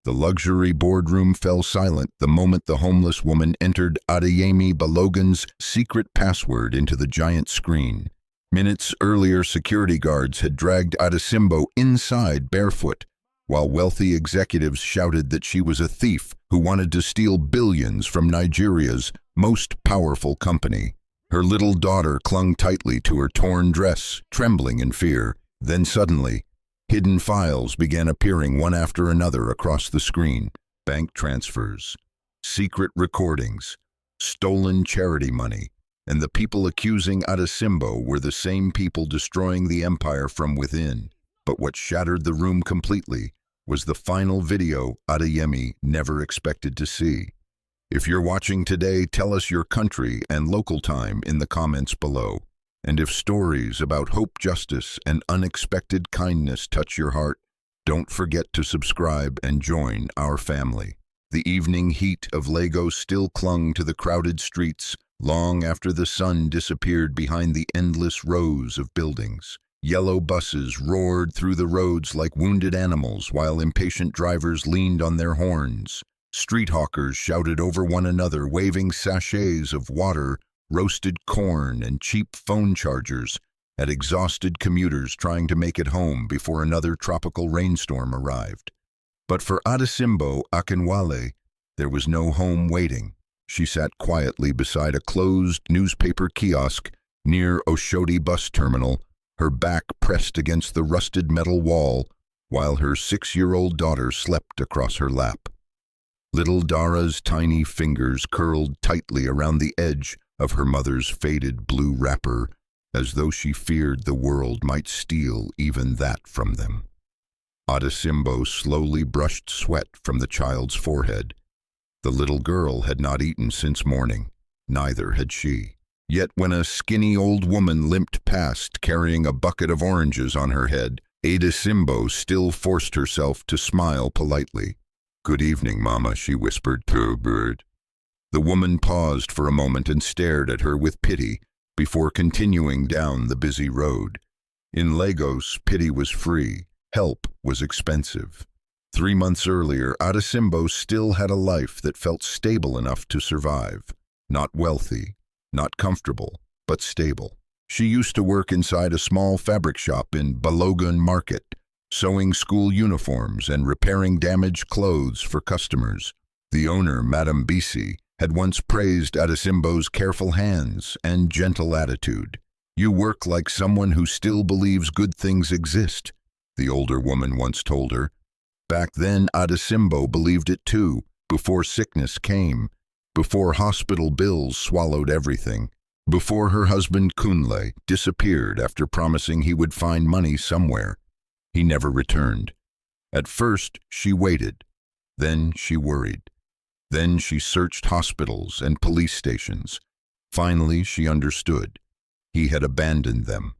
The luxury boardroom fell silent the moment the homeless woman entered Adeyemi Balogun's secret password into the giant screen. Minutes earlier, security guards had dragged Adesimbo inside barefoot, while wealthy executives shouted that she was a thief who wanted to steal billions from Nigeria's most powerful company. Her little daughter clung tightly to her torn dress, trembling in fear. Then suddenly, hidden files began appearing one after another across the screen. Bank transfers, secret recordings, stolen charity money, and the people accusing Adesimbo were the same people destroying the empire from within. But what shattered the room completely was the final video Adeyemi never expected to see. If you're watching today, tell us your country and local time in the comments below. And if stories about hope, justice, and unexpected kindness touch your heart, don't forget to subscribe and join our family. The evening heat of Lagos still clung to the crowded streets long after the sun disappeared behind the endless rows of buildings. Yellow buses roared through the roads like wounded animals while impatient drivers leaned on their horns. Street hawkers shouted over one another, waving sachets of water, roasted corn, and cheap phone chargers at exhausted commuters trying to make it home before another tropical rainstorm arrived. But for Adesimbo Akinwale, there was no home waiting. She sat quietly beside a closed newspaper kiosk near Oshodi bus terminal, her back pressed against the rusted metal wall, while her 6-year-old daughter slept across her lap. Little Dara's tiny fingers curled tightly around the edge of her mother's faded blue wrapper, as though she feared the world might steal even that from them. Adesimbo slowly brushed sweat from the child's forehead. The little girl had not eaten since morning. Neither had she. Yet when a skinny old woman limped past carrying a bucket of oranges on her head, Adesimbo still forced herself to smile politely. "Good evening, Mama," she whispered. "Poor bird." The woman paused for a moment and stared at her with pity before continuing down the busy road. In Lagos, pity was free. Help was expensive. 3 months earlier, Adesimbo still had a life that felt stable enough to survive. Not wealthy, not comfortable, but stable. She used to work inside a small fabric shop in Balogun Market, sewing school uniforms and repairing damaged clothes for customers. The owner, Madam Bisi, had once praised Adesimbo's careful hands and gentle attitude. "You work like someone who still believes good things exist," the older woman once told her. Back then, Adesimbo believed it too, before sickness came, before hospital bills swallowed everything, before her husband Kunle disappeared after promising he would find money somewhere. He never returned. At first, she waited. Then she worried. Then she searched hospitals and police stations. Finally, she understood. He had abandoned them.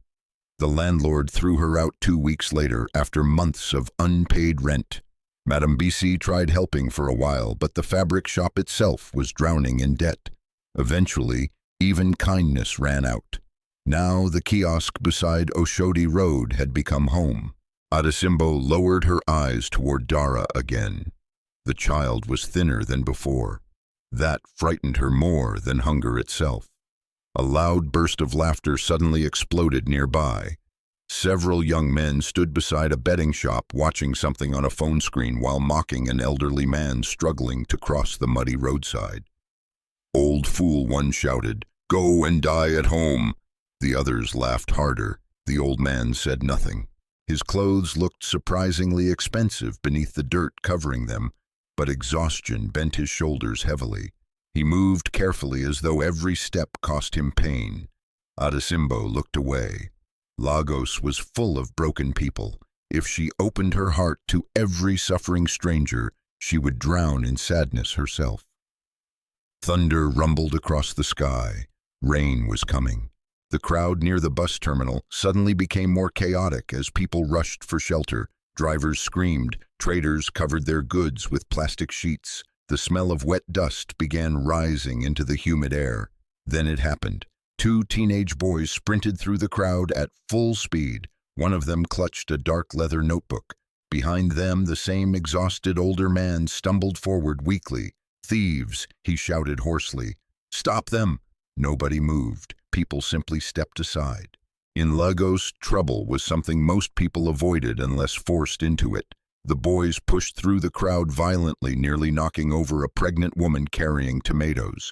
The landlord threw her out 2 weeks later after months of unpaid rent. Madame Bisi tried helping for a while, but the fabric shop itself was drowning in debt. Eventually, even kindness ran out. Now the kiosk beside Oshodi Road had become home. Adesimbo lowered her eyes toward Dara again. The child was thinner than before. That frightened her more than hunger itself. A loud burst of laughter suddenly exploded nearby. Several young men stood beside a betting shop watching something on a phone screen while mocking an elderly man struggling to cross the muddy roadside. "Old fool," one shouted. "Go and die at home." The others laughed harder. The old man said nothing. His clothes looked surprisingly expensive beneath the dirt covering them, but exhaustion bent his shoulders heavily. He moved carefully as though every step cost him pain. Adesimbo looked away. Lagos was full of broken people. If she opened her heart to every suffering stranger, she would drown in sadness herself. Thunder rumbled across the sky. Rain was coming. The crowd near the bus terminal suddenly became more chaotic as people rushed for shelter. Drivers screamed. Traders covered their goods with plastic sheets. The smell of wet dust began rising into the humid air. Then it happened. 2 teenage boys sprinted through the crowd at full speed. One of them clutched a dark leather notebook, Behind them, the same exhausted older man stumbled forward weakly. "Thieves!" he shouted hoarsely. "Stop them!" Nobody moved. People simply stepped aside. In Lagos, trouble was something most people avoided unless forced into it. The boys pushed through the crowd violently, nearly knocking over a pregnant woman carrying tomatoes.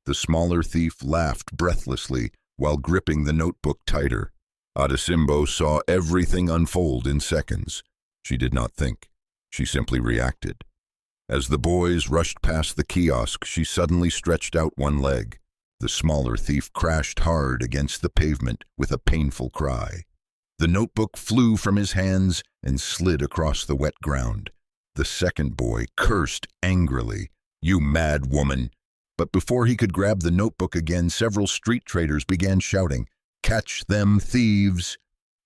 The smaller thief laughed breathlessly while gripping the notebook tighter. Adesimbo saw everything unfold in seconds. She did not think. She simply reacted. As the boys rushed past the kiosk, she suddenly stretched out one leg. The smaller thief crashed hard against the pavement with a painful cry. The notebook flew from his hands and slid across the wet ground. The second boy cursed angrily. "You mad woman!" But before he could grab the notebook again, several street traders began shouting, "Catch them thieves!"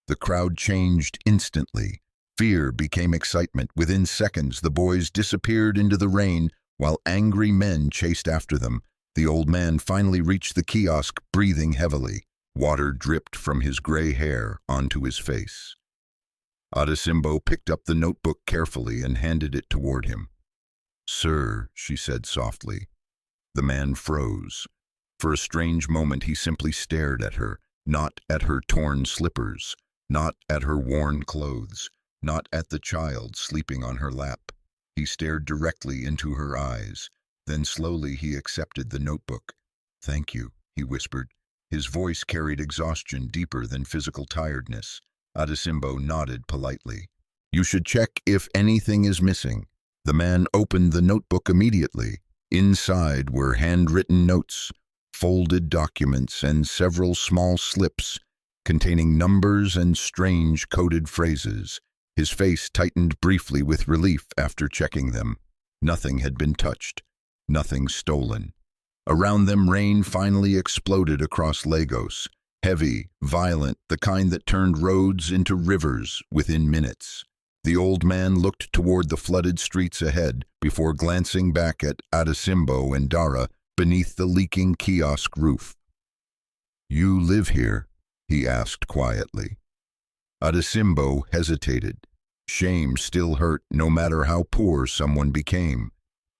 The crowd changed instantly. Fear became excitement. Within seconds, the boys disappeared into the rain while angry men chased after them. The old man finally reached the kiosk, breathing heavily. Water dripped from his gray hair onto his face. Adesimbo picked up the notebook carefully and handed it toward him. "Sir," she said softly. The man froze. For a strange moment he simply stared at her, not at her torn slippers, not at her worn clothes, not at the child sleeping on her lap. He stared directly into her eyes. Then slowly he accepted the notebook. "Thank you," he whispered. His voice carried exhaustion deeper than physical tiredness. Adesimbo nodded politely. "You should check if anything is missing." The man opened the notebook immediately. Inside were handwritten notes, folded documents, and several small slips containing numbers and strange coded phrases. His face tightened briefly with relief after checking them. Nothing had been touched. Nothing stolen. Around them, rain finally exploded across Lagos, heavy, violent, the kind that turned roads into rivers within minutes. The old man looked toward the flooded streets ahead before glancing back at Adesimbo and Dara beneath the leaking kiosk roof. "You live here?" he asked quietly. Adesimbo hesitated. Shame still hurt no matter how poor someone became.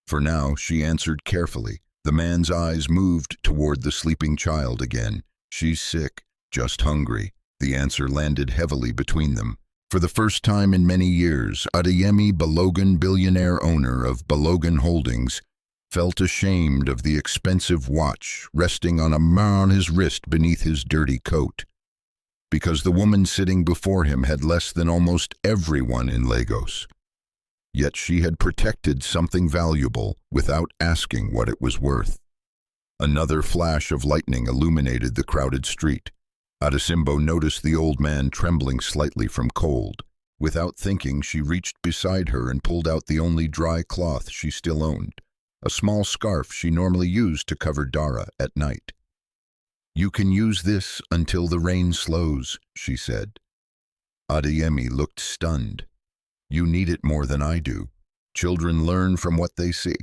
For now, she answered carefully. The man's eyes moved toward the sleeping child again. "She's sick, just hungry." The answer landed heavily between them. For the first time in many years, Adeyemi Balogun, billionaire owner of Balogun Holdings, felt ashamed of the expensive watch resting on his wrist beneath his dirty coat. Because the woman sitting before him had less than almost everyone in Lagos. Yet she had protected something valuable without asking what it was worth. Another flash of lightning illuminated the crowded street. Adesimbo noticed the old man trembling slightly from cold. Without thinking, she reached beside her and pulled out the only dry cloth she still owned, a small scarf she normally used to cover Dara at night. "You can use this until the rain slows," she said. Adeyemi looked stunned. "You need it more than I do. Children learn from what they see."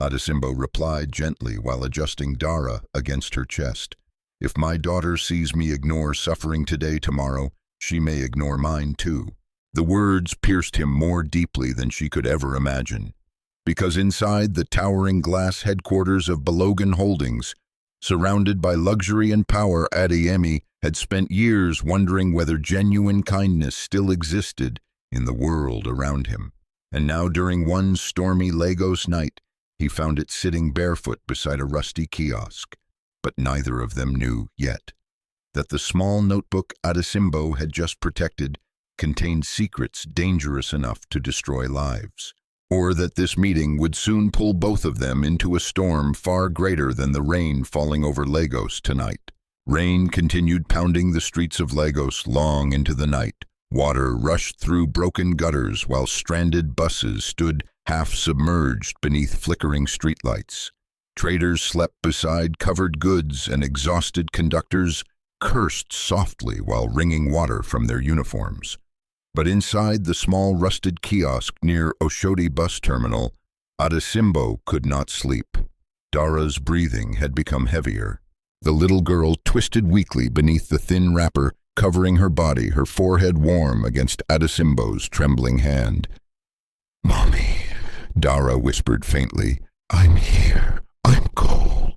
Adesimbo replied gently while adjusting Dara against her chest. "If my daughter sees me ignore suffering today, tomorrow, she may ignore mine too." The words pierced him more deeply than she could ever imagine. Because inside the towering glass headquarters of Balogun Holdings, surrounded by luxury and power, Adeyemi had spent years wondering whether genuine kindness still existed in the world around him. And now, during one stormy Lagos night, he found it sitting barefoot beside a rusty kiosk. But neither of them knew yet that the small notebook Adesimbo had just protected contained secrets dangerous enough to destroy lives, or that this meeting would soon pull both of them into a storm far greater than the rain falling over Lagos tonight. Rain continued pounding the streets of Lagos long into the night. Water rushed through broken gutters while stranded buses stood half-submerged beneath flickering streetlights. Traders slept beside covered goods, and exhausted conductors cursed softly while wringing water from their uniforms. But inside the small rusted kiosk near Oshodi bus terminal, Adesimbo could not sleep. Dara's breathing had become heavier. The little girl twisted weakly beneath the thin wrapper covering her body, her forehead warm against Adesimbo's trembling hand. "Mommy," Dara whispered faintly. "I'm here. I'm cold."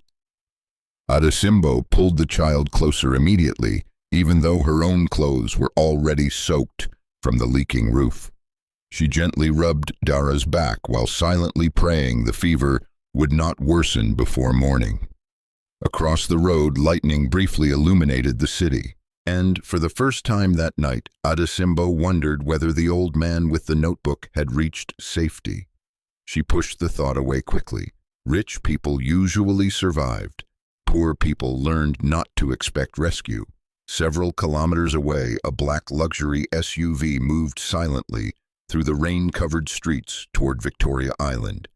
Adesimbo pulled the child closer immediately, even though her own clothes were already soaked from the leaking roof. She gently rubbed Dara's back while silently praying the fever would not worsen before morning. Across the road, lightning briefly illuminated the city, and for the first time that night, Adesimbo wondered whether the old man with the notebook had reached safety. She pushed the thought away quickly. Rich people usually survived. Poor people learned not to expect rescue. Several kilometers away, a black luxury SUV moved silently through the rain-covered streets toward Victoria Island.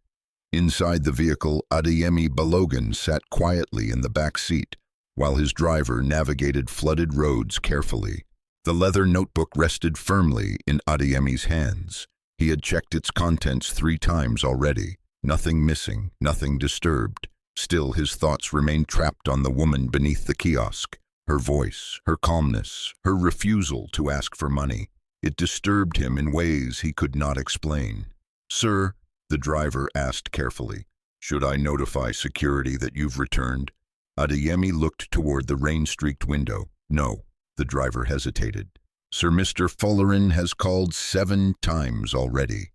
Inside the vehicle, Adeyemi Balogun sat quietly in the back seat, while his driver navigated flooded roads carefully. The leather notebook rested firmly in Adeyemi's hands. He had checked its contents 3 times already. Nothing missing, nothing disturbed. Still, his thoughts remained trapped on the woman beneath the kiosk. Her voice, her calmness, her refusal to ask for money. It disturbed him in ways he could not explain. "Sir," the driver asked carefully, "should I notify security that you've returned?" Adeyemi looked toward the rain-streaked window. "No," the driver hesitated. "Sir Mr. Fullerin has called 7 times already."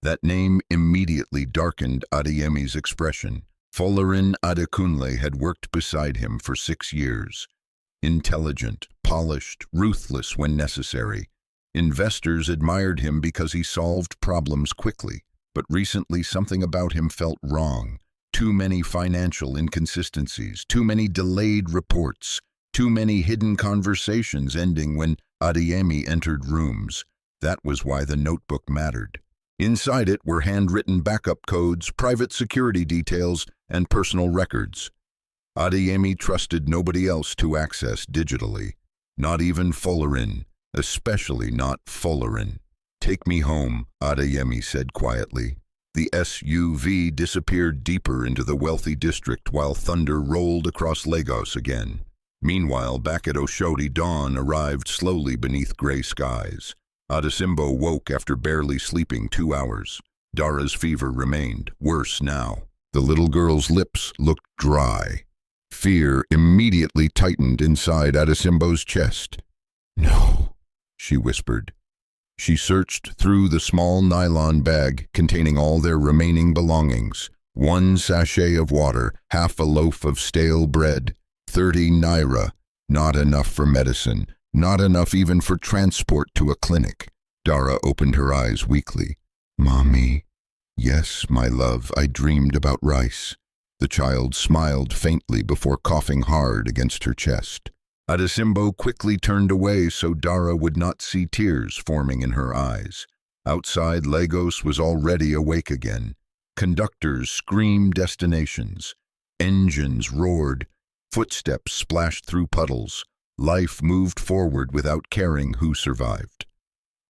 That name immediately darkened Adeyemi's expression. Fullerin Adekunle had worked beside him for 6 years. Intelligent, polished, ruthless when necessary. Investors admired him because he solved problems quickly, but recently something about him felt wrong. Too many financial inconsistencies, too many delayed reports, too many hidden conversations ending when Adeyemi entered rooms. That was why the notebook mattered. Inside it were handwritten backup codes, private security details, and personal records. Adeyemi trusted nobody else to access digitally, not even Fullerin. Especially not Fullerin. "Take me home," Adeyemi said quietly. The SUV disappeared deeper into the wealthy district while thunder rolled across Lagos again. Meanwhile, back at Oshodi, dawn arrived slowly beneath gray skies. Adesimbo woke after barely sleeping 2 hours. Dara's fever remained, worse now. The little girl's lips looked dry. Fear immediately tightened inside Adesimbo's chest. "No," she whispered. She searched through the small nylon bag containing all their remaining belongings. 1 sachet of water, half a loaf of stale bread, 30 naira. Not enough for medicine, not enough even for transport to a clinic. Dara opened her eyes weakly. "Mommy." "Yes, my love, I dreamed about rice." The child smiled faintly before coughing hard against her chest. Adesimbo quickly turned away so Dara would not see tears forming in her eyes. Outside, Lagos was already awake again. Conductors screamed destinations. Engines roared. Footsteps splashed through puddles. Life moved forward without caring who survived.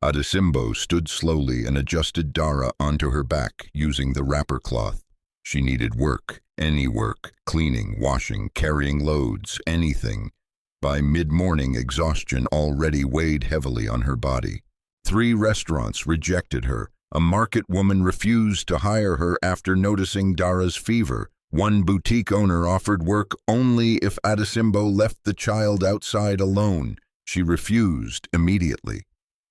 Adesimbo stood slowly and adjusted Dara onto her back using the wrapper cloth. She needed work, any work, cleaning, washing, carrying loads, anything. By mid-morning, exhaustion already weighed heavily on her body. 3 restaurants rejected her. A market woman refused to hire her after noticing Dara's fever. 1 boutique owner offered work only if Adesimbo left the child outside alone. She refused immediately.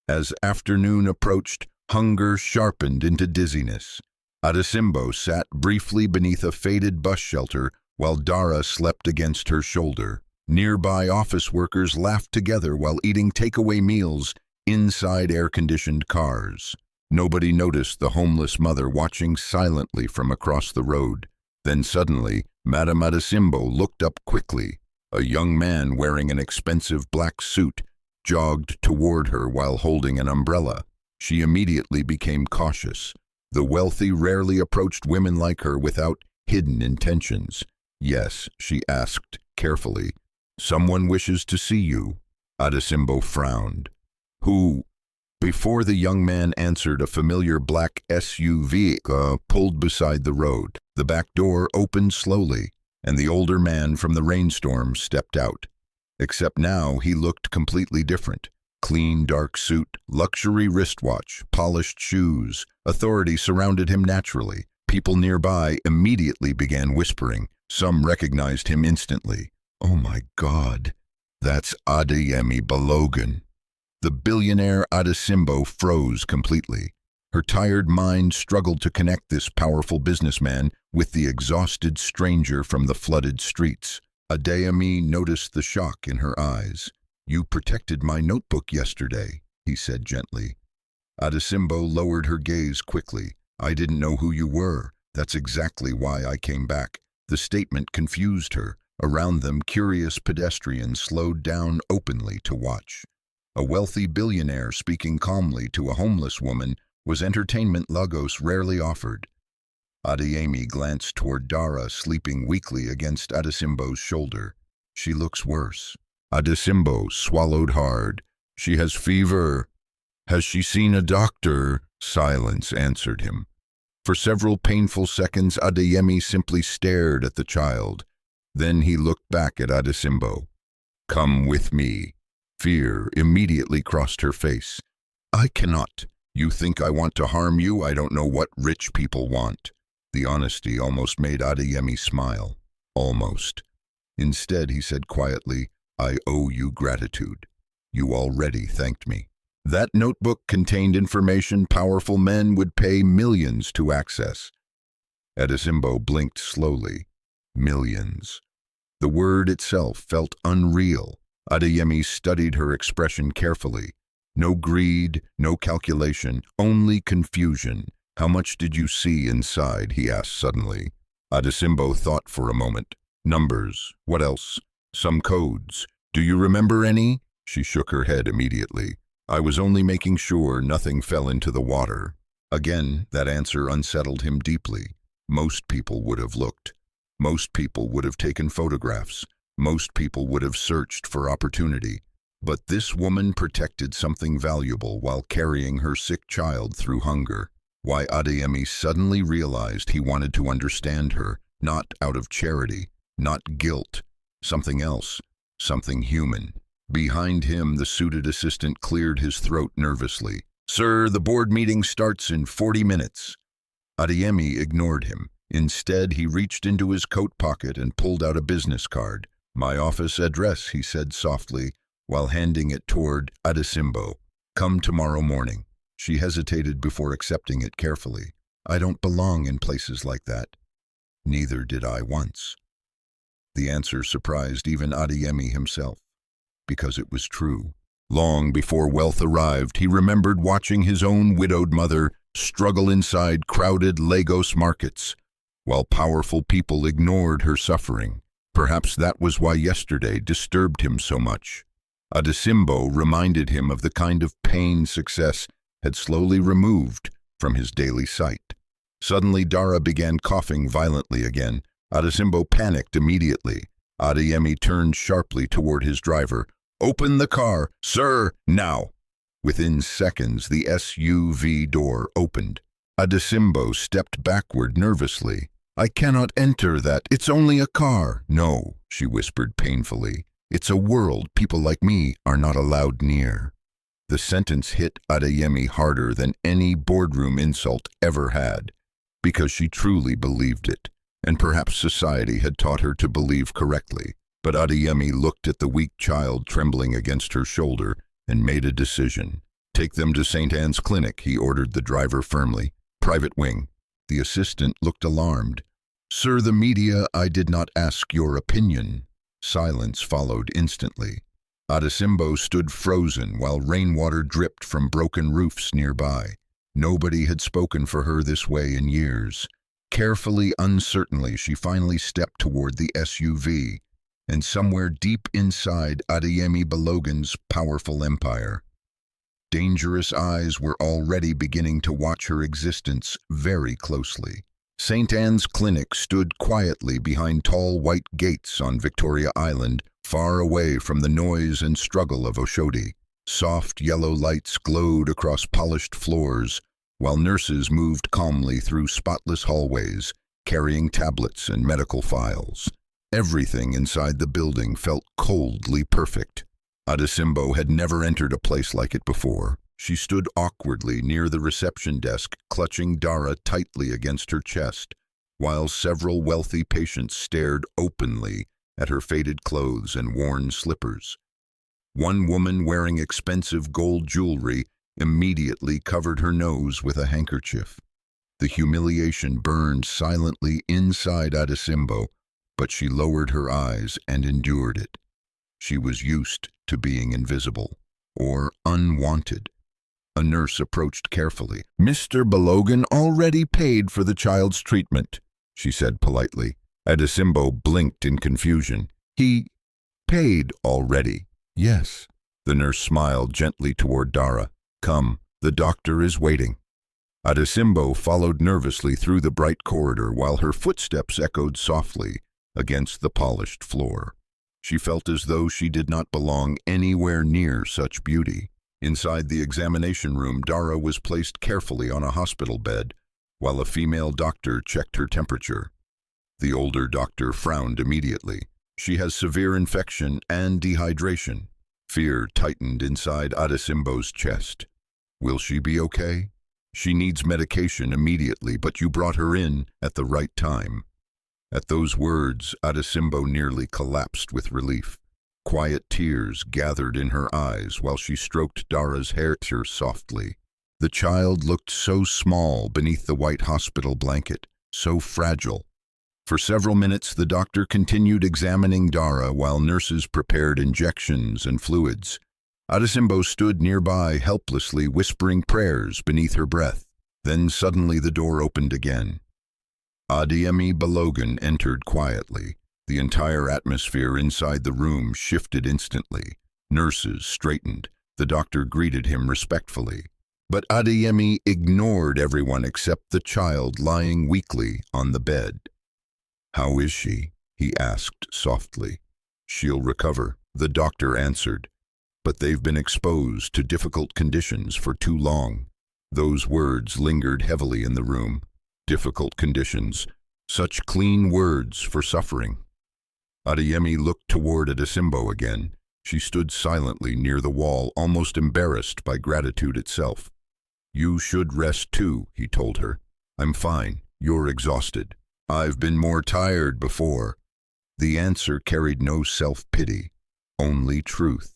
As afternoon approached, hunger sharpened into dizziness. Adesimbo sat briefly beneath a faded bus shelter while Dara slept against her shoulder. Nearby office workers laughed together while eating takeaway meals inside air-conditioned cars. Nobody noticed the homeless mother watching silently from across the road. Then suddenly, Madame Adesimbo looked up quickly. A young man wearing an expensive black suit jogged toward her while holding an umbrella. She immediately became cautious. The wealthy rarely approached women like her without hidden intentions. "Yes," she asked carefully. "Someone wishes to see you." Adesimbo frowned. "Who?" Before the young man answered, a familiar black SUV pulled beside the road. The back door opened slowly, and the older man from the rainstorm stepped out. Except now he looked completely different. Clean dark suit, luxury wristwatch, polished shoes. Authority surrounded him naturally. People nearby immediately began whispering. Some recognized him instantly. "Oh my God, that's Adeyemi Balogun." The billionaire Adesimbo froze completely. Her tired mind struggled to connect this powerful businessman with the exhausted stranger from the flooded streets. Adeyemi noticed the shock in her eyes. "You protected my notebook yesterday," he said gently. Adesimbo lowered her gaze quickly. "I didn't know who you were. That's exactly why I came back." The statement confused her. Around them, curious pedestrians slowed down openly to watch. A wealthy billionaire speaking calmly to a homeless woman was entertainment Lagos rarely offered. Adeyemi glanced toward Dara, sleeping weakly against Adesimbo's shoulder. "She looks worse." Adesimbo swallowed hard. "She has fever." "Has she seen a doctor?" Silence answered him. For several painful seconds, Adeyemi simply stared at the child. Then he looked back at Adesimbo. "Come with me." Fear immediately crossed her face. "I cannot. You think I want to harm you? I don't know what rich people want." The honesty almost made Adeyemi smile. Almost. Instead, he said quietly, "I owe you gratitude. You already thanked me." That notebook contained information powerful men would pay millions to access. Adesimbo blinked slowly. Millions. The word itself felt unreal. Adeyemi studied her expression carefully. No greed, no calculation, only confusion. "How much did you see inside?" he asked suddenly. Adesimbo thought for a moment. "Numbers. What else? Some codes. Do you remember any?" She shook her head immediately. "I was only making sure nothing fell into the water." Again, that answer unsettled him deeply. Most people would have looked. Most people would have taken photographs. Most people would have searched for opportunity. But this woman protected something valuable while carrying her sick child through hunger. Why Adeyemi suddenly realized he wanted to understand her, not out of charity, not guilt, something else, something human. Behind him, the suited assistant cleared his throat nervously. "Sir, the board meeting starts in 40 minutes. Adeyemi ignored him. Instead, he reached into his coat pocket and pulled out a business card. "My office address," he said softly, while handing it toward Adesimbo. "Come tomorrow morning." She hesitated before accepting it carefully. "I don't belong in places like that." "Neither did I once." The answer surprised even Adeyemi himself, because it was true. Long before wealth arrived, he remembered watching his own widowed mother struggle inside crowded Lagos markets, while powerful people ignored her suffering. Perhaps that was why yesterday disturbed him so much. Adesimbo reminded him of the kind of pain success had slowly removed from his daily sight. Suddenly, Dara began coughing violently again. Adesimbo panicked immediately. Adeyemi turned sharply toward his driver. "Open the car, sir, now!" Within seconds, the SUV door opened. Adesimbo stepped backward nervously. "I cannot enter that. It's only a car." "No," she whispered painfully. "It's a world people like me are not allowed near." The sentence hit Adeyemi harder than any boardroom insult ever had, because she truly believed it, and perhaps society had taught her to believe correctly. But Adeyemi looked at the weak child trembling against her shoulder and made a decision. "Take them to St. Anne's Clinic," he ordered the driver firmly. "Private wing." The assistant looked alarmed. "Sir, the media, I did not ask your opinion." Silence followed instantly. Adesimbo stood frozen while rainwater dripped from broken roofs nearby. Nobody had spoken for her this way in years. Carefully, uncertainly, she finally stepped toward the SUV, and somewhere deep inside Adeyemi Balogun's powerful empire, dangerous eyes were already beginning to watch her existence very closely. St. Anne's Clinic stood quietly behind tall white gates on Victoria Island, far away from the noise and struggle of Oshodi. Soft yellow lights glowed across polished floors, while nurses moved calmly through spotless hallways, carrying tablets and medical files. Everything inside the building felt coldly perfect. Adesimbo had never entered a place like it before. She stood awkwardly near the reception desk, clutching Dara tightly against her chest, while several wealthy patients stared openly at her faded clothes and worn slippers. One woman wearing expensive gold jewelry immediately covered her nose with a handkerchief. The humiliation burned silently inside Adesimbo, but she lowered her eyes and endured it. She was used to being invisible, or unwanted. A nurse approached carefully. "Mr. Balogun already paid for the child's treatment," she said politely. Adesimbo blinked in confusion. "He paid already?" "Yes." The nurse smiled gently toward Dara. "Come, the doctor is waiting." Adesimbo followed nervously through the bright corridor while her footsteps echoed softly against the polished floor. She felt as though she did not belong anywhere near such beauty. Inside the examination room, Dara was placed carefully on a hospital bed, while a female doctor checked her temperature. The older doctor frowned immediately. "She has severe infection and dehydration." Fear tightened inside Adesimbo's chest. "Will she be okay?" "She needs medication immediately, but you brought her in at the right time." At those words, Adesimbo nearly collapsed with relief. Quiet tears gathered in her eyes while she stroked Dara's hair softly. The child looked so small beneath the white hospital blanket, so fragile. For several minutes, the doctor continued examining Dara while nurses prepared injections and fluids. Adesimbo stood nearby, helplessly whispering prayers beneath her breath. Then suddenly the door opened again. Adesimbo Balogun entered quietly. The entire atmosphere inside the room shifted instantly. Nurses straightened. The doctor greeted him respectfully. But Adesimbo ignored everyone except the child lying weakly on the bed. "How is she?" he asked softly. "She'll recover," the doctor answered. "But they've been exposed to difficult conditions for too long." Those words lingered heavily in the room. Difficult conditions. Such clean words for suffering. Adesimbo looked toward Adesimbo again. She stood silently near the wall, almost embarrassed by gratitude itself. "You should rest too," he told her. "I'm fine. You're exhausted." "I've been more tired before." The answer carried no self-pity, only truth.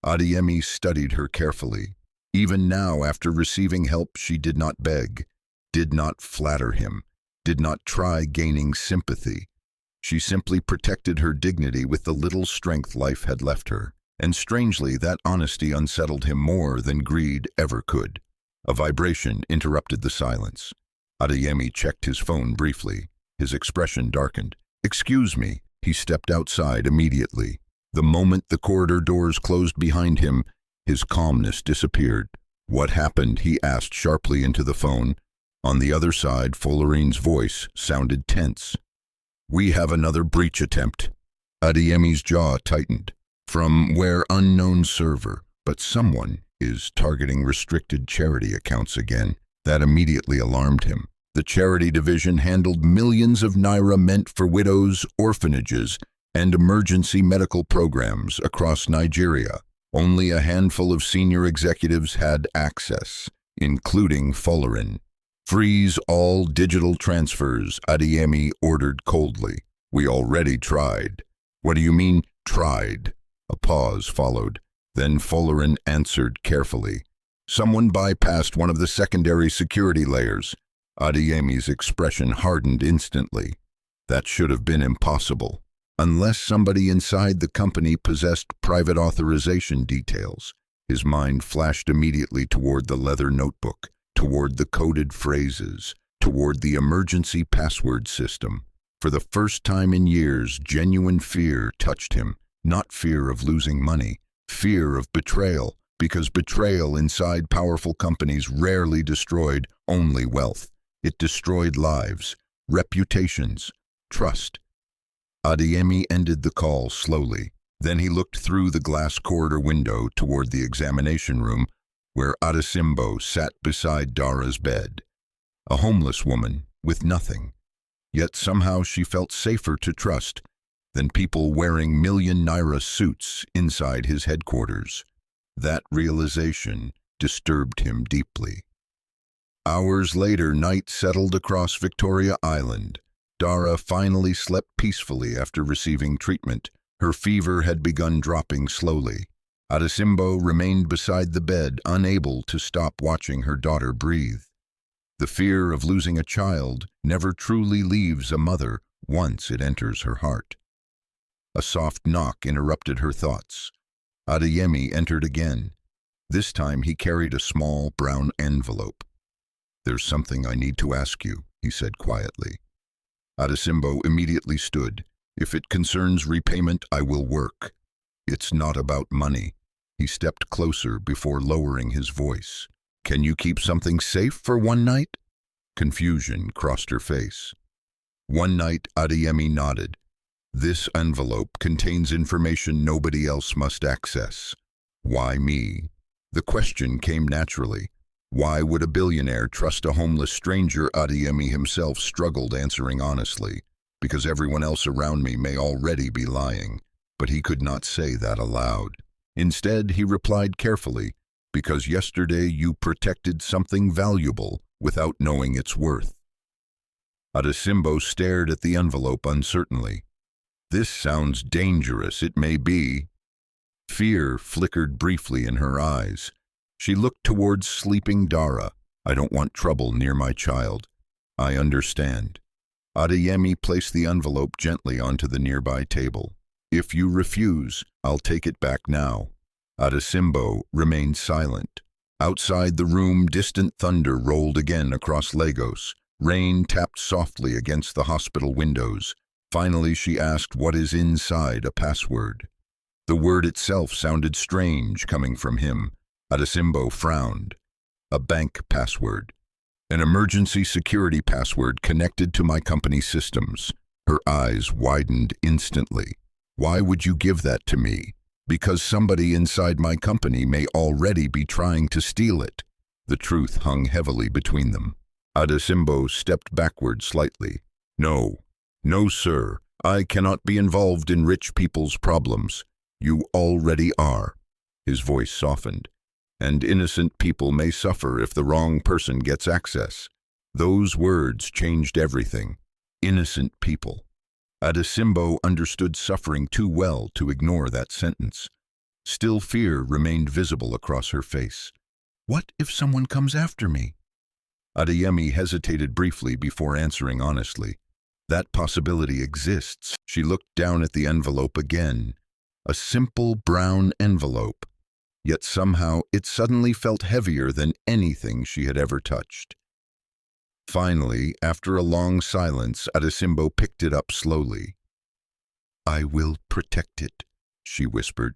Adesimbo studied her carefully. Even now, after receiving help, she did not beg, did not flatter him, did not try gaining sympathy. She simply protected her dignity with the little strength life had left her. And strangely, that honesty unsettled him more than greed ever could. A vibration interrupted the silence. Adesimbo checked his phone briefly. His expression darkened. "Excuse me." He stepped outside immediately. The moment the corridor doors closed behind him, his calmness disappeared. "What happened?" he asked sharply into the phone. On the other side, Folorine's voice sounded tense. "We have another breach attempt." Adesimbo's jaw tightened. "From where unknown server, but someone is targeting restricted charity accounts again." That immediately alarmed him. The charity division handled millions of naira meant for widows, orphanages, and emergency medical programs across Nigeria. Only a handful of senior executives had access, including Folorine. "Freeze all digital transfers," Adesimbo ordered coldly. "We already tried." "What do you mean, tried?" A pause followed. Then Folorine answered carefully. "Someone bypassed one of the secondary security layers." Adesimbo's expression hardened instantly. That should have been impossible. Unless somebody inside the company possessed private authorization details. His mind flashed immediately toward the leather notebook, toward the coded phrases, toward the emergency password system. For the first time in years, genuine fear touched him. Not fear of losing money, fear of betrayal, because betrayal inside powerful companies rarely destroyed only wealth. It destroyed lives, reputations, trust. Adesimbo ended the call slowly. Then he looked through the glass corridor window toward the examination room, where Adesimbo sat beside Dara's bed. A homeless woman with nothing. Yet somehow she felt safer to trust than people wearing million-naira suits inside his headquarters. That realization disturbed him deeply. Hours later, night settled across Victoria Island. Dara finally slept peacefully after receiving treatment. Her fever had begun dropping slowly. Adesimbo remained beside the bed, unable to stop watching her daughter breathe. The fear of losing a child never truly leaves a mother once it enters her heart. A soft knock interrupted her thoughts. Adeyemi entered again. This time he carried a small brown envelope. "There's something I need to ask you," he said quietly. Adesimbo immediately stood. "If it concerns repayment, I will work. It's not about money." He stepped closer before lowering his voice. "Can you keep something safe for one night?" Confusion crossed her face. One night, Adeyemi nodded. "This envelope contains information nobody else must access." "Why me?" The question came naturally. Why would a billionaire trust a homeless stranger? Adeyemi himself struggled answering honestly. "Because everyone else around me may already be lying." But he could not say that aloud. Instead, he replied carefully, "Because yesterday you protected something valuable without knowing its worth." Adesimbo stared at the envelope uncertainly. "This sounds dangerous. It may be." Fear flickered briefly in her eyes. She looked towards sleeping Dara. "I don't want trouble near my child." "I understand." Adeyemi placed the envelope gently onto the nearby table. "If you refuse, I'll take it back now." Adesimbo remained silent. Outside the room, distant thunder rolled again across Lagos. Rain tapped softly against the hospital windows. Finally, she asked, "What is inside a password?" The word itself sounded strange coming from him. Adesimbo frowned. "A bank password. An emergency security password connected to my company systems." Her eyes widened instantly. "Why would you give that to me?" "Because somebody inside my company may already be trying to steal it." The truth hung heavily between them. Adesimbo stepped backward slightly. "No, no, sir. I cannot be involved in rich people's problems." "You already are." His voice softened. "And innocent people may suffer if the wrong person gets access." Those words changed everything. Innocent people. Adesimbo understood suffering too well to ignore that sentence. Still, fear remained visible across her face. "What if someone comes after me?" Adeyemi hesitated briefly before answering honestly. "That possibility exists." She looked down at the envelope again. A simple brown envelope. Yet somehow it suddenly felt heavier than anything she had ever touched. Finally, after a long silence, Adesimbo picked it up slowly. "I will protect it," she whispered.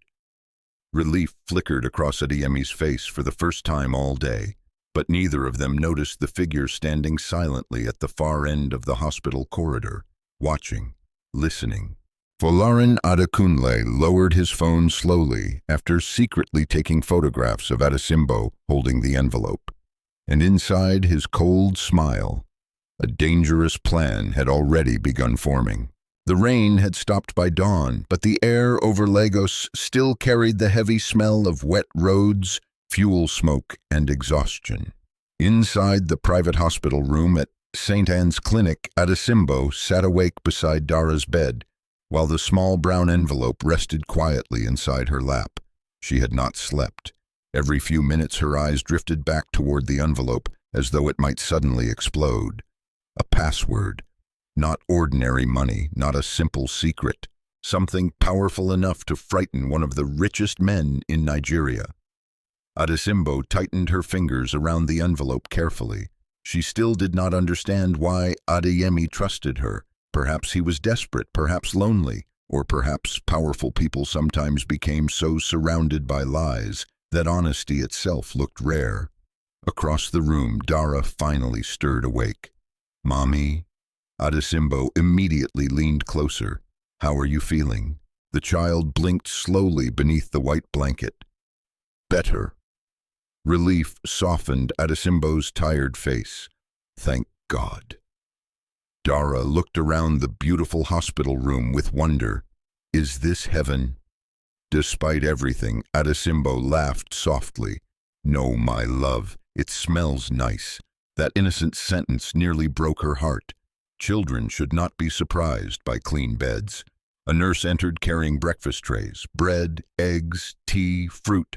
Relief flickered across Adeyemi's face for the first time all day, but neither of them noticed the figure standing silently at the far end of the hospital corridor, watching, listening. Folarin Adekunle lowered his phone slowly after secretly taking photographs of Adesimbo holding the envelope. And inside his cold smile, a dangerous plan had already begun forming. The rain had stopped by dawn, but the air over Lagos still carried the heavy smell of wet roads, fuel smoke, and exhaustion. Inside the private hospital room at St. Anne's Clinic, Adesimbo sat awake beside Dara's bed, while the small brown envelope rested quietly inside her lap. She had not slept. Every few minutes her eyes drifted back toward the envelope, as though it might suddenly explode. A password. Not ordinary money, not a simple secret. Something powerful enough to frighten one of the richest men in Nigeria. Adesimbo tightened her fingers around the envelope carefully. She still did not understand why Adeyemi trusted her. Perhaps he was desperate, perhaps lonely, or perhaps powerful people sometimes became so surrounded by lies that honesty itself looked rare. Across the room, Dara finally stirred awake. "Mommy?" Adesimbo immediately leaned closer. "How are you feeling?" The child blinked slowly beneath the white blanket. "Better." Relief softened Adesimbo's tired face. "Thank God." Dara looked around the beautiful hospital room with wonder. Is this heaven? Despite everything, Adesimbo laughed softly. No, my love, it smells nice. That innocent sentence nearly broke her heart. Children should not be surprised by clean beds. A nurse entered carrying breakfast trays, bread, eggs, tea, fruit.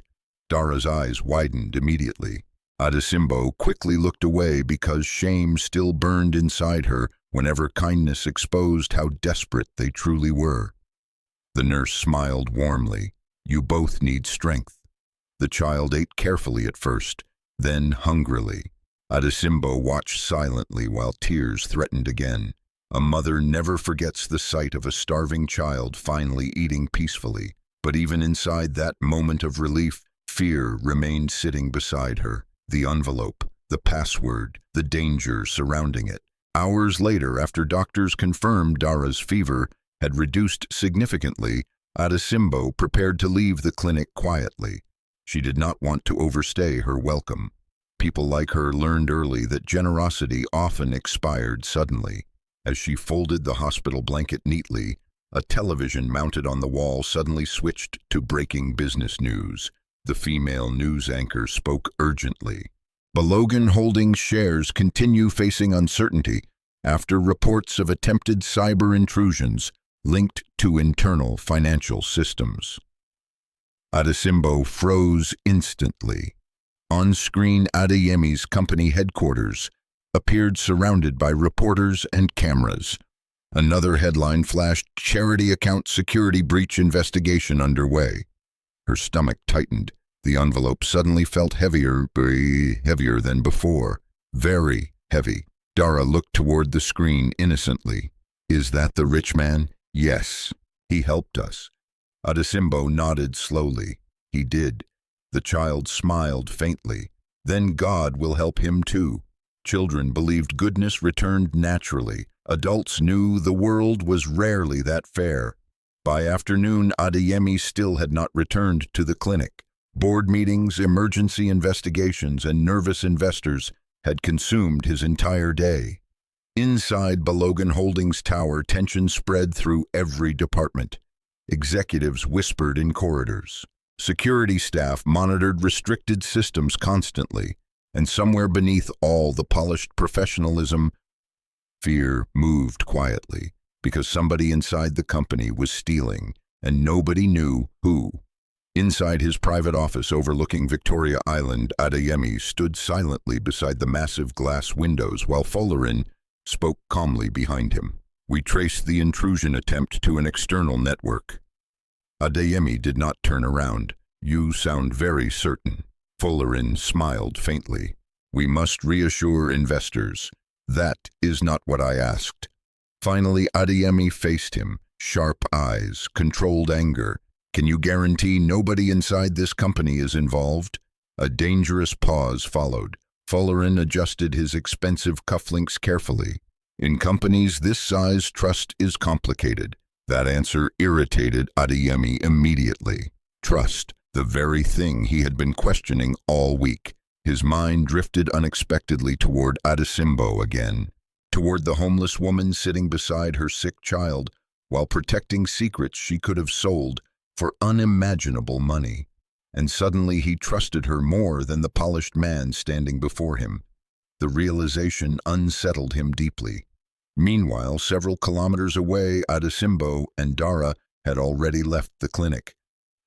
Dara's eyes widened immediately. Adesimbo quickly looked away because shame still burned inside her whenever kindness exposed how desperate they truly were. The nurse smiled warmly. You both need strength. The child ate carefully at first, then hungrily. Adesimbo watched silently while tears threatened again. A mother never forgets the sight of a starving child finally eating peacefully, but even inside that moment of relief, fear remained sitting beside her. The envelope, the password, the danger surrounding it. Hours later, after doctors confirmed Dara's fever had reduced significantly, Adesimbo prepared to leave the clinic quietly. She did not want to overstay her welcome. People like her learned early that generosity often expired suddenly. As she folded the hospital blanket neatly, a television mounted on the wall suddenly switched to breaking business news. The female news anchor spoke urgently. Balogun Holdings shares continue facing uncertainty after reports of attempted cyber intrusions linked to internal financial systems. Adesimbo froze instantly. On screen, Adeyemi's company headquarters appeared surrounded by reporters and cameras. Another headline flashed, charity account security breach investigation underway. Her stomach tightened. The envelope suddenly felt heavier than before. Very heavy. Dara looked toward the screen innocently. Is that the rich man? Yes. He helped us. Adesimbo nodded slowly. He did. The child smiled faintly. Then God will help him too. Children believed goodness returned naturally. Adults knew the world was rarely that fair. By afternoon, Adeyemi still had not returned to the clinic. Board meetings, emergency investigations, and nervous investors had consumed his entire day. Inside Balogun Holdings Tower, tension spread through every department. Executives whispered in corridors. Security staff monitored restricted systems constantly, and somewhere beneath all the polished professionalism, fear moved quietly, because somebody inside the company was stealing, and nobody knew who. Inside his private office overlooking Victoria Island, Adeyemi stood silently beside the massive glass windows while Folarin spoke calmly behind him. We traced the intrusion attempt to an external network. Adeyemi did not turn around. You sound very certain. Folarin smiled faintly. We must reassure investors. That is not what I asked. Finally, Adeyemi faced him, sharp eyes, controlled anger. Can you guarantee nobody inside this company is involved? A dangerous pause followed. Folarin adjusted his expensive cufflinks carefully. In companies this size, trust is complicated. That answer irritated Adeyemi immediately. Trust, the very thing he had been questioning all week. His mind drifted unexpectedly toward Adesimbo again, toward the homeless woman sitting beside her sick child while protecting secrets she could have sold for unimaginable money. And suddenly he trusted her more than the polished man standing before him. The realization unsettled him deeply. Meanwhile, several kilometers away, Adesimbo and Dara had already left the clinic.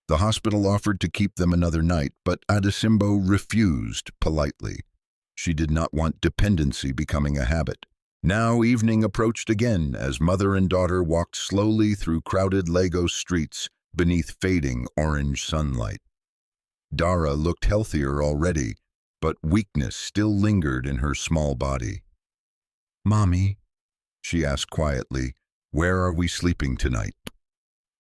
The hospital offered to keep them another night, but Adesimbo refused politely. She did not want dependency becoming a habit. Now evening approached again as mother and daughter walked slowly through crowded Lagos streets beneath fading orange sunlight. Dara looked healthier already, but weakness still lingered in her small body. "Mommy," she asked quietly, "where are we sleeping tonight?"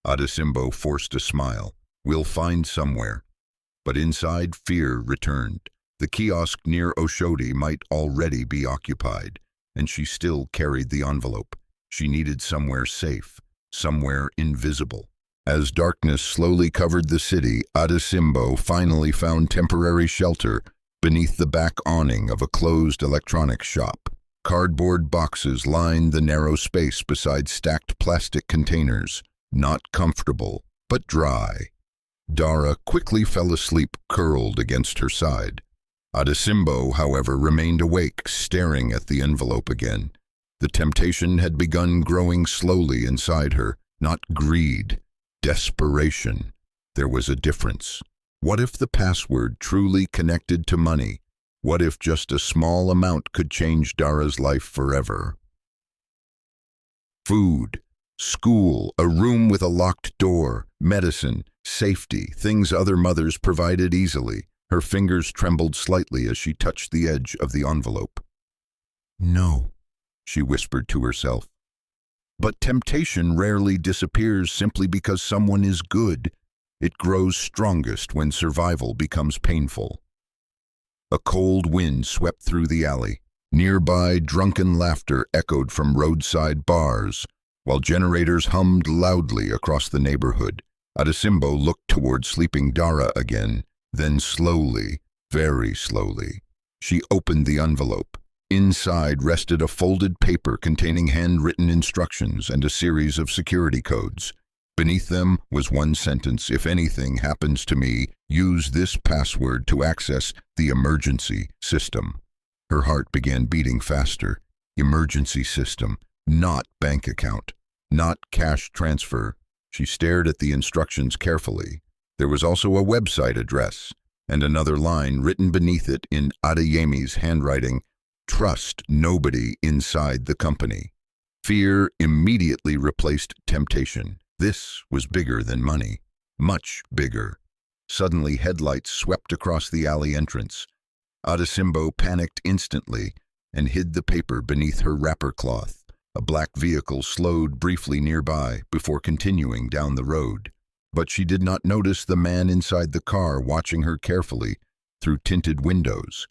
Adesimbo forced a smile. "We'll find somewhere." But inside, fear returned. The kiosk near Oshodi might already be occupied, and she still carried the envelope. She needed somewhere safe, somewhere invisible. As darkness slowly covered the city, Adesimbo finally found temporary shelter beneath the back awning of a closed electronics shop. Cardboard boxes lined the narrow space beside stacked plastic containers. not comfortable, but dry. Dara quickly fell asleep, curled against her side. Adesimbo, however, remained awake, staring at the envelope again. The temptation had begun growing slowly inside her, not greed, desperation. There was a difference. What if the password truly connected to money? What if just a small amount could change Dara's life forever? Food, school, a room with a locked door, medicine, safety, things other mothers provided easily. Her fingers trembled slightly as she touched the edge of the envelope. "No," she whispered to herself. But temptation rarely disappears simply because someone is good. It grows strongest when survival becomes painful. A cold wind swept through the alley. Nearby, drunken laughter echoed from roadside bars, while generators hummed loudly across the neighborhood. Adesimbo looked toward sleeping Dara again. Then slowly, very slowly, she opened the envelope. Inside rested a folded paper containing handwritten instructions and a series of security codes. Beneath them was one sentence: "If anything happens to me, use this password to access the emergency system." Her heart began beating faster. Emergency system, not bank account, not cash transfer. She stared at the instructions carefully. There was also a website address, and another line written beneath it in Adeyemi's handwriting: "Trust nobody inside the company." Fear immediately replaced temptation. This was bigger than money, much bigger. Suddenly, headlights swept across the alley entrance. Adesimbo panicked instantly and hid the paper beneath her wrapper cloth. A black vehicle slowed briefly nearby before continuing down the road. But she did not notice the man inside the car watching her carefully through tinted windows.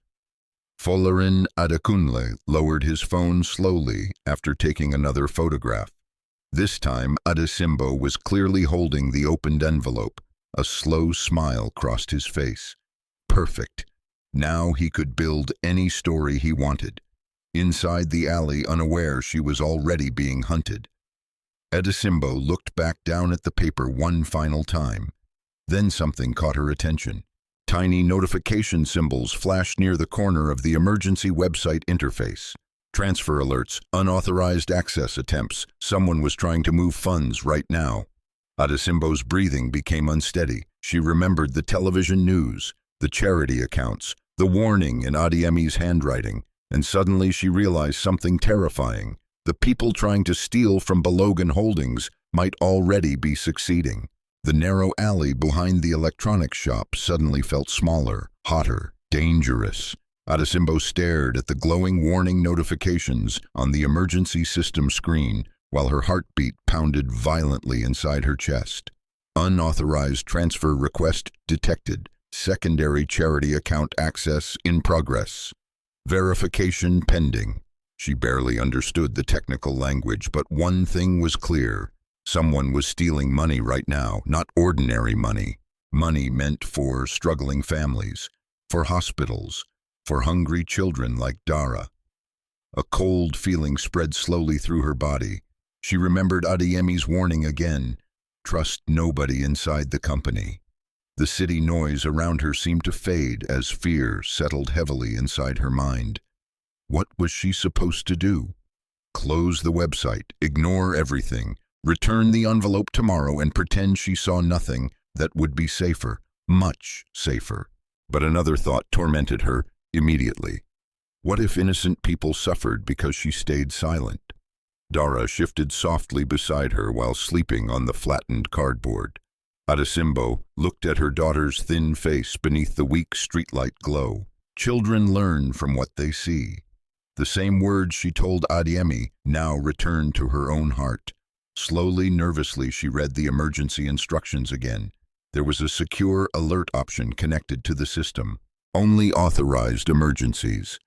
Folarin Adekunle lowered his phone slowly after taking another photograph. This time, Adesimbo was clearly holding the opened envelope. A slow smile crossed his face. Perfect. Now he could build any story he wanted. Inside the alley, unaware she was already being hunted. Adesimbo looked back down at the paper one final time. Then something caught her attention. Tiny notification symbols flashed near the corner of the emergency website interface. Transfer alerts, unauthorized access attempts. Someone was trying to move funds right now. Adesimbo's breathing became unsteady. She remembered the television news, the charity accounts, the warning in Adeyemi's handwriting, and suddenly she realized something terrifying. The people trying to steal from Balogun Holdings might already be succeeding. The narrow alley behind the electronics shop suddenly felt smaller, hotter, dangerous. Adesimbo stared at the glowing warning notifications on the emergency system screen while her heartbeat pounded violently inside her chest. Unauthorized transfer request detected. Secondary charity account access in progress. Verification pending. She barely understood the technical language, but one thing was clear. Someone was stealing money right now, not ordinary money. Money meant for struggling families, for hospitals, for hungry children like Dara. A cold feeling spread slowly through her body. She remembered Adeyemi's warning again: trust nobody inside the company. The city noise around her seemed to fade as fear settled heavily inside her mind. What was she supposed to do? Close the website, ignore everything, return the envelope tomorrow and pretend she saw nothing? That would be safer, much safer. But another thought tormented her immediately. What if innocent people suffered because she stayed silent? Dara shifted softly beside her while sleeping on the flattened cardboard. Adesimbo looked at her daughter's thin face beneath the weak streetlight glow. Children learn from what they see. The same words she told Adeyemi now returned to her own heart. Slowly, nervously, she read the emergency instructions again. There was a secure alert option connected to the system. Only authorized emergencies.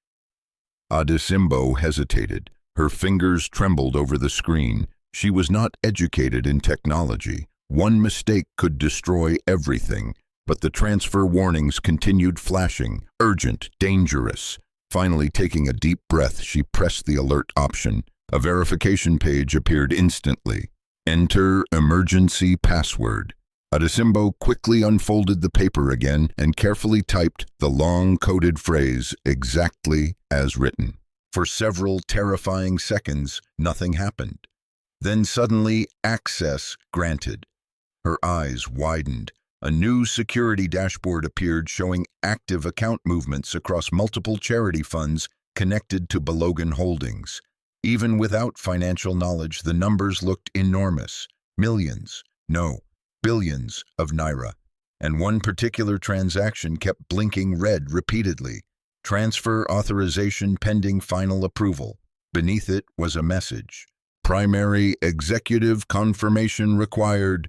Adesimbo hesitated. Her fingers trembled over the screen. She was not educated in technology. One mistake could destroy everything, but the transfer warnings continued flashing. Urgent, dangerous. Finally, taking a deep breath, she pressed the alert option. A verification page appeared instantly. Enter emergency password. Adesimbo quickly unfolded the paper again and carefully typed the long coded phrase exactly as written. For several terrifying seconds, nothing happened. Then suddenly, access granted. Her eyes widened. A new security dashboard appeared showing active account movements across multiple charity funds connected to Balogun Holdings. Even without financial knowledge, the numbers looked enormous. Millions, no, billions of naira. And one particular transaction kept blinking red repeatedly. Transfer authorization pending final approval. Beneath it was a message. Primary executive confirmation required.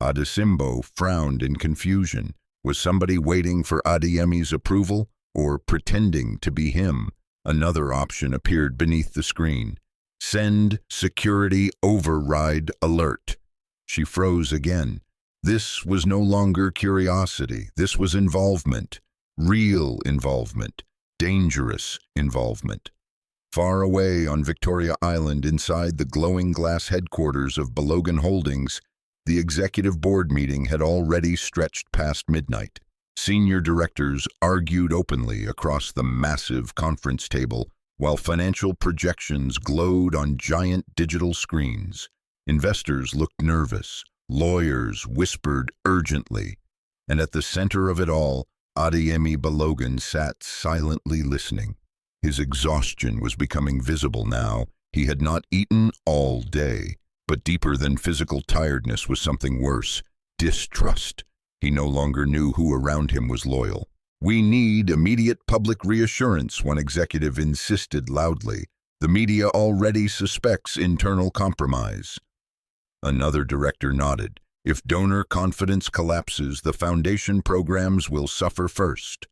Adesimbo frowned in confusion. Was somebody waiting for Adeyemi's approval or pretending to be him? Another option appeared beneath the screen. Send security override alert. She froze again. This was no longer curiosity. This was involvement. Real involvement. Dangerous involvement. Far away on Victoria Island, inside the glowing glass headquarters of Balogun Holdings, the executive board meeting had already stretched past midnight. Senior directors argued openly across the massive conference table, while financial projections glowed on giant digital screens. Investors looked nervous. Lawyers whispered urgently. And at the center of it all, Adeyemi Balogun sat silently listening. His exhaustion was becoming visible now. He had not eaten all day. But deeper than physical tiredness was something worse, distrust. He no longer knew who around him was loyal. We need immediate public reassurance, one executive insisted loudly. The media already suspects internal compromise. Another director nodded. If donor confidence collapses, the foundation programs will suffer first.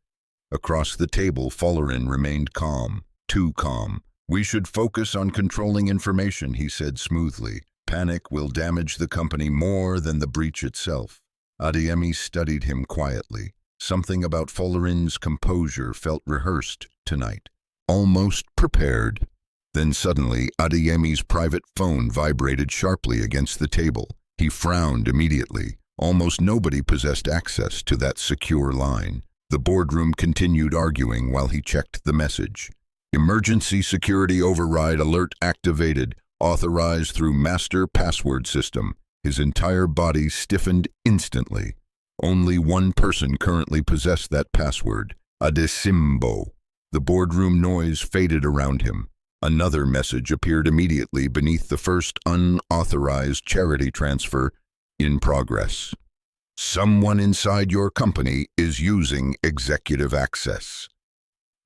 Across the table, Follerin remained calm, too calm. We should focus on controlling information, he said smoothly. Panic will damage the company more than the breach itself. Adeyemi studied him quietly. Something about Follerin's composure felt rehearsed tonight, almost prepared. Then suddenly, Adeyemi's private phone vibrated sharply against the table. He frowned immediately. Almost nobody possessed access to that secure line. The boardroom continued arguing while he checked the message. Emergency security override alert activated. Authorized through master password system. His entire body stiffened instantly. Only one person currently possessed that password, Adesimbo. The boardroom noise faded around him. Another message appeared immediately beneath the first unauthorized charity transfer in progress. Someone inside your company is using executive access.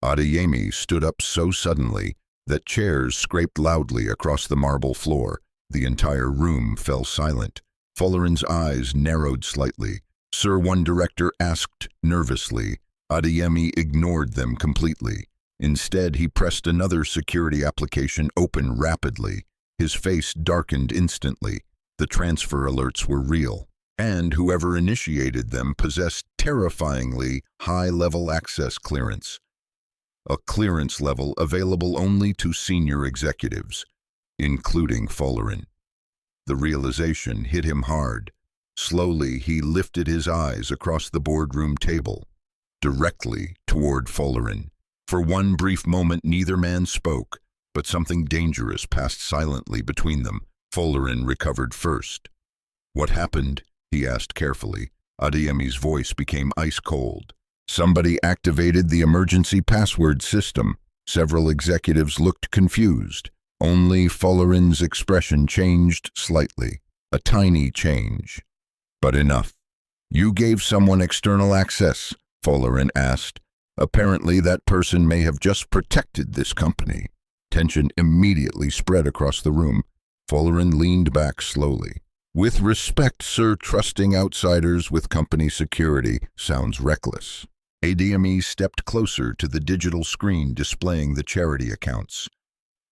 Adeyemi stood up so suddenly that chairs scraped loudly across the marble floor. The entire room fell silent. Follerin's eyes narrowed slightly. Sir, one director asked nervously. Adeyemi ignored them completely. Instead, he pressed another security application open rapidly. His face darkened instantly. The transfer alerts were real, and whoever initiated them possessed terrifyingly high-level access clearance. A clearance level available only to senior executives, including Follerin. The realization hit him hard. Slowly, he lifted his eyes across the boardroom table, directly toward Follerin. For one brief moment, neither man spoke, but something dangerous passed silently between them. Follerin recovered first. What happened? He asked carefully. Adeyemi's voice became ice cold. Somebody activated the emergency password system. Several executives looked confused. Only Follerin's expression changed slightly. A tiny change. But enough. You gave someone external access, Follerin asked. Apparently that person may have just protected this company. Tension immediately spread across the room. Follerin leaned back slowly. With respect, sir, trusting outsiders with company security sounds reckless. Adeyemi stepped closer to the digital screen displaying the charity accounts.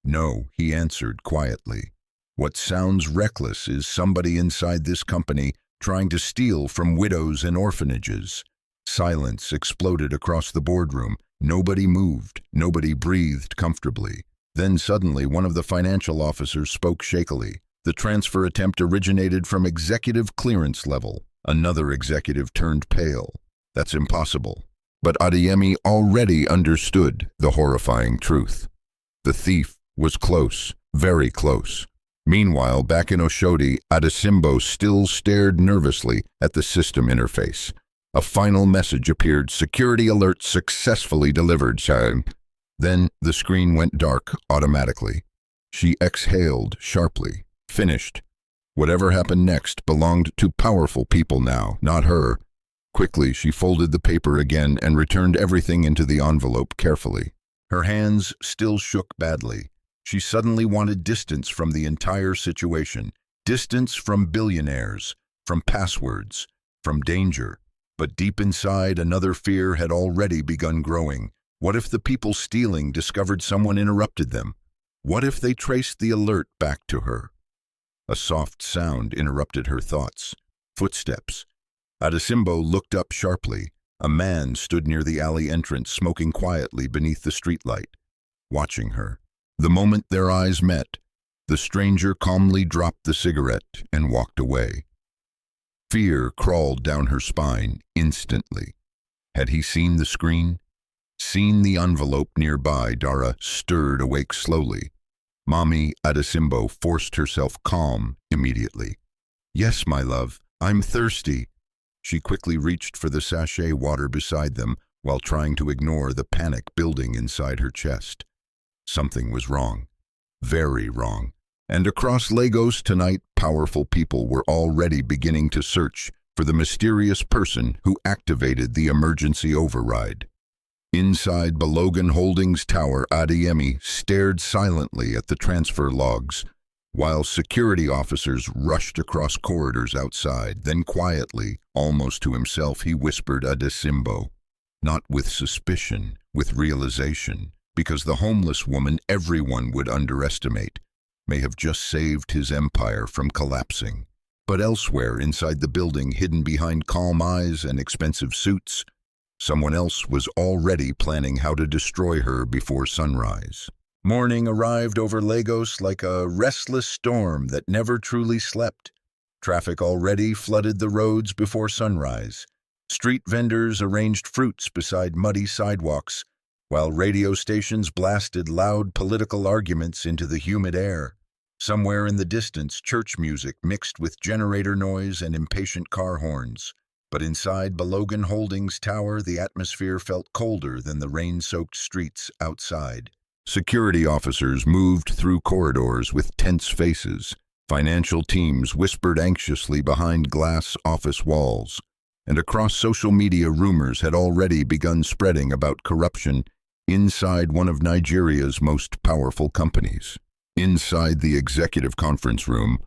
No, he answered quietly. What sounds reckless is somebody inside this company trying to steal from widows and orphanages. Silence exploded across the boardroom. Nobody moved. Nobody breathed comfortably. Then suddenly one of the financial officers spoke shakily. The transfer attempt originated from executive clearance level. Another executive turned pale. That's impossible. But Adeyemi already understood the horrifying truth. The thief was close, very close. Meanwhile, back in Oshodi, Adesimbo still stared nervously at the system interface. A final message appeared: security alert successfully delivered. Then the screen went dark automatically. She exhaled sharply. Finished. Whatever happened next belonged to powerful people now, not her. Quickly, she folded the paper again and returned everything into the envelope carefully. Her hands still shook badly. She suddenly wanted distance from the entire situation. Distance from billionaires, from passwords, from danger. But deep inside, another fear had already begun growing. What if the people stealing discovered someone interrupted them? What if they traced the alert back to her? A soft sound interrupted her thoughts. Footsteps. Adesimbo looked up sharply. A man stood near the alley entrance, smoking quietly beneath the streetlight, watching her. The moment their eyes met, the stranger calmly dropped the cigarette and walked away. Fear crawled down her spine instantly. Had he seen the screen? Seen the envelope nearby? Dara stirred awake slowly. Mommy Adesimbo forced herself calm immediately. Yes, my love, I'm thirsty. She quickly reached for the sachet water beside them while trying to ignore the panic building inside her chest. Something was wrong. Very wrong. And across Lagos tonight, powerful people were already beginning to search for the mysterious person who activated the emergency override. Inside Balogun Holdings Tower, Adeyemi stared silently at the transfer logs, while security officers rushed across corridors outside. Then quietly, almost to himself, he whispered Adesimbo. Not with suspicion, with realization, because the homeless woman everyone would underestimate may have just saved his empire from collapsing. But elsewhere inside the building, hidden behind calm eyes and expensive suits, someone else was already planning how to destroy her before sunrise. Morning arrived over Lagos like a restless storm that never truly slept. Traffic already flooded the roads before sunrise. Street vendors arranged fruits beside muddy sidewalks, while radio stations blasted loud political arguments into the humid air. Somewhere in the distance, church music mixed with generator noise and impatient car horns. But inside Balogun Holdings Tower, the atmosphere felt colder than the rain-soaked streets outside. Security officers moved through corridors with tense faces. Financial teams whispered anxiously behind glass office walls. And across social media, rumors had already begun spreading about corruption inside one of Nigeria's most powerful companies. Inside the executive conference room,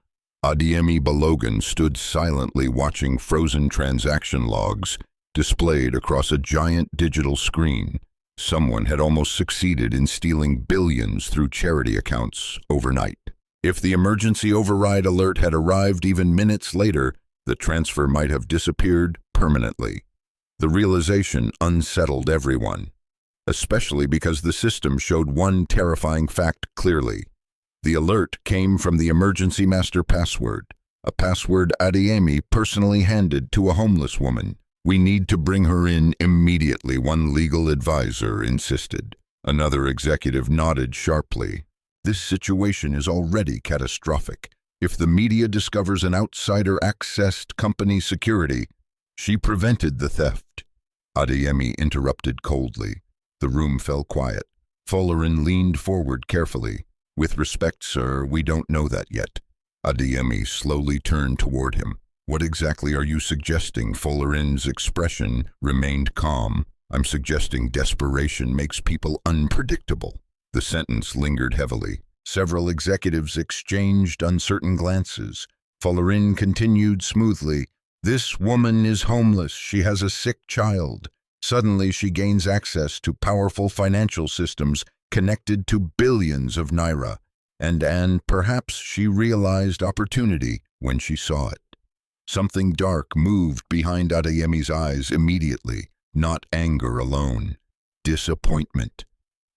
Adeyemi Balogun stood silently watching frozen transaction logs displayed across a giant digital screen. Someone had almost succeeded in stealing billions through charity accounts overnight. If the emergency override alert had arrived even minutes later, the transfer might have disappeared permanently. The realization unsettled everyone, especially because the system showed one terrifying fact clearly. The alert came from the emergency master password, a password Adeyemi personally handed to a homeless woman. We need to bring her in immediately, one legal advisor insisted. Another executive nodded sharply. This situation is already catastrophic. If the media discovers an outsider accessed company security, she prevented the theft. Adeyemi interrupted coldly. The room fell quiet. Folarin leaned forward carefully. With respect, sir, we don't know that yet. Adeyemi slowly turned toward him. What exactly are you suggesting? Folarin's expression remained calm. I'm suggesting desperation makes people unpredictable. The sentence lingered heavily. Several executives exchanged uncertain glances. Folarin continued smoothly. This woman is homeless. She has a sick child. Suddenly she gains access to powerful financial systems connected to billions of naira. And perhaps she realized opportunity when she saw it. Something dark moved behind Adeyemi's eyes immediately, not anger alone. Disappointment.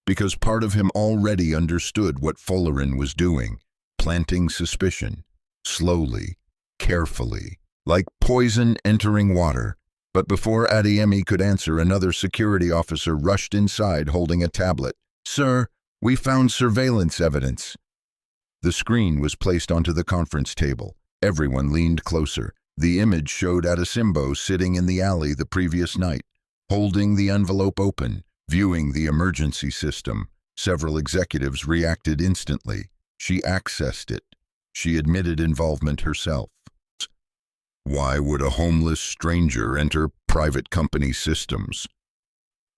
because part of him already understood what Folarin was doing, planting suspicion, slowly, carefully, like poison entering water. But before Adeyemi could answer, another security officer rushed inside holding a tablet. "Sir, we found surveillance evidence." The screen was placed onto the conference table. Everyone leaned closer. The image showed Adesimbo sitting in the alley the previous night, holding the envelope open, viewing the emergency system. Several executives reacted instantly. She accessed it. She admitted involvement herself. Why would a homeless stranger enter private company systems?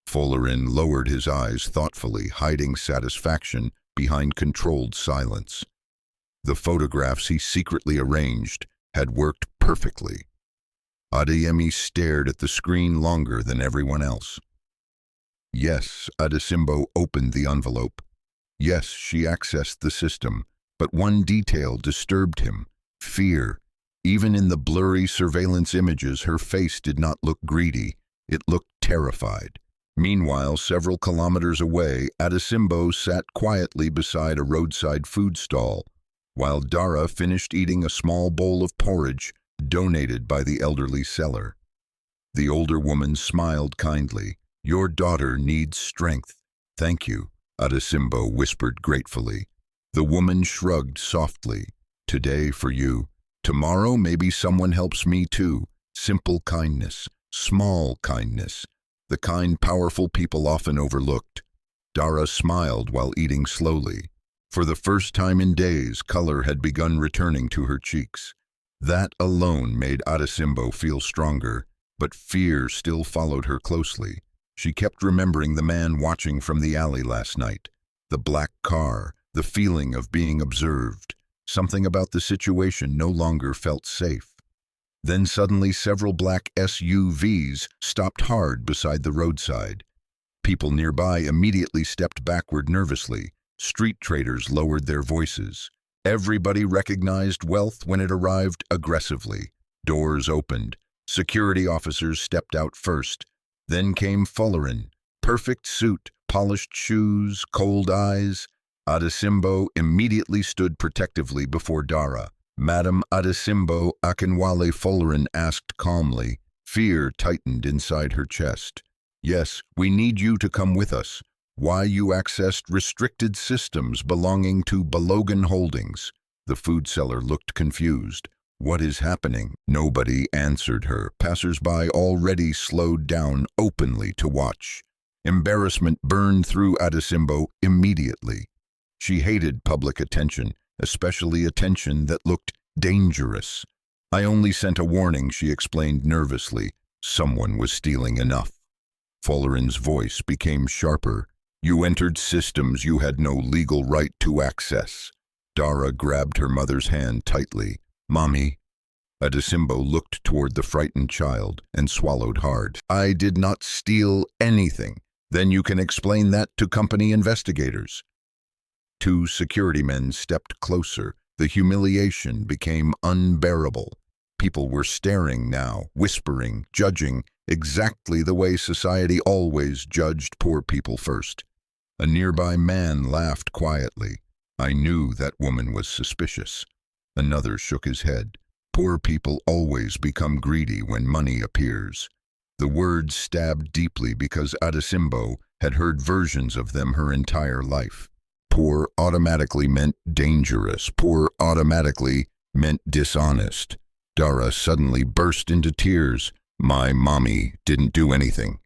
Folarin lowered his eyes thoughtfully, hiding satisfaction behind controlled silence. The photographs he secretly arranged had worked perfectly. Adeyemi stared at the screen longer than everyone else. Yes, Adesimbo opened the envelope. Yes, she accessed the system, but one detail disturbed him: fear. Even in the blurry surveillance images, her face did not look greedy. It looked terrified. Meanwhile, several kilometers away, Adesimbo sat quietly beside a roadside food stall, while Dara finished eating a small bowl of porridge donated by the elderly seller. The older woman smiled kindly. "Your daughter needs strength." "Thank you," Adesimbo whispered gratefully. The woman shrugged softly. "Today for you. Tomorrow maybe someone helps me too." Simple kindness, small kindness, the kind powerful people often overlooked. Dara smiled while eating slowly. For the first time in days, color had begun returning to her cheeks. That alone made Adesimbo feel stronger, but fear still followed her closely. She kept remembering the man watching from the alley last night, the black car, the feeling of being observed. Something about the situation no longer felt safe. Then suddenly several black SUVs stopped hard beside the roadside. People nearby immediately stepped backward nervously. Street traders lowered their voices. Everybody recognized wealth when it arrived aggressively. Doors opened. Security officers stepped out first. Then came Folarin. Perfect suit, polished shoes, cold eyes. Adesimbo immediately stood protectively before Dara. "Madam Adesimbo Akinwale," Folarin asked calmly. Fear tightened inside her chest. "Yes, we need you to come with us. Why you accessed restricted systems belonging to Balogan Holdings." The food seller looked confused. "What is happening?" Nobody answered her. Passers-by already slowed down openly to watch. Embarrassment burned through Adesimbo immediately. She hated public attention, especially attention that looked dangerous. "I only sent a warning," she explained nervously. Someone was stealing enough. Folarin's voice became sharper. "You entered systems you had no legal right to access." Dara grabbed her mother's hand tightly. "Mommy." Adesimbo looked toward the frightened child and swallowed hard. "I did not steal anything." "Then you can explain that to company investigators." Two security men stepped closer. The humiliation became unbearable. People were staring now, whispering, judging, exactly the way society always judged poor people first. A nearby man laughed quietly. "I knew that woman was suspicious." Another shook his head. "Poor people always become greedy when money appears." The words stabbed deeply because Adesimbo had heard versions of them her entire life. Poor automatically meant dangerous. Poor automatically meant dishonest. Dara suddenly burst into tears. "My mommy didn't do anything."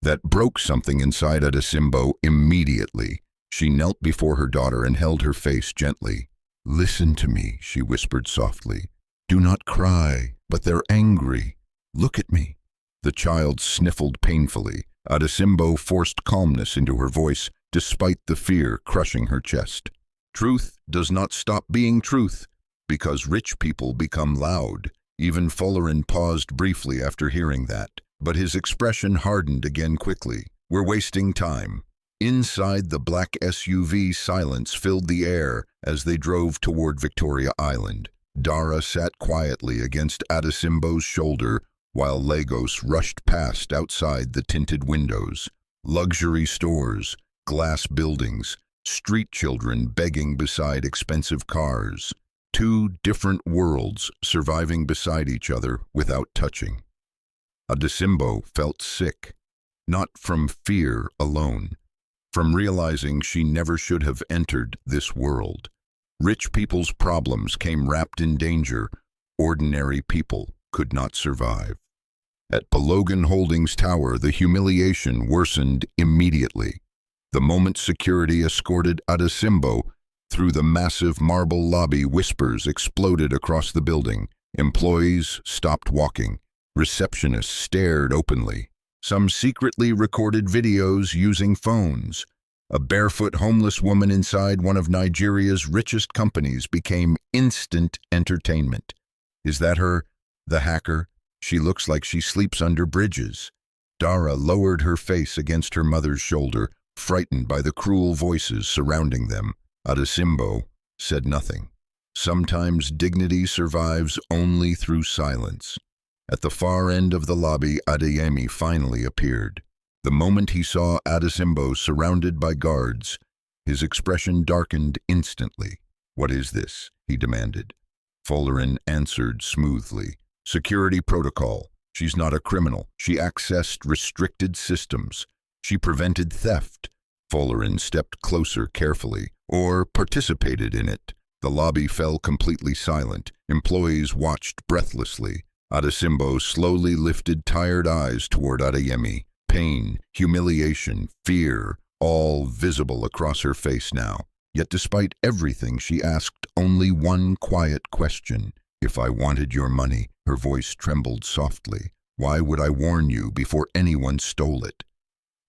That broke something inside Adesimbo immediately. She knelt before her daughter and held her face gently. "Listen to me," she whispered softly. "Do not cry, but they're angry. Look at me." The child sniffled painfully. Adesimbo forced calmness into her voice, despite the fear crushing her chest. "Truth does not stop being truth because rich people become loud." Even Folarin paused briefly after hearing that, but his expression hardened again quickly. "We're wasting time." Inside the black SUV, silence filled the air as they drove toward Victoria Island. Dara sat quietly against Adesimbo's shoulder while Lagos rushed past outside the tinted windows. Luxury stores, glass buildings, street children begging beside expensive cars. Two different worlds surviving beside each other without touching. Adesimbo felt sick, not from fear alone, from realizing she never should have entered this world. Rich people's problems came wrapped in danger. Ordinary people could not survive. At Balogun Holdings Tower, the humiliation worsened immediately. The moment security escorted Adesimbo through the massive marble lobby, whispers exploded across the building. Employees stopped walking. Receptionists stared openly. Some secretly recorded videos using phones. A barefoot homeless woman inside one of Nigeria's richest companies became instant entertainment. Is that her, the hacker? She looks like she sleeps under bridges. Dara lowered her face against her mother's shoulder, frightened by the cruel voices surrounding them. Adesimbo said nothing. Sometimes dignity survives only through silence. At the far end of the lobby, Adeyemi finally appeared. The moment he saw Adesimbo surrounded by guards, his expression darkened instantly. "What is this?" he demanded. Folarin answered smoothly. "Security protocol. She's not a criminal. She accessed restricted systems. She prevented theft." Folarin stepped closer carefully, or participated in it. The lobby fell completely silent. Employees watched breathlessly. Adesimbo slowly lifted tired eyes toward Adeyemi. Pain, humiliation, fear, all visible across her face now. Yet despite everything, she asked only one quiet question. "If I wanted your money," her voice trembled softly, "why would I warn you before anyone stole it?"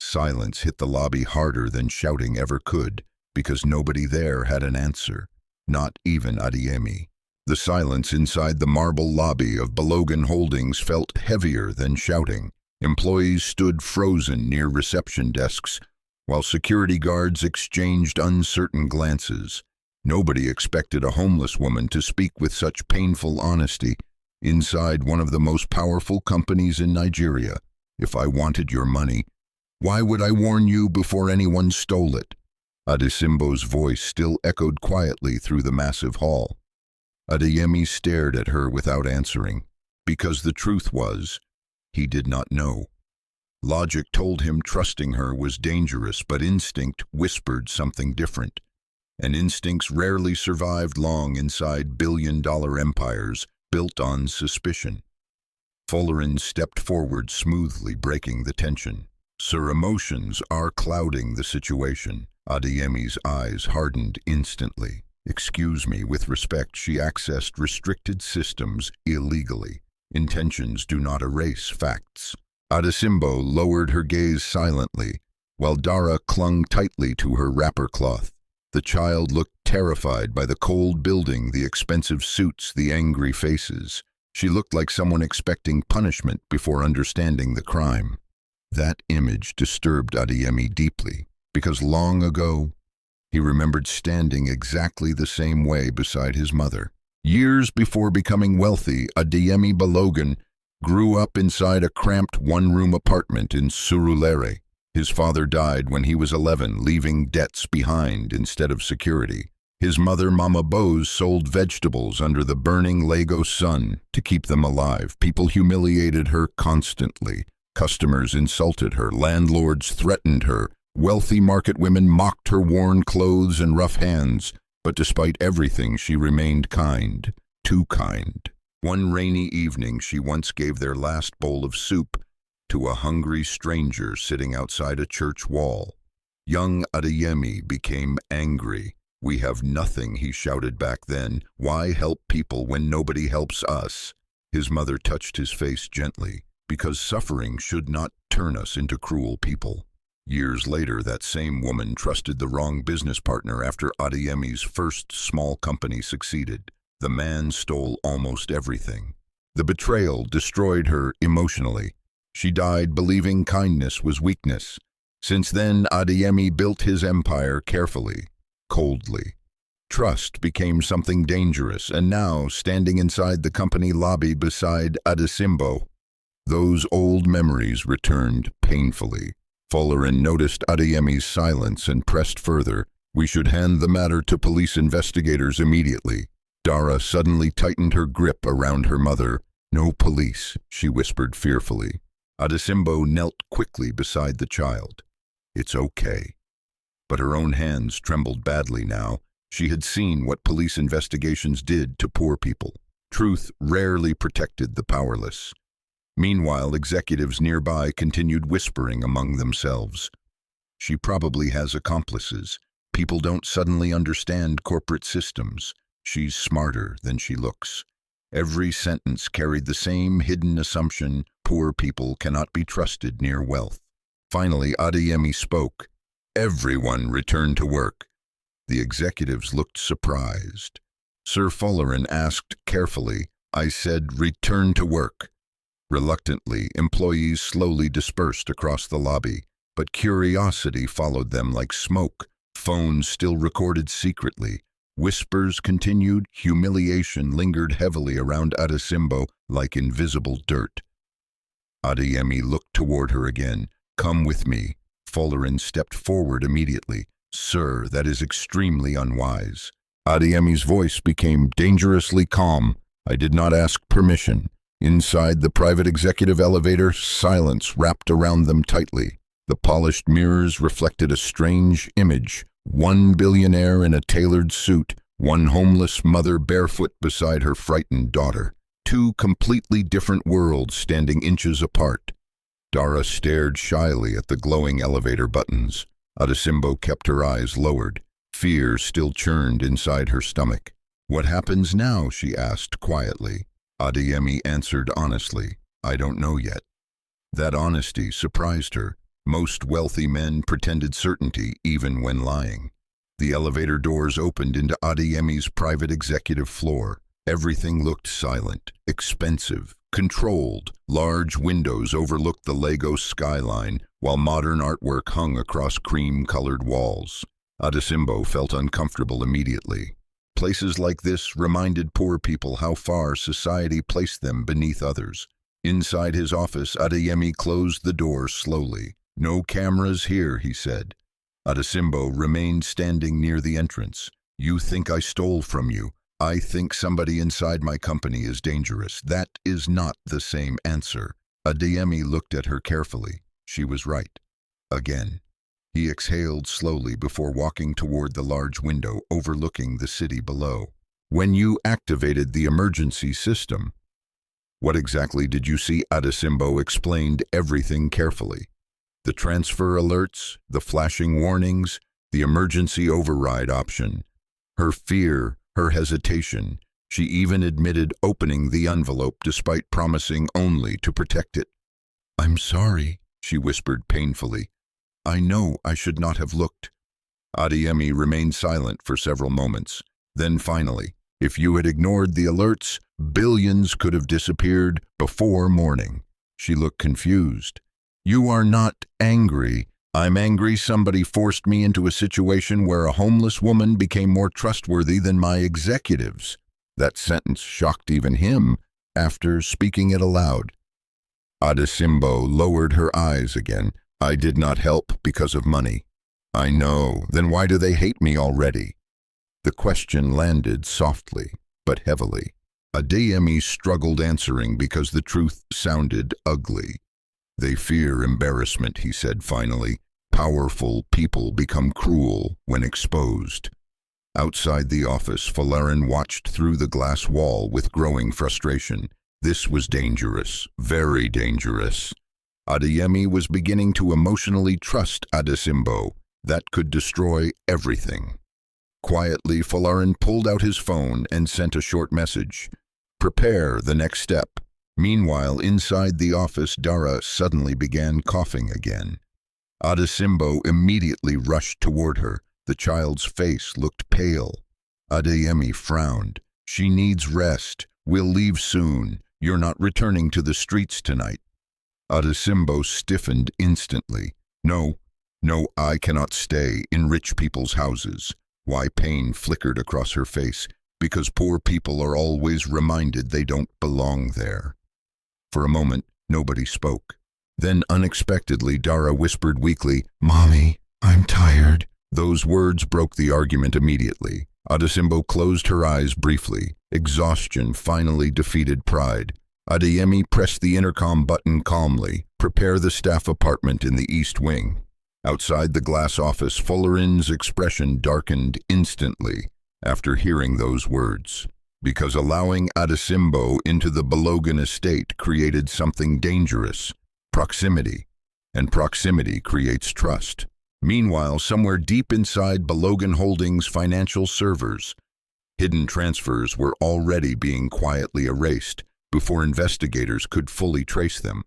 Silence hit the lobby harder than shouting ever could, because nobody there had an answer, not even Adeyemi. The silence inside the marble lobby of Balogun Holdings felt heavier than shouting. Employees stood frozen near reception desks, while security guards exchanged uncertain glances. Nobody expected a homeless woman to speak with such painful honesty inside one of the most powerful companies in Nigeria. "If I wanted your money, why would I warn you before anyone stole it?" Adesimbo's voice still echoed quietly through the massive hall. Adeyemi stared at her without answering, because the truth was, he did not know. Logic told him trusting her was dangerous, but instinct whispered something different. And instincts rarely survived long inside billion-dollar empires built on suspicion. Folarin stepped forward smoothly, breaking the tension. "Sir, emotions are clouding the situation." Adeyemi's eyes hardened instantly. "Excuse me, with respect, she accessed restricted systems illegally. Intentions do not erase facts." Adesimbo lowered her gaze silently, while Dara clung tightly to her wrapper cloth. The child looked terrified by the cold building, the expensive suits, the angry faces. She looked like someone expecting punishment before understanding the crime. That image disturbed Adeyemi deeply, because long ago, he remembered standing exactly the same way beside his mother. Years before becoming wealthy, Adeyemi Balogun grew up inside a cramped one-room apartment in Surulere. His father died when he was 11, leaving debts behind instead of security. His mother, Mama Bose, sold vegetables under the burning Lagos sun to keep them alive. People humiliated her constantly. Customers insulted her. Landlords threatened her. Wealthy market women mocked her worn clothes and rough hands. But despite everything, she remained kind. Too kind. One rainy evening, she once gave their last bowl of soup to a hungry stranger sitting outside a church wall. Young Adeyemi became angry. "We have nothing," he shouted back then. "Why help people when nobody helps us?" His mother touched his face gently, because suffering should not turn us into cruel people. Years later, that same woman trusted the wrong business partner after Adeyemi's first small company succeeded. The man stole almost everything. The betrayal destroyed her emotionally. She died believing kindness was weakness. Since then, Adeyemi built his empire carefully, coldly. Trust became something dangerous, and now, standing inside the company lobby beside Adesimbo, those old memories returned painfully. Folarin noticed Adeyemi's silence and pressed further. We should hand the matter to police investigators immediately. Dara suddenly tightened her grip around her mother. No police, she whispered fearfully. Adesimbo knelt quickly beside the child. It's okay. But her own hands trembled badly now. She had seen what police investigations did to poor people. Truth rarely protected the powerless. Meanwhile, executives nearby continued whispering among themselves. She probably has accomplices. People don't suddenly understand corporate systems. She's smarter than she looks. Every sentence carried the same hidden assumption: poor people cannot be trusted near wealth. Finally, Adeyemi spoke. Everyone returned to work. The executives looked surprised. Sir Folarin asked carefully, I said, return to work. Reluctantly, employees slowly dispersed across the lobby, but curiosity followed them like smoke. Phones still recorded secretly. Whispers continued. Humiliation lingered heavily around Adesimbo like invisible dirt. Adeyemi looked toward her again. Come with me. Folarin stepped forward immediately. Sir, that is extremely unwise. Adeyemi's voice became dangerously calm. I did not ask permission. Inside the private executive elevator, silence wrapped around them tightly. The polished mirrors reflected a strange image. One billionaire in a tailored suit, one homeless mother barefoot beside her frightened daughter. Two completely different worlds standing inches apart. Dara stared shyly at the glowing elevator buttons. Adesimbo kept her eyes lowered. Fear still churned inside her stomach. What happens now? She asked quietly. Adeyemi answered honestly, I don't know yet. That honesty surprised her. Most wealthy men pretended certainty even when lying. The elevator doors opened into Adeyemi's private executive floor. Everything looked silent, expensive, controlled. Large windows overlooked the Lagos skyline, while modern artwork hung across cream-colored walls. Adesimbo felt uncomfortable immediately. Places like this reminded poor people how far society placed them beneath others. Inside his office, Adeyemi closed the door slowly. No cameras here, he said. Adesimbo remained standing near the entrance. You think I stole from you. I think somebody inside my company is dangerous. That is not the same answer. Adeyemi looked at her carefully. She was right. Again. He exhaled slowly before walking toward the large window overlooking the city below. When you activated the emergency system, what exactly did you see? Adesimbo explained everything carefully. The transfer alerts, the flashing warnings, the emergency override option. Her fear, her hesitation. She even admitted opening the envelope despite promising only to protect it. I'm sorry, she whispered painfully. I know I should not have looked. Adeyemi remained silent for several moments. Then finally, if you had ignored the alerts, billions could have disappeared before morning. She looked confused. You are not angry. I'm angry somebody forced me into a situation where a homeless woman became more trustworthy than my executives. That sentence shocked even him after speaking it aloud. Adesimbo lowered her eyes again. I did not help because of money. I know. Then why do they hate me already? The question landed softly, but heavily. Adeyemi struggled answering because the truth sounded ugly. They fear embarrassment, he said finally. Powerful people become cruel when exposed. Outside the office, Folarin watched through the glass wall with growing frustration. This was dangerous, very dangerous. Adeyemi was beginning to emotionally trust Adesimbo. That could destroy everything. Quietly, Folarin pulled out his phone and sent a short message. Prepare the next step. Meanwhile, inside the office, Dara suddenly began coughing again. Adesimbo immediately rushed toward her. The child's face looked pale. Adeyemi frowned. She needs rest. We'll leave soon. You're not returning to the streets tonight. Adesimbo stiffened instantly. No, I cannot stay in rich people's houses. Why? Pain flickered across her face. Because poor people are always reminded they don't belong there. For a moment, nobody spoke. Then unexpectedly Dara whispered weakly, "Mommy, I'm tired." Those words broke the argument immediately. Adesimbo closed her eyes briefly. Exhaustion finally defeated pride. Adeyemi pressed the intercom button calmly. "Prepare the staff apartment in the East Wing." Outside the glass office, Fullerin's expression darkened instantly after hearing those words, because allowing Adesimbo into the Balogun estate created something dangerous: proximity, and proximity creates trust. Meanwhile, somewhere deep inside Balogun Holdings' financial servers, hidden transfers were already being quietly erased before investigators could fully trace them.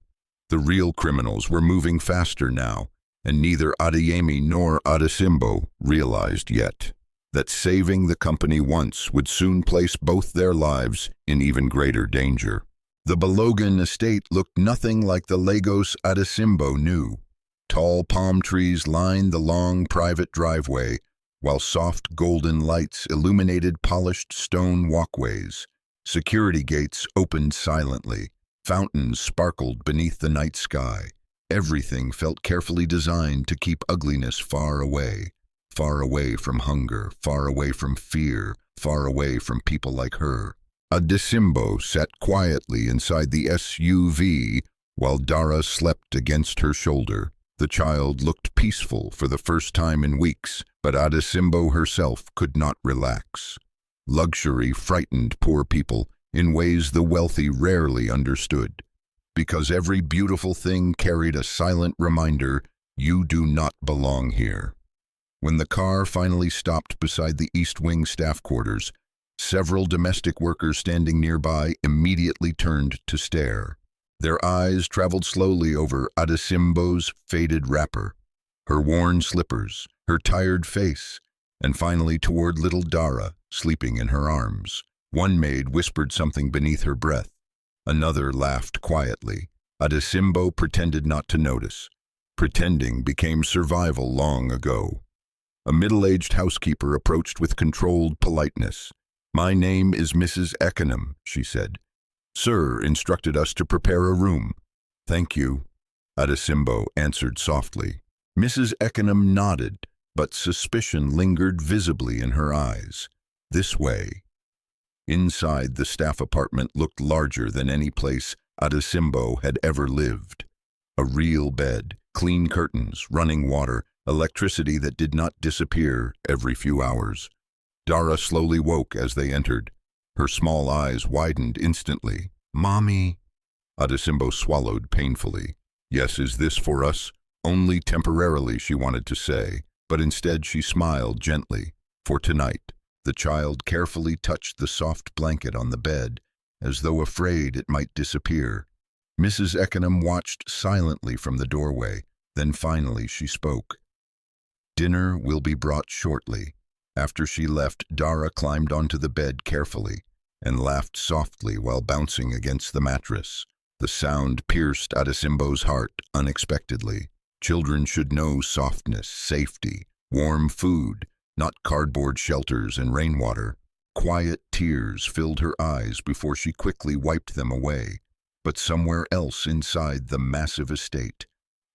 The real criminals were moving faster now, and neither Adeyemi nor Adesimbo realized yet that saving the company once would soon place both their lives in even greater danger. The Balogun estate looked nothing like the Lagos Adesimbo knew. Tall palm trees lined the long private driveway, while soft golden lights illuminated polished stone walkways. Security gates opened silently. Fountains sparkled beneath the night sky. Everything felt carefully designed to keep ugliness far away from hunger, far away from fear, far away from people like her. Adesimbo sat quietly inside the SUV while Dara slept against her shoulder. The child looked peaceful for the first time in weeks, but Adesimbo herself could not relax. Luxury frightened poor people in ways the wealthy rarely understood, because every beautiful thing carried a silent reminder: you do not belong here. When the car finally stopped beside the East Wing staff quarters, several domestic workers standing nearby immediately turned to stare. Their eyes traveled slowly over Adesimbo's faded wrapper, her worn slippers, her tired face, and finally toward little Dara, sleeping in her arms. One maid whispered something beneath her breath. Another laughed quietly. Adesimbo pretended not to notice. Pretending became survival long ago. A middle-aged housekeeper approached with controlled politeness. "My name is Mrs. Akinwale," she said. "Sir instructed us to prepare a room." "Thank you," Adesimbo answered softly. Mrs. Akinwale nodded, but suspicion lingered visibly in her eyes. "This way." Inside, the staff apartment looked larger than any place Adesimbo had ever lived. A real bed, clean curtains, running water, electricity that did not disappear every few hours. Dara slowly woke as they entered. Her small eyes widened instantly. "Mommy." Adesimbo swallowed painfully. "Yes, is this for us?" Only temporarily, she wanted to say, but instead she smiled gently. "For tonight." The child carefully touched the soft blanket on the bed, as though afraid it might disappear. Mrs. Akinwale watched silently from the doorway. Then finally she spoke. "Dinner will be brought shortly." After she left, Dara climbed onto the bed carefully and laughed softly while bouncing against the mattress. The sound pierced Adesimbo's heart unexpectedly. Children should know softness, safety, warm food, not cardboard shelters and rainwater. Quiet tears filled her eyes before she quickly wiped them away. But somewhere else inside the massive estate,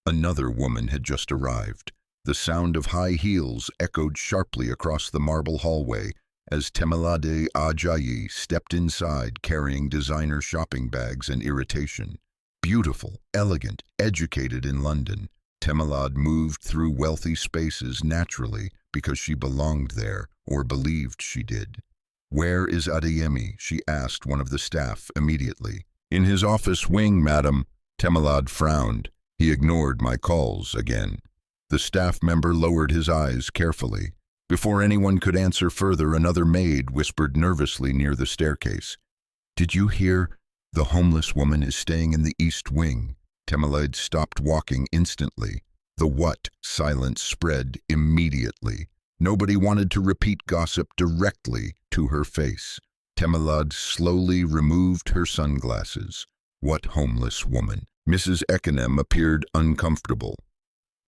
another woman had just arrived. The sound of high heels echoed sharply across the marble hallway as Temilade Ajayi stepped inside carrying designer shopping bags and irritation. Beautiful, elegant, educated in London, Temilade moved through wealthy spaces naturally because she belonged there, or believed she did. "Where is Adeyemi?" she asked one of the staff immediately. "In his office wing, madam." Temilade frowned. "He ignored my calls again." The staff member lowered his eyes carefully. Before anyone could answer further, another maid whispered nervously near the staircase. "Did you hear? The homeless woman is staying in the East Wing." Temilade stopped walking instantly. The what silence spread immediately. Nobody wanted to repeat gossip directly to her face. Temilade slowly removed her sunglasses. "What homeless woman?" Mrs. Akinwale appeared uncomfortable.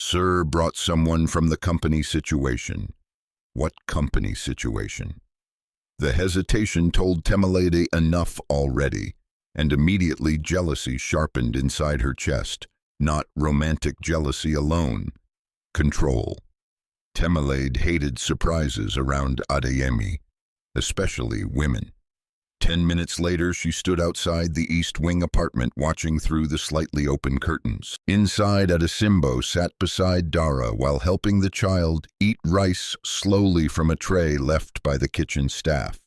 "Sir brought someone from the company situation." "What company situation?" The hesitation told Temilade enough already, and immediately jealousy sharpened inside her chest. not romantic jealousy alone. Control. Temelaide hated surprises around Adeyemi, especially women. 10 minutes later, she stood outside the East Wing apartment watching through the slightly open curtains. Inside, Adesimbo sat beside Dara while helping the child eat rice slowly from a tray left by the kitchen staff.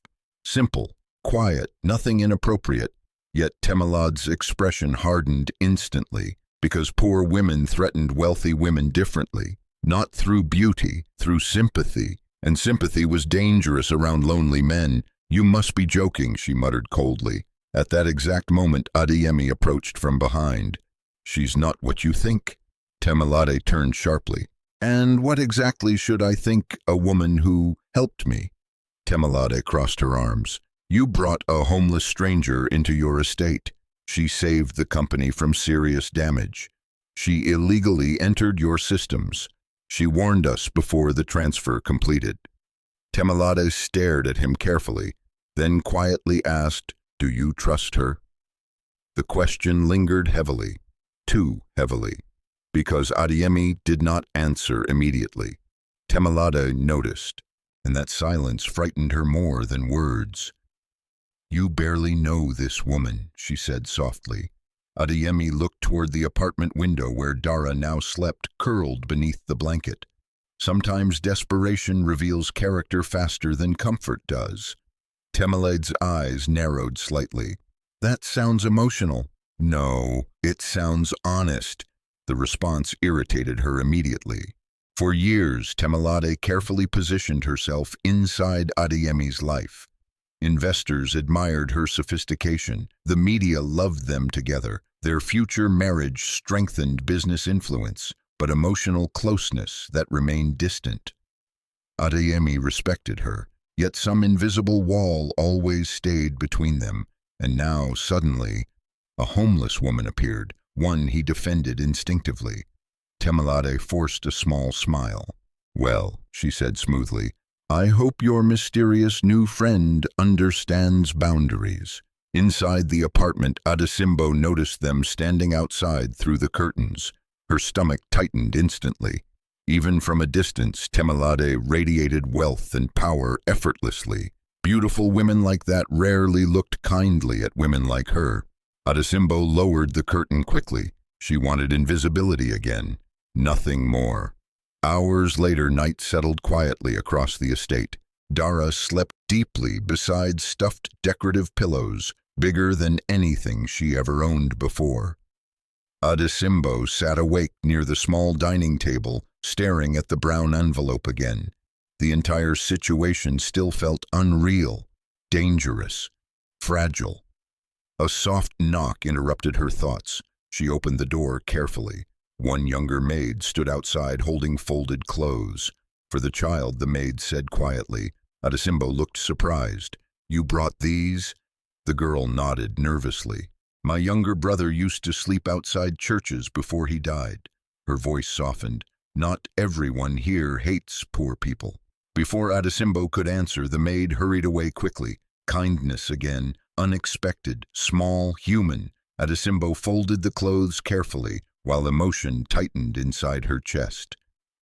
Simple, quiet, nothing inappropriate, yet Temelaide's expression hardened instantly because poor women threatened wealthy women differently, not through beauty, through sympathy, and sympathy was dangerous around lonely men. "You must be joking," she muttered coldly. At that exact moment, Adeyemi approached from behind. "She's not what you think." Temelaide turned sharply. "And what exactly should I think a woman who helped me?" Temelaide crossed her arms. "You brought a homeless stranger into your estate. She saved the company from serious damage. She illegally entered your systems. She warned us before the transfer completed." Temelaide stared at him carefully, then quietly asked, "Do you trust her?" The question lingered heavily, too heavily, because Adeyemi did not answer immediately. Temelaide noticed, and that silence frightened her more than words. "You barely know this woman," she said softly. Adeyemi looked toward the apartment window where Dara now slept, curled beneath the blanket. Sometimes desperation reveals character faster than comfort does. Temelaide's eyes narrowed slightly. "That sounds emotional." "No, it sounds honest." The response irritated her immediately. For years, Temelaide carefully positioned herself inside Adeyemi's life. Investors admired her sophistication. The media loved them together. Their future marriage strengthened business influence, but emotional closeness that remained distant. Adeyemi respected her, yet some invisible wall always stayed between them, and now, suddenly, a homeless woman appeared, one he defended instinctively. Temelaide forced a small smile. "Well," she said smoothly, "I hope your mysterious new friend understands boundaries." Inside the apartment, Adesimbo noticed them standing outside through the curtains. Her stomach tightened instantly. Even from a distance, Temelaide radiated wealth and power effortlessly. Beautiful women like that rarely looked kindly at women like her. Adesimbo lowered the curtain quickly. She wanted invisibility again, nothing more. Hours later, night settled quietly across the estate. Dara slept deeply beside stuffed decorative pillows, bigger than anything she ever owned before. Adesimbo sat awake near the small dining table, staring at the brown envelope again. The entire situation still felt unreal, dangerous, fragile. A soft knock interrupted her thoughts. She opened the door carefully. One younger maid stood outside holding folded clothes. For the child, the maid said quietly. Adesimbo looked surprised. "You brought these?" The girl nodded nervously. "My younger brother used to sleep outside churches before he died." Her voice softened. "Not everyone here hates poor people." Before Adesimbo could answer, the maid hurried away quickly. Kindness again, unexpected, small, human. Adesimbo folded the clothes carefully, while emotion tightened inside her chest.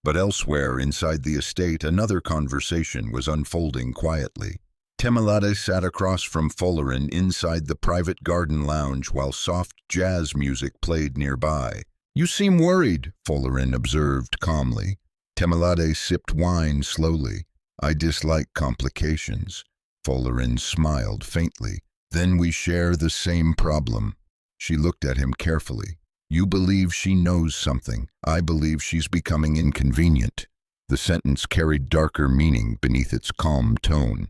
But elsewhere inside the estate, another conversation was unfolding quietly. Temelaide sat across from Folarin inside the private garden lounge while soft jazz music played nearby. "You seem worried," Folarin observed calmly. Temelaide sipped wine slowly. "I dislike complications." Folarin smiled faintly. "Then we share the same problem." She looked at him carefully. "You believe she knows something. I believe she's becoming inconvenient." The sentence carried darker meaning beneath its calm tone.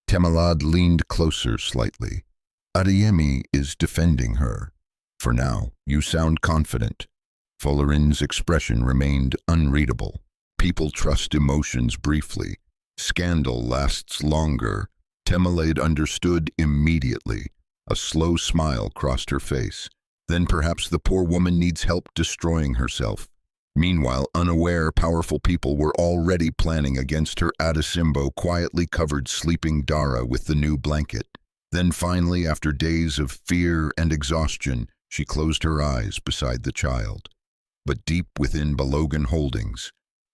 Temelaide leaned closer slightly. "Adeyemi is defending her. For now, you sound confident." Folarin's expression remained unreadable. People trust emotions briefly. Scandal lasts longer. Temelaide understood immediately. A slow smile crossed her face. Then perhaps the poor woman needs help destroying herself. Meanwhile, unaware, powerful people were already planning against her. Adesimbo quietly covered sleeping Dara with the new blanket. Then finally, after days of fear and exhaustion, She closed her eyes beside the child. But deep within Balogun Holdings,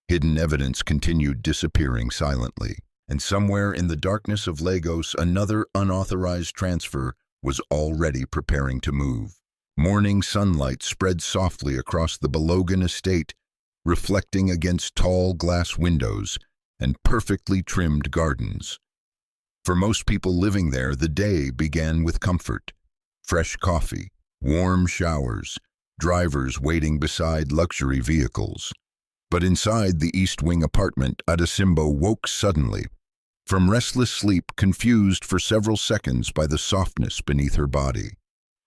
hidden evidence continued disappearing silently. And somewhere in the darkness of Lagos, another unauthorized transfer was already preparing to move. Morning sunlight spread softly across the Balogun estate, reflecting against tall glass windows and perfectly trimmed gardens. For most people living there, the day began with comfort. Fresh coffee, warm showers, drivers waiting beside luxury vehicles. But inside the East Wing apartment, Adesimbo woke suddenly from restless sleep, confused for several seconds by the softness beneath her body.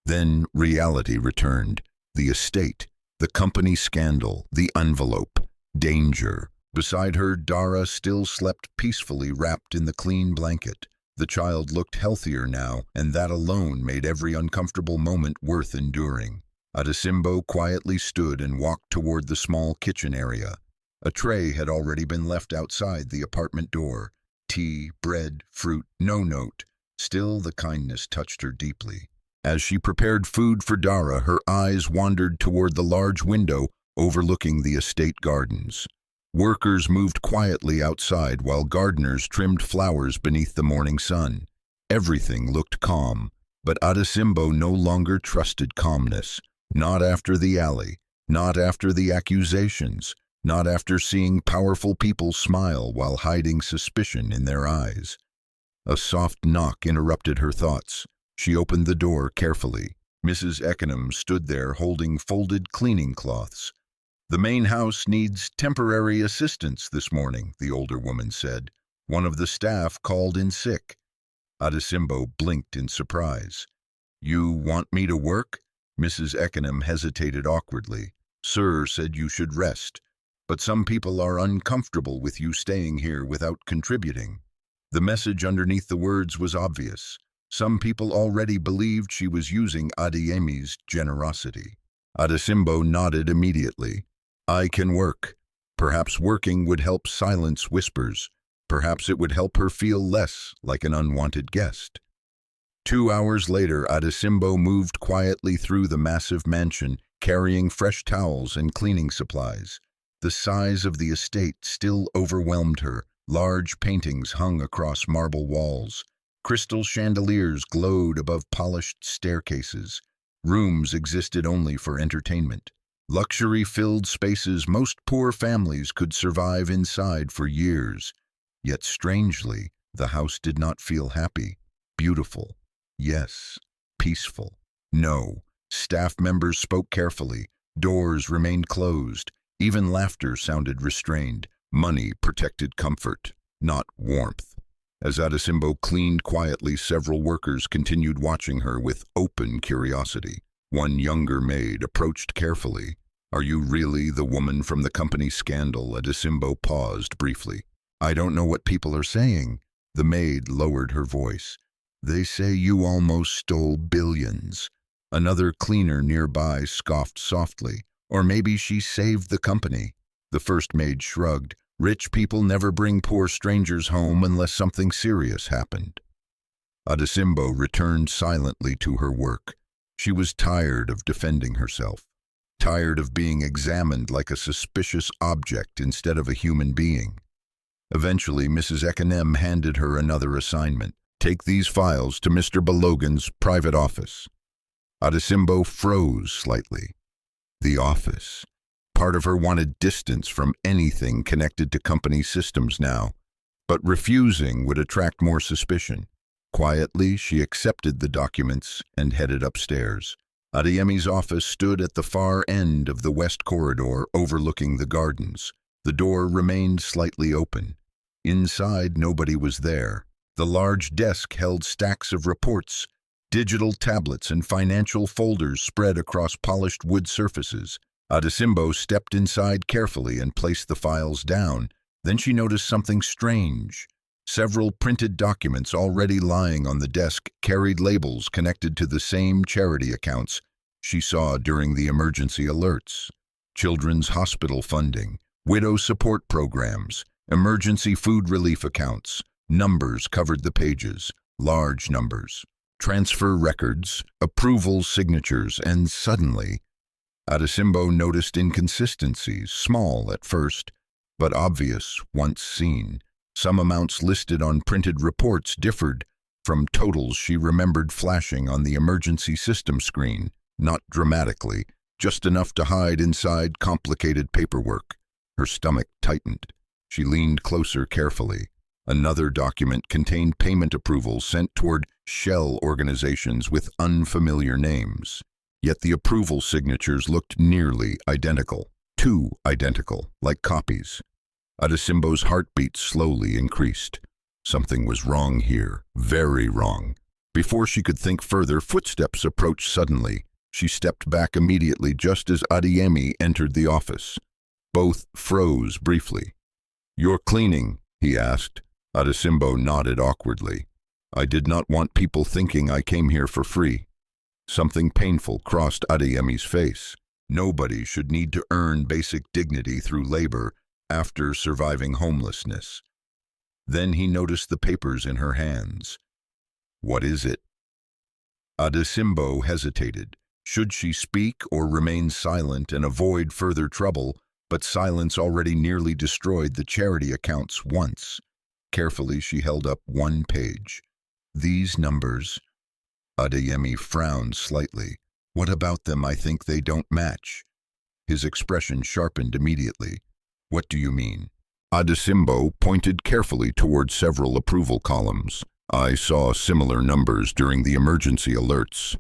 Then reality returned. The estate, the company scandal, the envelope, danger. Beside her, Dara still slept peacefully wrapped in the clean blanket. The child looked healthier now, and that alone made every uncomfortable moment worth enduring. Adesimbo quietly stood and walked toward the small kitchen area. A tray had already been left outside the apartment door. Tea, bread, fruit, no note. Still, the kindness touched her deeply. As she prepared food for Dara, her eyes wandered toward the large window overlooking the estate gardens. Workers moved quietly outside while gardeners trimmed flowers beneath the morning sun. Everything looked calm, but Adesimbo no longer trusted calmness. Not after the alley, not after the accusations, not after seeing powerful people smile while hiding suspicion in their eyes. A soft knock interrupted her thoughts. She opened the door carefully. Mrs. Akinwale stood there holding folded cleaning cloths. "The main house needs temporary assistance this morning," the older woman said. "One of the staff called in sick." Adesimbo blinked in surprise. "You want me to work?" Mrs. Akinwale hesitated awkwardly. "Sir said you should rest, but some people are uncomfortable with you staying here without contributing." The message underneath the words was obvious. Some people already believed she was using Adeyemi's generosity. Adesimbo nodded immediately. "I can work." Perhaps working would help silence whispers. Perhaps it would help her feel less like an unwanted guest. 2 hours later, Adesimbo moved quietly through the massive mansion, carrying fresh towels and cleaning supplies. The size of the estate still overwhelmed her. Large paintings hung across marble walls. Crystal chandeliers glowed above polished staircases. Rooms existed only for entertainment. Luxury-filled spaces most poor families could survive inside for years. Yet strangely, the house did not feel happy. Beautiful. Yes. Peaceful. No. Staff members spoke carefully. Doors remained closed. Even laughter sounded restrained. Money protected comfort, not warmth. As Adesimbo cleaned quietly, several workers continued watching her with open curiosity. One younger maid approached carefully. "Are you really the woman from the company scandal?" Adesimbo paused briefly. "I don't know what people are saying." The maid lowered her voice. "They say you almost stole billions." Another cleaner nearby scoffed softly. "Or maybe she saved the company." The first maid shrugged. "Rich people never bring poor strangers home unless something serious happened." Adesimbo returned silently to her work. She was tired of defending herself, tired of being examined like a suspicious object instead of a human being. Eventually, Mrs. Akinwale handed her another assignment. "Take these files to Mr. Balogun's private office." Adesimbo froze slightly. The office. Part of her wanted distance from anything connected to company systems now, but refusing would attract more suspicion. Quietly, she accepted the documents and headed upstairs. Adeyemi's office stood at the far end of the west corridor overlooking the gardens. The door remained slightly open. Inside, nobody was there. The large desk held stacks of reports, digital tablets, and financial folders spread across polished wood surfaces. Adesimbo stepped inside carefully and placed the files down. Then she noticed something strange. Several printed documents already lying on the desk carried labels connected to the same charity accounts she saw during the emergency alerts. Children's hospital funding, widow support programs, emergency food relief accounts. Numbers covered the pages, large numbers. transfer records, approval signatures, and suddenly, Adesimbo noticed inconsistencies, small at first, but obvious once seen. Some amounts listed on printed reports differed from totals she remembered flashing on the emergency system screen, not dramatically, just enough to hide inside complicated paperwork. Her stomach tightened. She leaned closer carefully. Another document contained payment approvals sent toward shell organizations with unfamiliar names. Yet the approval signatures looked nearly identical. Too identical, like copies. Adesimbo's heartbeat slowly increased. Something was wrong here, very wrong. Before she could think further, footsteps approached suddenly. She stepped back immediately just as Adeyemi entered the office. Both froze briefly. "You're cleaning?" he asked. Adesimbo nodded awkwardly. "I did not want people thinking I came here for free." Something painful crossed Adeyemi's face. Nobody should need to earn basic dignity through labor after surviving homelessness. Then he noticed the papers in her hands. "What is it?" Adesimbo hesitated. Should she speak or remain silent and avoid further trouble? But silence already nearly destroyed the charity accounts once. Carefully, she held up one page. "These numbers..." Adeyemi frowned slightly. "What about them? I think they don't match." His expression sharpened immediately. "What do you mean?" Adesimbo pointed carefully toward several approval columns. "I saw similar numbers during the emergency alerts.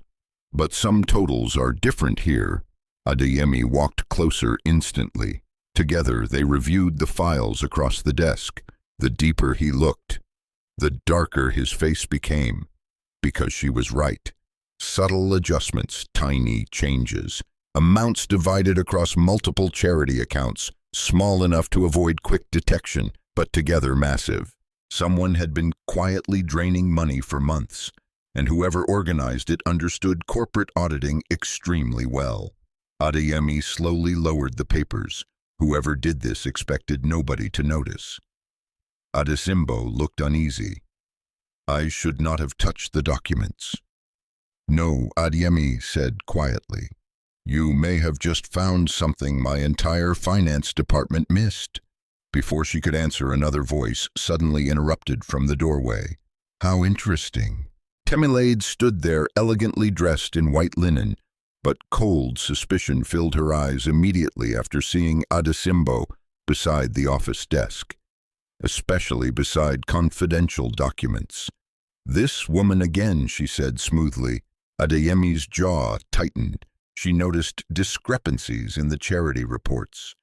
But some totals are different here." Adeyemi walked closer instantly. Together, they reviewed the files across the desk. The deeper he looked, the darker his face became. Because she was right. Subtle adjustments, tiny changes. Amounts divided across multiple charity accounts, small enough to avoid quick detection, but together massive. Someone had been quietly draining money for months, and whoever organized it understood corporate auditing extremely well. Adeyemi slowly lowered the papers. Whoever did this expected nobody to notice. Adesimbo looked uneasy. "I should not have touched the documents." "No," Adeyemi said quietly. "You may have just found something my entire finance department missed." Before she could answer, another voice suddenly interrupted from the doorway. "How interesting." Temilade stood there elegantly dressed in white linen, but cold suspicion filled her eyes immediately after seeing Adesimbo beside the office desk, especially beside confidential documents. "This woman again," she said smoothly. Adeyemi's jaw tightened. She noticed discrepancies in the charity reports.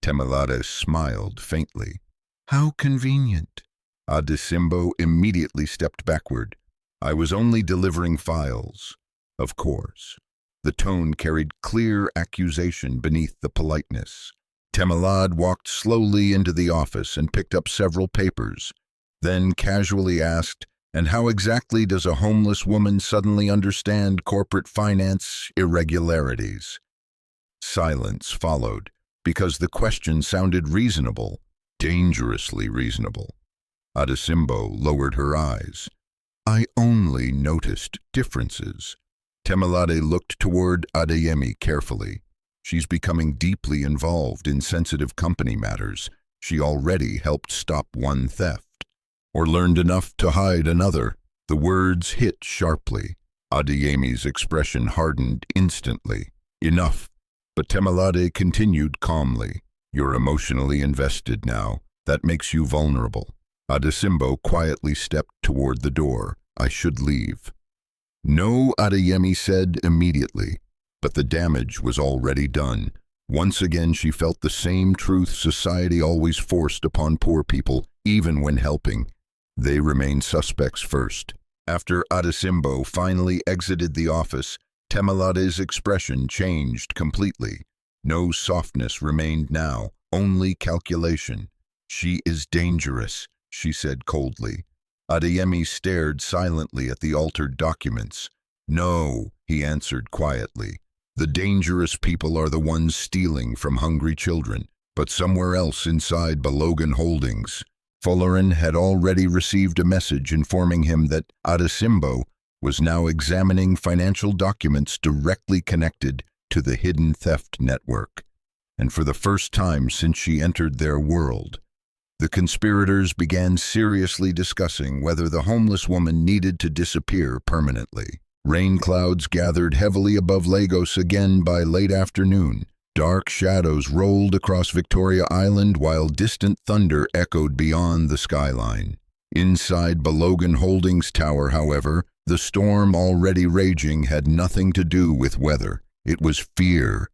Temilade smiled faintly. "How convenient." Adesimbo immediately stepped backward. "I was only delivering files." "Of course." The tone carried clear accusation beneath the politeness. Temilade walked slowly into the office and picked up several papers, then casually asked, "And how exactly does a homeless woman suddenly understand corporate finance irregularities?" Silence followed, because the question sounded reasonable, dangerously reasonable. Adesimbo lowered her eyes. "I only noticed differences." Temilade looked toward Adeyemi carefully. "She's becoming deeply involved in sensitive company matters. She already helped stop one theft, or learned enough to hide another." The words hit sharply. Adeyemi's expression hardened instantly. "Enough." But Temilade continued calmly. "You're emotionally invested now. That makes you vulnerable." Adesimbo quietly stepped toward the door. "I should leave." "No," Adeyemi said immediately, but the damage was already done. Once again she felt the same truth society always forced upon poor people, even when helping. They remained suspects first. After Adesimbo finally exited the office, Temilade's expression changed completely. No softness remained now, only calculation. "She is dangerous," she said coldly. Adeyemi stared silently at the altered documents. "No," he answered quietly. "The dangerous people are the ones stealing from hungry children." But somewhere else inside Balogun Holdings, Folarin had already received a message informing him that Adesimbo was now examining financial documents directly connected to the hidden theft network. And for the first time since she entered their world, the conspirators began seriously discussing whether the homeless woman needed to disappear permanently. Rain clouds gathered heavily above Lagos again by late afternoon. Dark shadows rolled across Victoria Island while distant thunder echoed beyond the skyline. Inside Balogun Holdings Tower, however, the storm already raging had nothing to do with weather. It was fear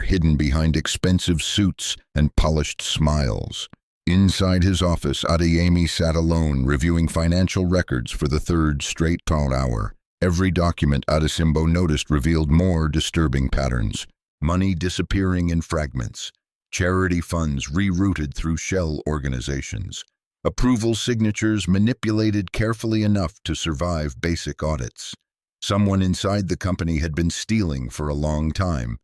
hidden behind expensive suits and polished smiles. Inside his office, Adeyemi sat alone, reviewing financial records for the third straight hour. Every document Adesimbo noticed revealed more disturbing patterns. Money disappearing in fragments, charity funds rerouted through shell organizations, approval signatures manipulated carefully enough to survive basic audits. Someone inside the company had been stealing for a long time,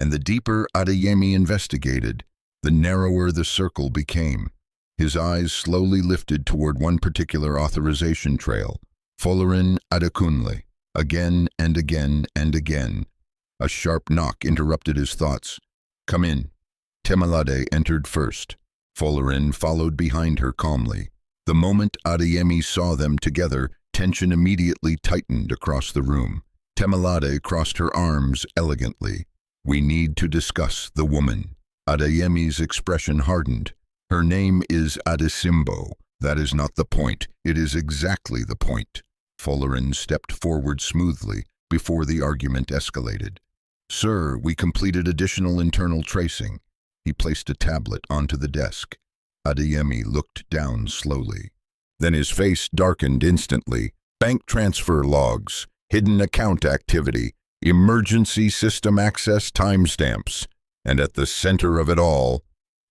and the deeper Adeyemi investigated, the narrower the circle became. His eyes slowly lifted toward one particular authorization trail, Folarin Adekunle. Again and again and again. A sharp knock interrupted his thoughts. "Come in." Temilade entered first. Folarin followed behind her calmly. The moment Adeyemi saw them together, tension immediately tightened across the room. Temilade crossed her arms elegantly. "We need to discuss the woman." Adeyemi's expression hardened. "Her name is Adesimbo. That is not the point. It is exactly the point." Folarin stepped forward smoothly before the argument escalated. "Sir, we completed additional internal tracing." He placed a tablet onto the desk. Adeyemi looked down slowly. Then his face darkened instantly. "Bank transfer logs, hidden account activity, emergency system access timestamps, and at the center of it all,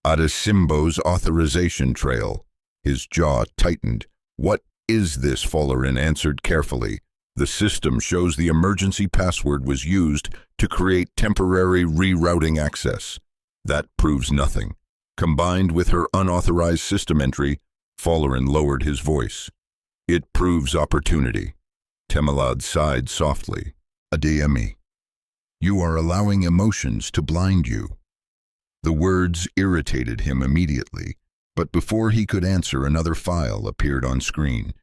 Adesimbo's authorization trail." His jaw tightened. "What is this?" Folarin answered carefully. "The system shows the emergency password was used to create temporary rerouting access. That proves nothing." Combined with her unauthorized system entry, Folarin lowered his voice. "It proves opportunity." Temilade sighed softly. "Adeyemi, you are allowing emotions to blind you." The words irritated him immediately, but before he could answer, another file appeared on screen.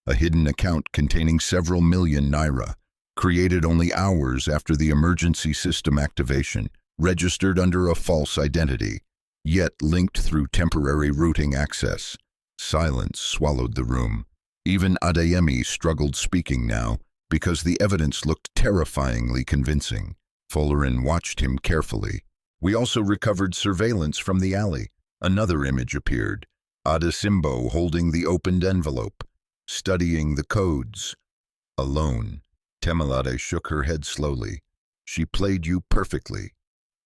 A hidden account containing several million naira, created only hours after the emergency system activation, registered under a false identity, yet linked through temporary routing access. Silence swallowed the room. Even Adeyemi struggled speaking now, because the evidence looked terrifyingly convincing. Folarin watched him carefully. "We also recovered surveillance from the alley." Another image appeared, Adesimbo holding the opened envelope, studying the codes. "Alone." Temilade shook her head slowly. "She played you perfectly."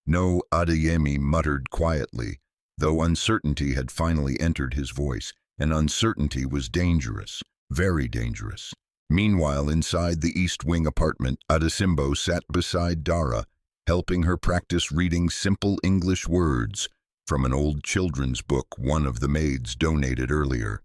"No," Adeyemi muttered quietly, though uncertainty had finally entered his voice, and uncertainty was dangerous, very dangerous. Meanwhile, inside the East Wing apartment, Adesimbo sat beside Dara, helping her practice reading simple English words from an old children's book one of the maids donated earlier.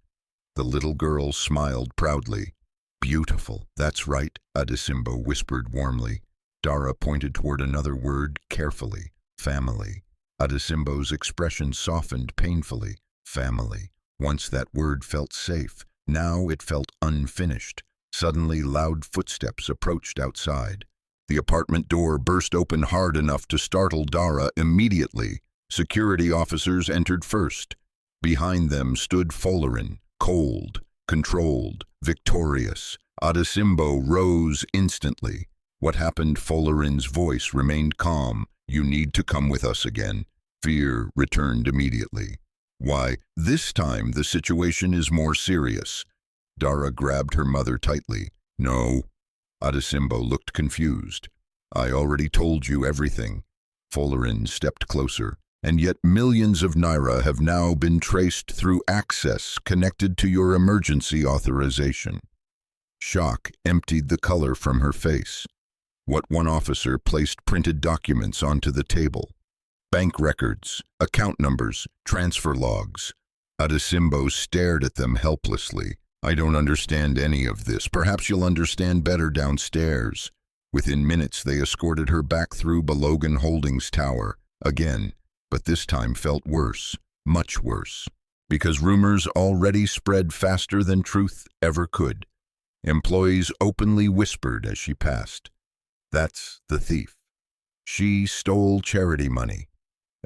The little girl smiled proudly. "Beautiful, that's right," Adesimbo whispered warmly. Dara pointed toward another word carefully. "Family." Adesimbo's expression softened painfully. Family. Once that word felt safe. Now it felt unfinished. Suddenly, loud footsteps approached outside. The apartment door burst open hard enough to startle Dara immediately. Security officers entered first. Behind them stood Folarin, cold, controlled, victorious. Adesimbo rose instantly. "What happened?" Folarin's voice remained calm. "You need to come with us again." Fear returned immediately. "Why, this time the situation is more serious." Dara grabbed her mother tightly. "No." Adesimbo looked confused. "I already told you everything." Folarin stepped closer. "And yet millions of naira have now been traced through access connected to your emergency authorization." Shock emptied the color from her face. What one officer placed printed documents onto the table. Bank records, account numbers, transfer logs. Adesimbo stared at them helplessly. I don't understand any of this. Perhaps you'll understand better downstairs. Within minutes, they escorted her back through Belogan Holdings Tower, again, but this time felt worse, much worse, because rumors already spread faster than truth ever could. Employees openly whispered as she passed, "That's the thief. She stole charity money."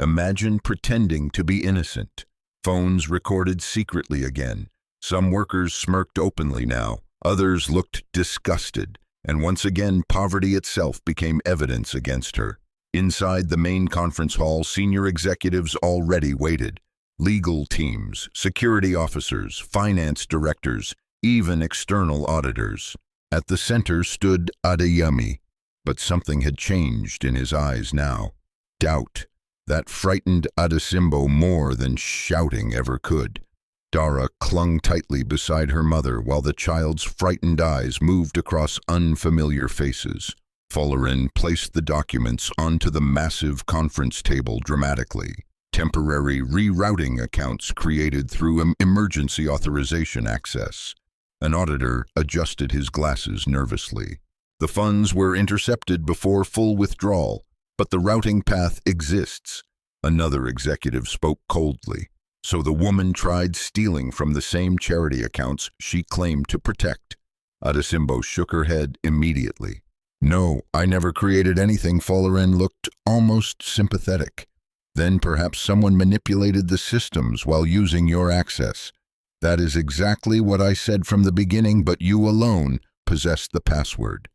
Imagine pretending to be innocent. Phones recorded secretly again. Some workers smirked openly now, others looked disgusted, and once again poverty itself became evidence against her. Inside the main conference hall, senior executives already waited. Legal teams, security officers, finance directors, even external auditors. At the center stood Adeyemi, but something had changed in his eyes now. Doubt. That frightened Adesimbo more than shouting ever could. Dara clung tightly beside her mother while the child's frightened eyes moved across unfamiliar faces. Folarin placed the documents onto the massive conference table dramatically. Temporary rerouting accounts created through emergency authorization access. An auditor adjusted his glasses nervously. The funds were intercepted before full withdrawal, but the routing path exists. Another executive spoke coldly. So the woman tried stealing from the same charity accounts she claimed to protect. Adesimbo shook her head immediately. "No, I never created anything." Folarin looked almost sympathetic. "Then perhaps someone manipulated the systems while using your access. That is exactly what I said from the beginning, but you alone possessed the password."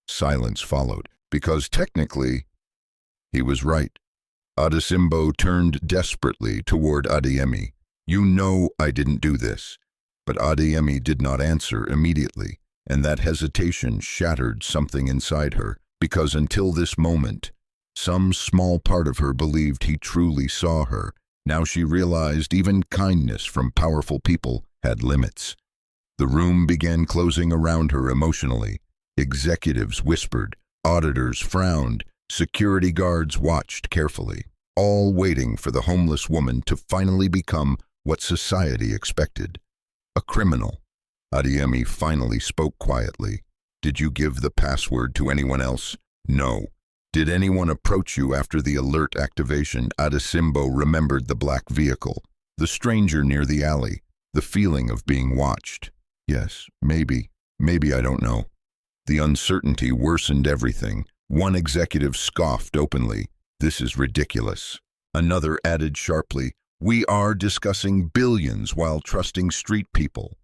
Silence followed, because technically, he was right. Adesimbo turned desperately toward Adeyemi. "You know I didn't do this." But Adeyemi did not answer immediately, and that hesitation shattered something inside her, because until this moment, some small part of her believed he truly saw her. Now she realized even kindness from powerful people had limits. The room began closing around her emotionally. Executives whispered, auditors frowned, security guards watched carefully, all waiting for the homeless woman to finally become what society expected, a criminal. Adeyemi finally spoke quietly. "Did you give the password to anyone else?" "No." "Did anyone approach you after the alert activation?" Adesimbo remembered the black vehicle, the stranger near the alley, the feeling of being watched. "Yes, maybe I don't know." The uncertainty worsened everything. One executive scoffed openly. "This is ridiculous." Another added sharply, "We are discussing billions while trusting street people."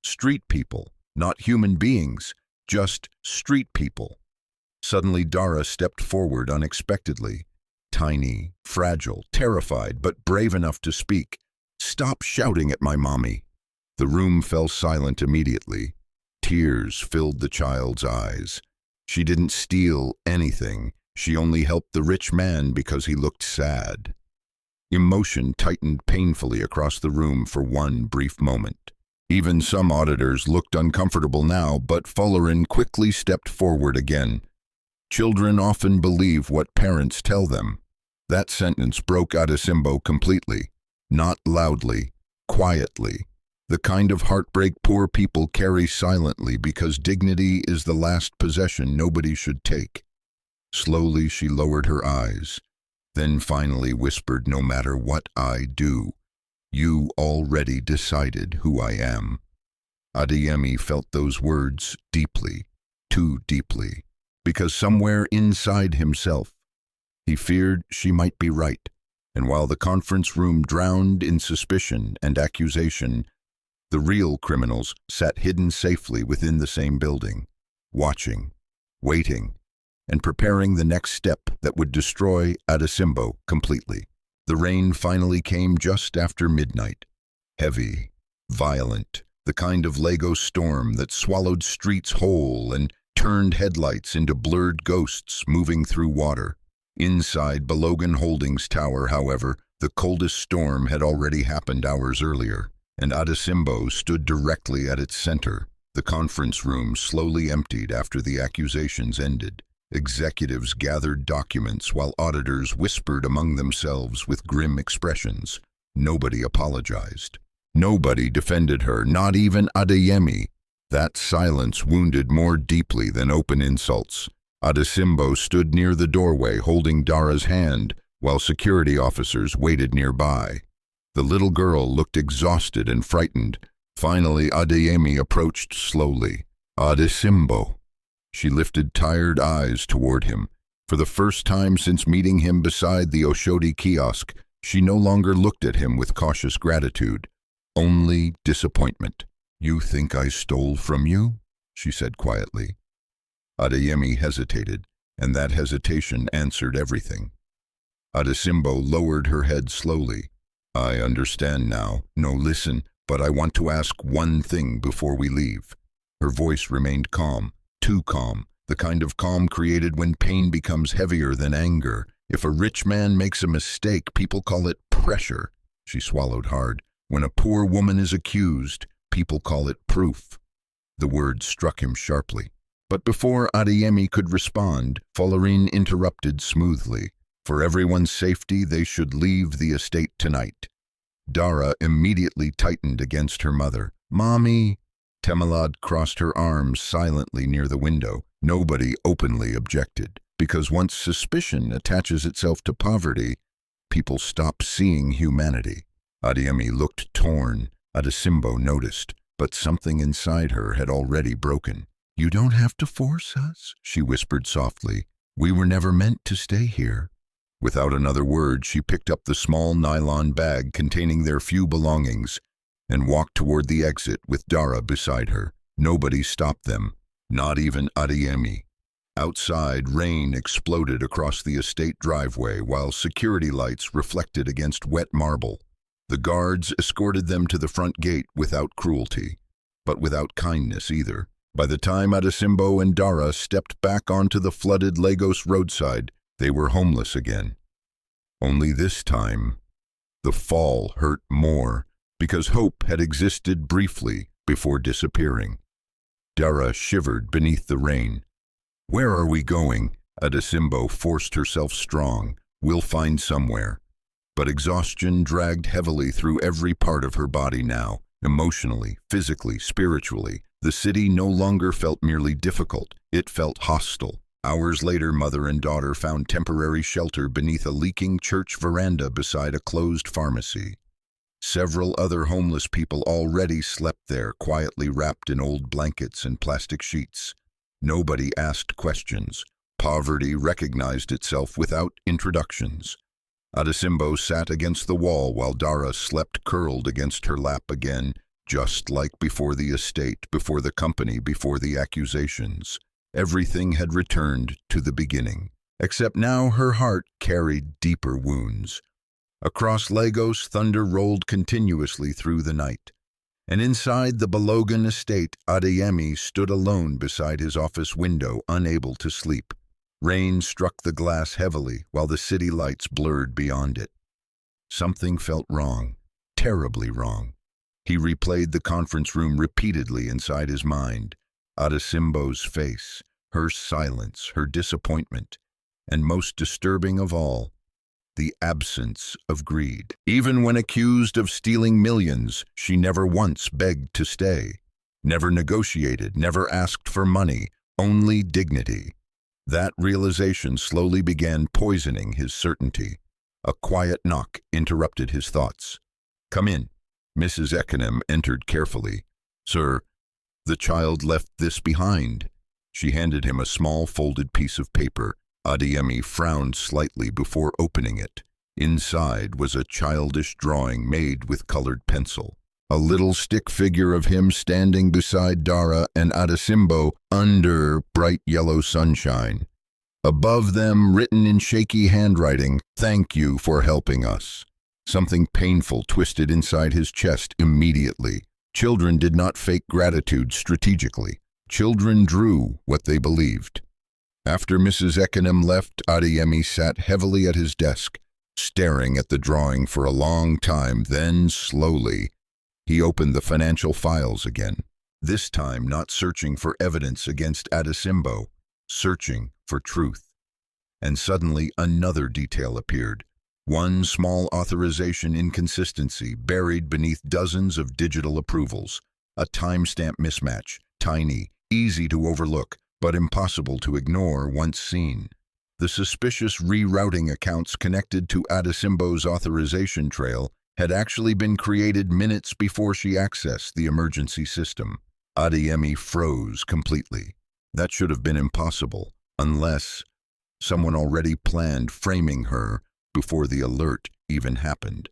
Street people, not human beings, just street people. Suddenly Dara stepped forward unexpectedly. Tiny, fragile, terrified, but brave enough to speak. "Stop shouting at my mommy." The room fell silent immediately. Tears filled the child's eyes. She didn't steal anything. She only helped the rich man because he looked sad. Emotion tightened painfully across the room for one brief moment. Even some auditors looked uncomfortable now, but Folarin quickly stepped forward again. "Children often believe what parents tell them." That sentence broke Adesimbo completely. Not loudly, quietly. The kind of heartbreak poor people carry silently because dignity is the last possession nobody should take. Slowly she lowered her eyes, then finally whispered, "No matter what I do, you already decided who I am." Adeyemi felt those words deeply, too deeply, because somewhere inside himself, he feared she might be right. And while the conference room drowned in suspicion and accusation, the real criminals sat hidden safely within the same building, watching, waiting, and preparing the next step that would destroy Adesimbo completely. The rain finally came just after midnight. Heavy, violent, the kind of Lego storm that swallowed streets whole and turned headlights into blurred ghosts moving through water. Inside Belogan Holdings Tower, however, the coldest storm had already happened hours earlier, and Adesimbo stood directly at its center. The conference room slowly emptied after the accusations ended. Executives gathered documents while auditors whispered among themselves with grim expressions. Nobody apologized. Nobody defended her, not even Adeyemi. That silence wounded more deeply than open insults. Adesimbo stood near the doorway holding Dara's hand, while security officers waited nearby. The little girl looked exhausted and frightened. Finally, Adeyemi approached slowly. "Adesimbo." She lifted tired eyes toward him. For the first time since meeting him beside the Oshodi kiosk, she no longer looked at him with cautious gratitude, only disappointment. "You think I stole from you?" she said quietly. Adeyemi hesitated, and that hesitation answered everything. Adesimbo lowered her head slowly. "I understand now. No, listen, but I want to ask one thing before we leave." Her voice remained calm, too calm, the kind of calm created when pain becomes heavier than anger. If a rich man makes a mistake, people call it pressure. She swallowed hard. When a poor woman is accused, people call it proof. The word struck him sharply. But before Adeyemi could respond, Folarin interrupted smoothly. For everyone's safety, they should leave the estate tonight. Dara immediately tightened against her mother. "Mommy!" Temelad crossed her arms silently near the window. Nobody openly objected, because once suspicion attaches itself to poverty, people stop seeing humanity. Adeyemi looked torn. Adesimbo noticed, but something inside her had already broken. "You don't have to force us," she whispered softly. "We were never meant to stay here." Without another word, she picked up the small nylon bag containing their few belongings and walked toward the exit with Dara beside her. Nobody stopped them, not even Adeyemi. Outside, rain exploded across the estate driveway while security lights reflected against wet marble. The guards escorted them to the front gate without cruelty, but without kindness either. By the time Adesimbo and Dara stepped back onto the flooded Lagos roadside, they were homeless again. Only this time, the fall hurt more, because hope had existed briefly before disappearing. Dara shivered beneath the rain. "Where are we going?" Adesimbo forced herself strong. "We'll find somewhere." But exhaustion dragged heavily through every part of her body now, emotionally, physically, spiritually. The city no longer felt merely difficult, it felt hostile. Hours later, mother and daughter found temporary shelter beneath a leaking church veranda beside a closed pharmacy. Several other homeless people already slept there, quietly wrapped in old blankets and plastic sheets. Nobody asked questions. Poverty recognized itself without introductions. Adesimbo sat against the wall while Dara slept curled against her lap again, just like before the estate, before the company, before the accusations. Everything had returned to the beginning, except now her heart carried deeper wounds. Across Lagos, thunder rolled continuously through the night, and inside the Balogun estate, Adeyemi stood alone beside his office window, unable to sleep. Rain struck the glass heavily, while the city lights blurred beyond it. Something felt wrong, terribly wrong. He replayed the conference room repeatedly inside his mind. Adesimbo's face, her silence, her disappointment, and most disturbing of all, the absence of greed. Even when accused of stealing millions, she never once begged to stay, never negotiated, never asked for money, only dignity. That realization slowly began poisoning his certainty. A quiet knock interrupted his thoughts. "Come in." Mrs. Ekinwale entered carefully. "Sir, the child left this behind." She handed him a small folded piece of paper. Adeyemi frowned slightly before opening it. Inside was a childish drawing made with colored pencil. A little stick figure of him standing beside Dara and Adesimbo under bright yellow sunshine. Above them, written in shaky handwriting, "Thank you for helping us." Something painful twisted inside his chest immediately. Children did not fake gratitude strategically. Children drew what they believed. After Mrs. Ekinwale left, Adeyemi sat heavily at his desk, staring at the drawing for a long time. Then, slowly, he opened the financial files again, this time not searching for evidence against Adesimbo, searching for truth. And suddenly another detail appeared. One small authorization inconsistency buried beneath dozens of digital approvals. A timestamp mismatch, tiny, easy to overlook, but impossible to ignore once seen. The suspicious rerouting accounts connected to Adesimbo's authorization trail had actually been created minutes before she accessed the emergency system. Adeyemi froze completely. That should have been impossible, unless someone already planned framing her before the alert even happened.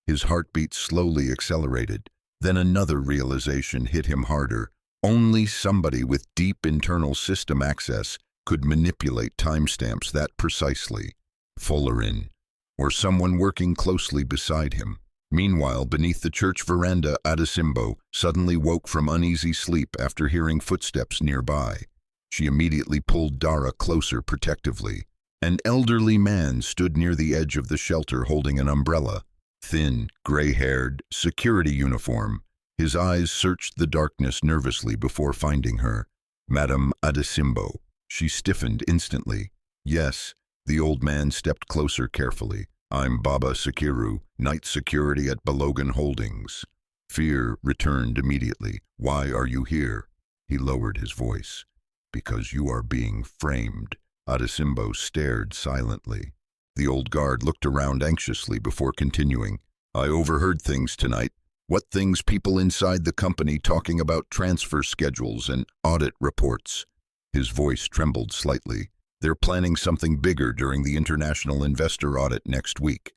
His heartbeat slowly accelerated. Then another realization hit him harder. Only somebody with deep internal system access could manipulate timestamps that precisely. Fullerin, or someone working closely beside him. Meanwhile, beneath the church veranda, Adesimbo suddenly woke from uneasy sleep after hearing footsteps nearby. She immediately pulled Dara closer protectively. An elderly man stood near the edge of the shelter holding an umbrella. Thin, gray-haired, security uniform. His eyes searched the darkness nervously before finding her. Madam Adesimbo. She stiffened instantly. Yes, the old man stepped closer carefully. I'm Baba Sekiru, night security at Balogun Holdings. Fear returned immediately. Why are you here? He lowered his voice. Because you are being framed. Adesimbo stared silently. The old guard looked around anxiously before continuing. I overheard things tonight. What things? People inside the company talking about transfer schedules and audit reports. His voice trembled slightly. They're planning something bigger during the international investor audit next week.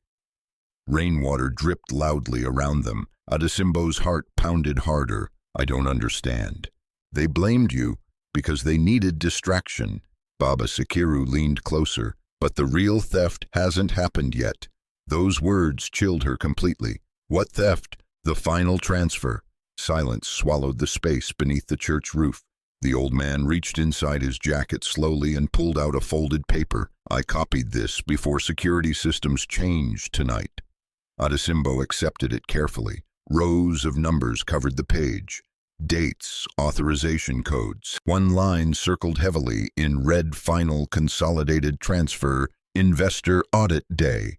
Rainwater dripped loudly around them. Adesimbo's heart pounded harder. I don't understand. They blamed you because they needed distraction. Baba Sekiru leaned closer. But the real theft hasn't happened yet. Those words chilled her completely. What theft? The final transfer. Silence swallowed the space beneath the church roof. The old man reached inside his jacket slowly and pulled out a folded paper. I copied this before security systems changed tonight. Adesimbo accepted it carefully. Rows of numbers covered the page. Dates, authorization codes. One line circled heavily in red: final consolidated transfer, investor audit day.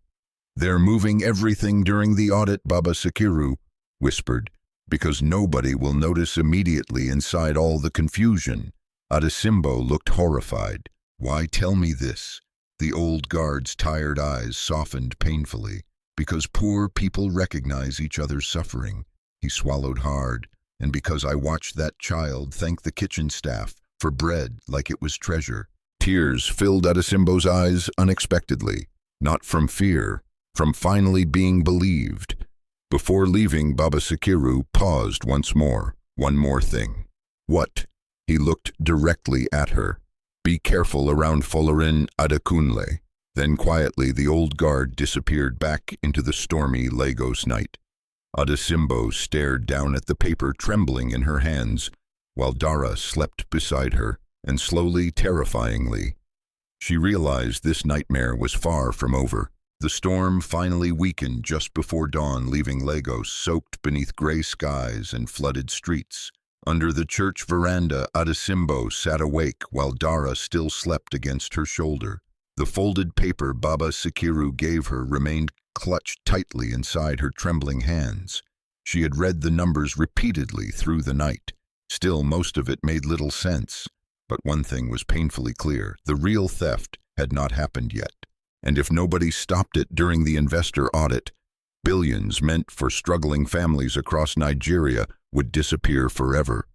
They're moving everything during the audit, Baba Sekiru whispered, because nobody will notice immediately inside all the confusion. Adesimbo looked horrified. Why tell me this? The old guard's tired eyes softened painfully. Because poor people recognize each other's suffering. He swallowed hard. And because I watched that child thank the kitchen staff for bread like it was treasure. Tears filled Adesimbo's eyes unexpectedly, not from fear, from finally being believed. Before leaving, Baba Sekiru paused once more. One more thing. What? He looked directly at her. Be careful around Fullerin Adekunle. Then quietly the old guard disappeared back into the stormy Lagos night. Adesimbo stared down at the paper trembling in her hands, while Dara slept beside her, and slowly, terrifyingly, she realized this nightmare was far from over. The storm finally weakened just before dawn, leaving Lagos soaked beneath gray skies and flooded streets. Under the church veranda, Adesimbo sat awake while Dara still slept against her shoulder. The folded paper Baba Sekiru gave her remained clutched tightly inside her trembling hands. She had read the numbers repeatedly through the night. Still, most of it made little sense. But one thing was painfully clear. The real theft had not happened yet. And if nobody stopped it during the investor audit, billions meant for struggling families across Nigeria would disappear forever.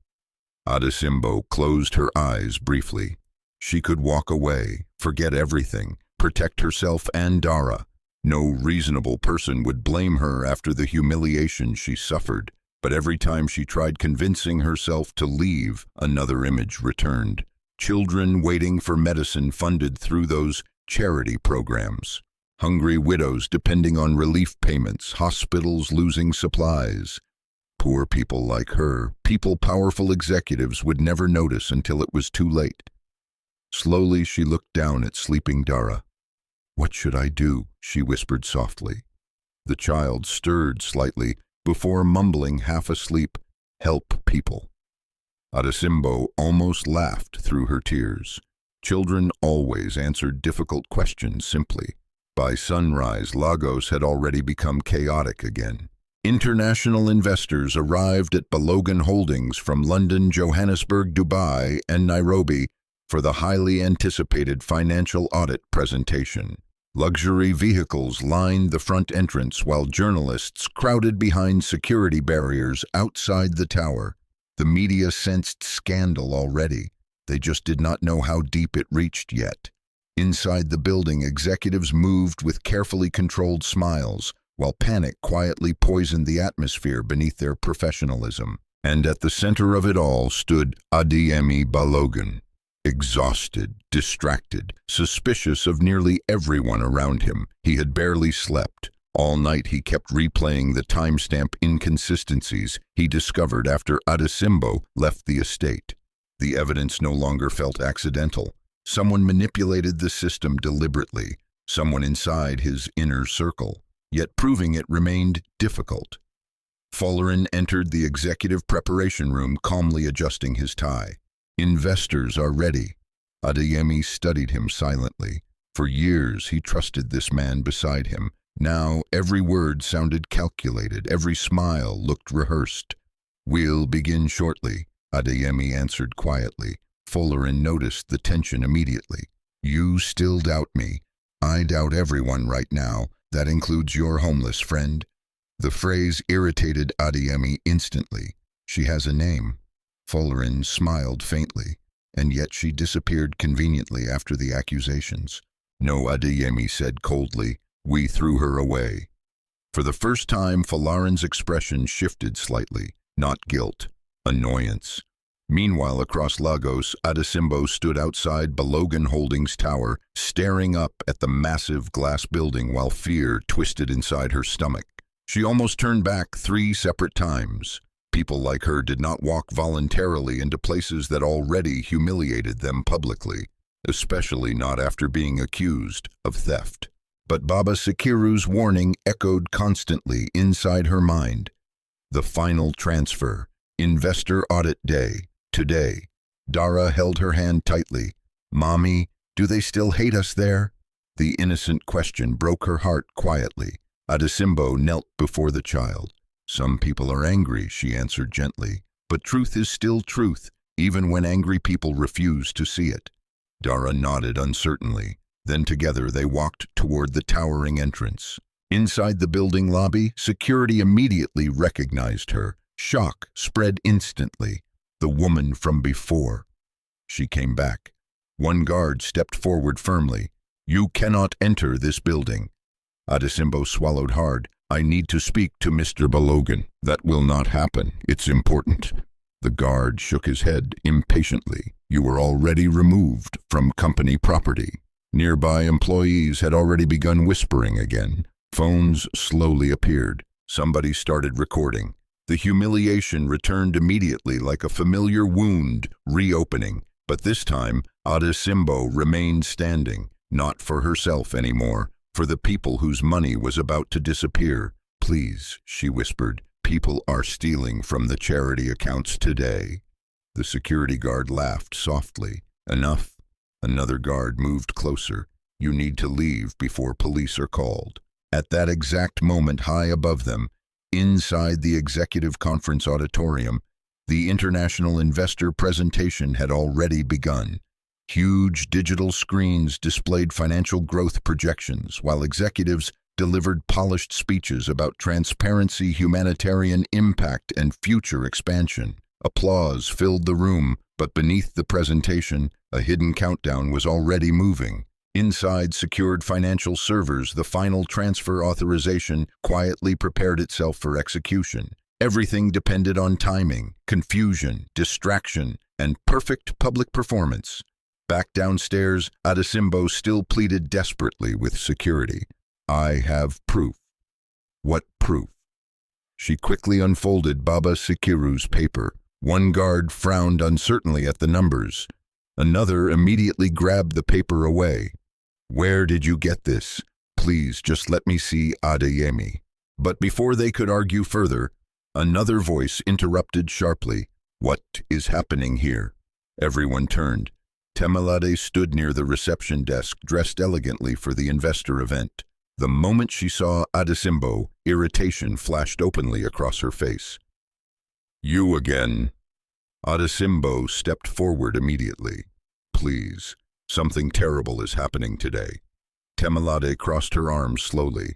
Adesimbo closed her eyes briefly. She could walk away, forget everything, protect herself and Dara. No reasonable person would blame her after the humiliation she suffered, but every time she tried convincing herself to leave, another image returned. Children waiting for medicine funded through those charity programs. Hungry widows depending on relief payments, hospitals losing supplies. Poor people like her, people powerful executives would never notice until it was too late. Slowly she looked down at sleeping Dara. What should I do? She whispered softly. The child stirred slightly before mumbling half asleep, help people. Adesimbo almost laughed through her tears. Children always answered difficult questions simply. By sunrise, Lagos had already become chaotic again. International investors arrived at Balogun Holdings from London, Johannesburg, Dubai, and Nairobi for the highly anticipated financial audit presentation. Luxury vehicles lined the front entrance while journalists crowded behind security barriers outside the tower. The media sensed scandal already. They just did not know how deep it reached yet. Inside the building, executives moved with carefully controlled smiles, while panic quietly poisoned the atmosphere beneath their professionalism. And at the center of it all stood Adesimbo Balogun, exhausted, distracted, suspicious of nearly everyone around him. He had barely slept. All night he kept replaying the timestamp inconsistencies he discovered after Adesimbo left the estate. The evidence no longer felt accidental. Someone manipulated the system deliberately, someone inside his inner circle. Yet proving it remained difficult. Follerin entered the executive preparation room, calmly adjusting his tie. Investors are ready. Adesimbo studied him silently. For years he trusted this man beside him. Now every word sounded calculated, every smile looked rehearsed. "We'll begin shortly," Adesimbo answered quietly. Follerin noticed the tension immediately. "You still doubt me. I doubt everyone right now. That includes your homeless friend." The phrase irritated Adesimbo instantly. "She has a name." Follerin smiled faintly, and yet she disappeared conveniently after the accusations. "No," Adesimbo said coldly. "We threw her away." For the first time, Follerin's expression shifted slightly. Not guilt, annoyance. Meanwhile, across Lagos, Adesimbo stood outside Balogun Holdings Tower, staring up at the massive glass building while fear twisted inside her stomach. She almost turned back 3 separate times. People like her did not walk voluntarily into places that already humiliated them publicly, especially not after being accused of theft. But Baba Sikiru's warning echoed constantly inside her mind. The final transfer, investor audit day. Today. Dara held her hand tightly. "Mommy, do they still hate us there?" The innocent question broke her heart quietly. Adesimbo knelt before the child. "Some people are angry," she answered gently. "But truth is still truth, even when angry people refuse to see it." Dara nodded uncertainly. Then together they walked toward the towering entrance. Inside the building lobby, security immediately recognized her. Shock spread instantly. The woman from before. She came back. One guard stepped forward firmly. "You cannot enter this building." Adesimbo swallowed hard. "I need to speak to Mr. Balogun." "That will not happen. It's important." The guard shook his head impatiently. "You were already removed from company property." Nearby employees had already begun whispering again. Phones slowly appeared. Somebody started recording. The humiliation returned immediately like a familiar wound reopening. But this time, Adesimbo remained standing, not for herself anymore, for the people whose money was about to disappear. "Please," she whispered, "people are stealing from the charity accounts today." The security guard laughed softly. "Enough." Another guard moved closer. "You need to leave before police are called." At that exact moment, high above them, inside the executive conference auditorium, the international investor presentation had already begun. Huge digital screens displayed financial growth projections, while executives delivered polished speeches about transparency, humanitarian impact, and future expansion. Applause filled the room, but beneath the presentation, a hidden countdown was already moving. Inside secured financial servers, the final transfer authorization quietly prepared itself for execution. Everything depended on timing, confusion, distraction, and perfect public performance. Back downstairs, Adesimbo still pleaded desperately with security. "I have proof." "What proof?" She quickly unfolded Baba Sikiru's paper. One guard frowned uncertainly at the numbers. Another immediately grabbed the paper away. "Where did you get this? Please, just let me see Adesimbo." But before they could argue further, another voice interrupted sharply. "What is happening here?" Everyone turned. Temilade stood near the reception desk, dressed elegantly for the investor event. The moment she saw Adesimbo, irritation flashed openly across her face. "You again." Adesimbo stepped forward immediately. "Please, something terrible is happening today." Temilade crossed her arms slowly.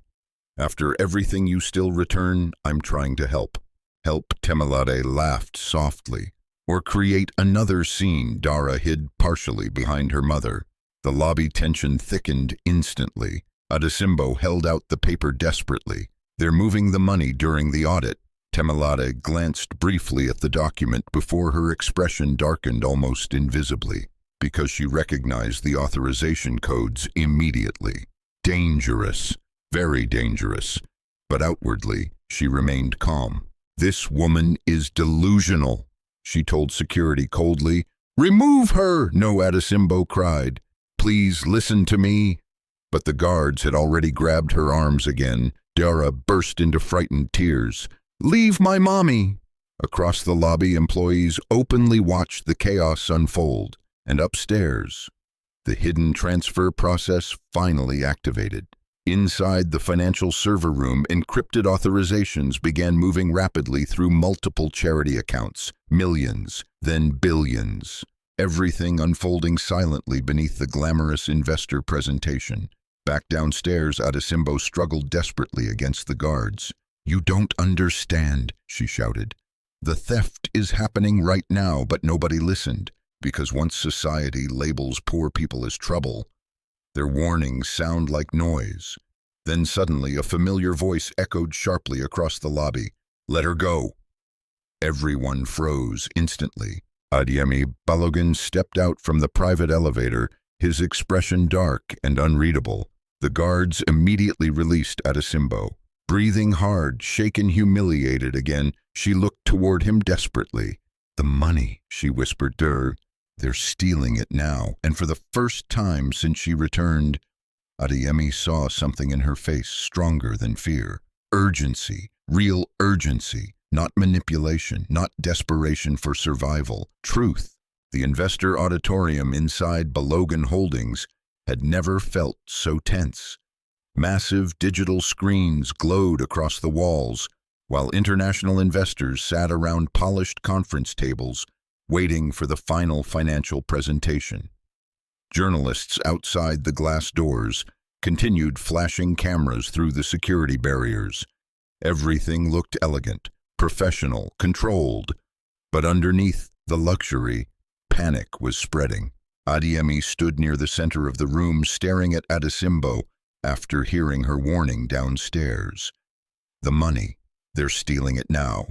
"After everything you still return, I'm trying to help." "Help?" Temilade laughed softly. "Or create another scene?" Dara hid partially behind her mother. The lobby tension thickened instantly. Adesimbo held out the paper desperately. "They're moving the money during the audit." Temilade glanced briefly at the document before her expression darkened almost invisibly, because she recognized the authorization codes immediately. Dangerous, very dangerous. But outwardly, she remained calm. "This woman is delusional," she told security coldly. "Remove her!" "No," Adesimbo cried. "Please listen to me." But the guards had already grabbed her arms again. Dara burst into frightened tears. "Leave my mommy!" Across the lobby, employees openly watched the chaos unfold. And upstairs, the hidden transfer process finally activated. Inside the financial server room, encrypted authorizations began moving rapidly through multiple charity accounts. Millions, then billions. Everything unfolding silently beneath the glamorous investor presentation. Back downstairs, Adesimbo struggled desperately against the guards. "You don't understand," she shouted. "The theft is happening right now, but nobody listened, because once society labels poor people as trouble, their warnings sound like noise." Then suddenly a familiar voice echoed sharply across the lobby. "Let her go." Everyone froze instantly. Adesimbo Balogun stepped out from the private elevator, his expression dark and unreadable. The guards immediately released Adesimbo. Breathing hard, shaken, humiliated again, she looked toward him desperately. "The money," she whispered. "They're stealing it now." And for the first time since she returned, Adesimbo saw something in her face stronger than fear. Urgency, real urgency, not manipulation, not desperation for survival. Truth. The investor auditorium inside Balogun Holdings had never felt so tense. Massive digital screens glowed across the walls, while international investors sat around polished conference tables, waiting for the final financial presentation. Journalists outside the glass doors continued flashing cameras through the security barriers. Everything looked elegant, professional, controlled, but underneath the luxury, panic was spreading. Adesimbo stood near the center of the room, staring at Adesimbo after hearing her warning downstairs. "The money, they're stealing it now."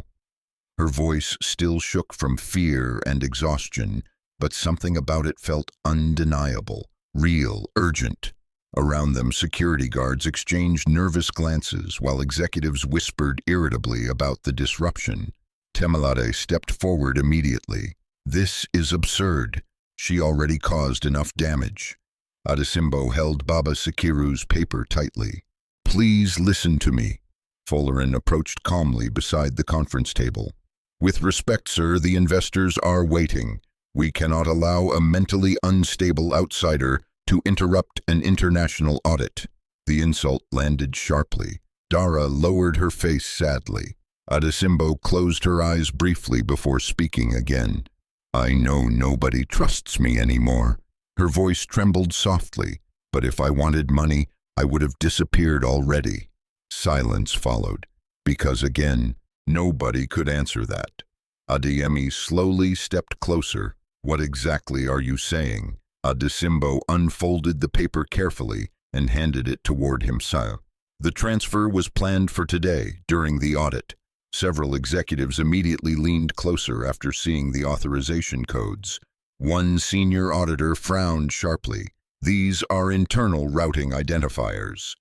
Her voice still shook from fear and exhaustion, but something about it felt undeniable, real, urgent. Around them, security guards exchanged nervous glances while executives whispered irritably about the disruption. Temilade stepped forward immediately. "This is absurd. She already caused enough damage." Adesimbo held Baba Sekiru's paper tightly. "Please listen to me." Folarin approached calmly beside the conference table. "With respect, sir, the investors are waiting. We cannot allow a mentally unstable outsider to interrupt an international audit." The insult landed sharply. Dara lowered her face sadly. Adesimbo closed her eyes briefly before speaking again. "I know nobody trusts me anymore." Her voice trembled softly, "but if I wanted money, I would have disappeared already." Silence followed, because again, nobody could answer that. Adesimbo slowly stepped closer. "What exactly are you saying?" Adesimbo unfolded the paper carefully and handed it toward himself. "The transfer was planned for today, during the audit." Several executives immediately leaned closer after seeing the authorization codes. One senior auditor frowned sharply. "These are internal routing identifiers."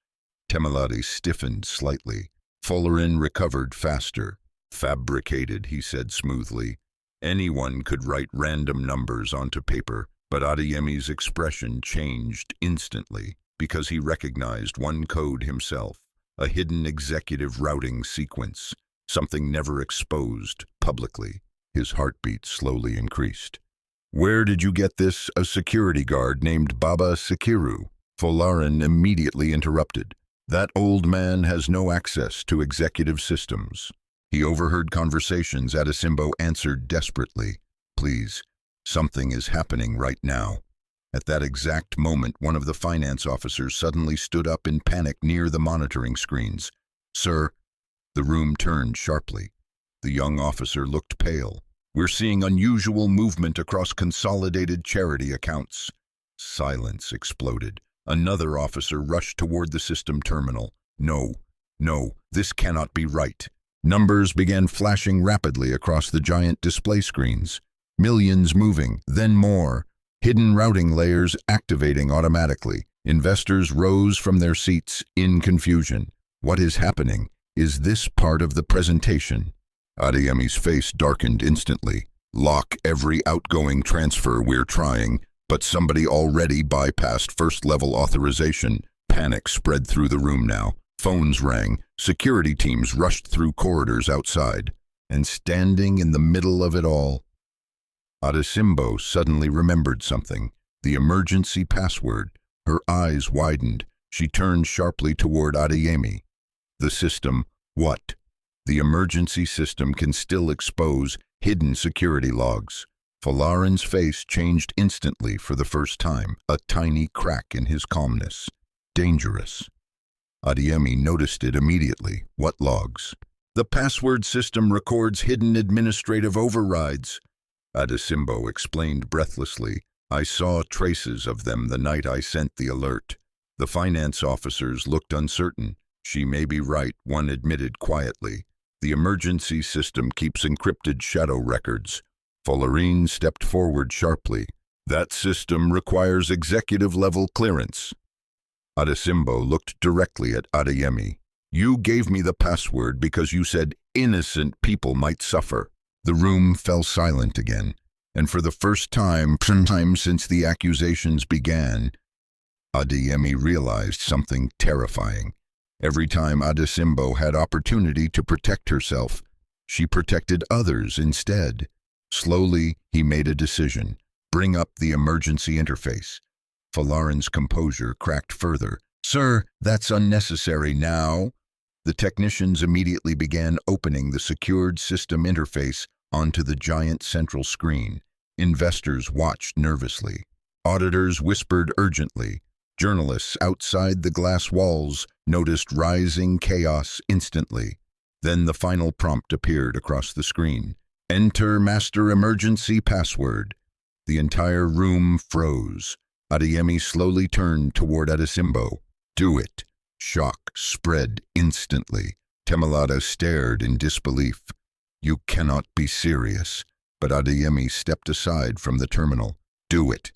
Temilade stiffened slightly. Folarin recovered faster. "Fabricated," he said smoothly. Anyone could write random numbers onto paper, but Adesimbo's expression changed instantly because he recognized one code himself, a hidden executive routing sequence, something never exposed publicly. His heartbeat slowly increased. Where did you get this? A security guard named Baba Sikiru. Folarin immediately interrupted. That old man has no access to executive systems. He overheard conversations. Adesimbo answered desperately. Please, something is happening right now. At that exact moment, one of the finance officers suddenly stood up in panic near the monitoring screens. Sir, the room turned sharply. The young officer looked pale. We're seeing unusual movement across consolidated charity accounts. Silence exploded. Another officer rushed toward the system terminal. No, this cannot be right. Numbers began flashing rapidly across the giant display screens. Millions moving, then more. Hidden routing layers activating automatically. Investors rose from their seats in confusion. What is happening? Is this part of the presentation? Adeyemi's face darkened instantly. Lock every outgoing transfer, we're trying, but somebody already bypassed first-level authorization. Panic spread through the room now. Phones rang. Security teams rushed through corridors outside. And standing in the middle of it all, Adesimbo suddenly remembered something. The emergency password. Her eyes widened. She turned sharply toward Adeyemi. The system, what? The emergency system can still expose hidden security logs. Folarin's face changed instantly for the first time, a tiny crack in his calmness. Dangerous. Adeyemi noticed it immediately. What logs? The password system records hidden administrative overrides. Adesimbo explained breathlessly. I saw traces of them the night I sent the alert. The finance officers looked uncertain. She may be right, one admitted quietly. The emergency system keeps encrypted shadow records. Folarin stepped forward sharply. That system requires executive-level clearance. Adesimbo looked directly at Adeyemi. You gave me the password because you said innocent people might suffer. The room fell silent again, and for the first time since the accusations began, Adeyemi realized something terrifying. Every time Adesimbo had opportunity to protect herself, she protected others instead. Slowly, he made a decision. Bring up the emergency interface. Folarin's composure cracked further. Sir, that's unnecessary now. The technicians immediately began opening the secured system interface onto the giant central screen. Investors watched nervously. Auditors whispered urgently. Journalists outside the glass walls noticed rising chaos instantly. Then the final prompt appeared across the screen. Enter master emergency password. The entire room froze. Adeyemi slowly turned toward Adesimbo. Do it. Shock spread instantly. Temilade stared in disbelief. You cannot be serious. But Adeyemi stepped aside from the terminal. Do it.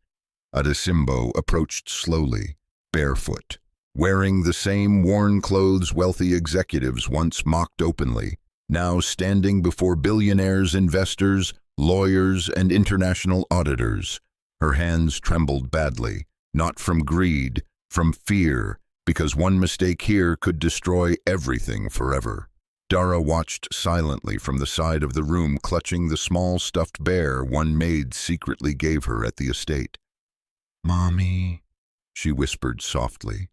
Adesimbo approached slowly, barefoot, wearing the same worn clothes wealthy executives once mocked openly, now standing before billionaires, investors, lawyers, and international auditors. Her hands trembled badly, not from greed, from fear, because one mistake here could destroy everything forever. Dara watched silently from the side of the room, clutching the small stuffed bear one maid secretly gave her at the estate. Mommy, she whispered softly.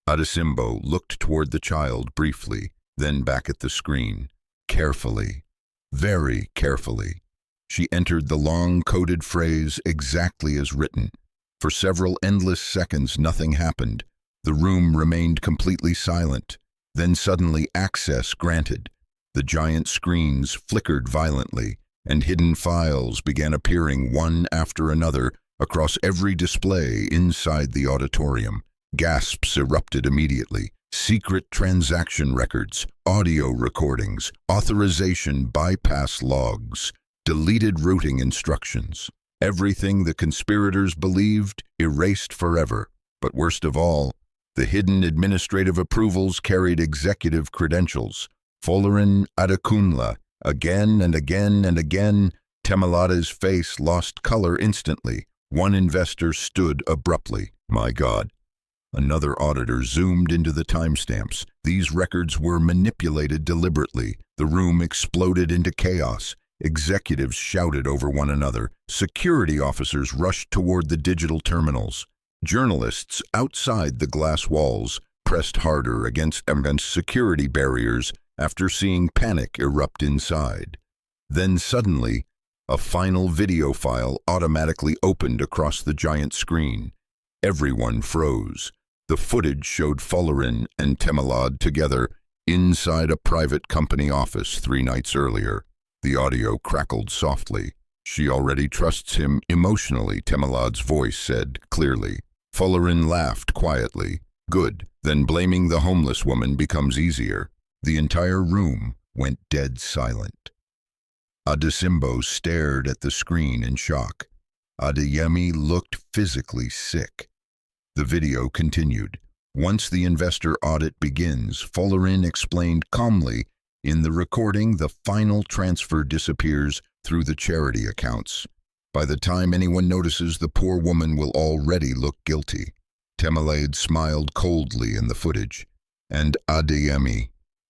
Adesimbo looked toward the child briefly, then back at the screen. Carefully, very carefully, she entered the long-coded phrase exactly as written. For several endless seconds, nothing happened. The room remained completely silent. Then suddenly access granted. The giant screens flickered violently, and hidden files began appearing one after another across every display inside the auditorium. Gasps erupted immediately. Secret transaction records, audio recordings, authorization bypass logs, deleted routing instructions. Everything the conspirators believed erased forever. But worst of all, the hidden administrative approvals carried executive credentials. Folarin Adekunle, again and again and again. Temilade's face lost color instantly. One investor stood abruptly. My God. Another auditor zoomed into the timestamps. These records were manipulated deliberately. The room exploded into chaos. Executives shouted over one another. Security officers rushed toward the digital terminals. Journalists outside the glass walls pressed harder against security barriers after seeing panic erupt inside. Then suddenly, a final video file automatically opened across the giant screen. Everyone froze. The footage showed Folarin and Temelade together inside a private company office 3 nights earlier. The audio crackled softly. "She already trusts him emotionally," Temelade's voice said clearly. Folarin laughed quietly. "Good. Then blaming the homeless woman becomes easier." The entire room went dead silent. Adesimbo stared at the screen in shock. Adeyemi looked physically sick. The video continued. Once the investor audit begins, Folarin explained calmly, in the recording, the final transfer disappears through the charity accounts. By the time anyone notices, the poor woman will already look guilty. Temelade smiled coldly in the footage. And Adeyemi,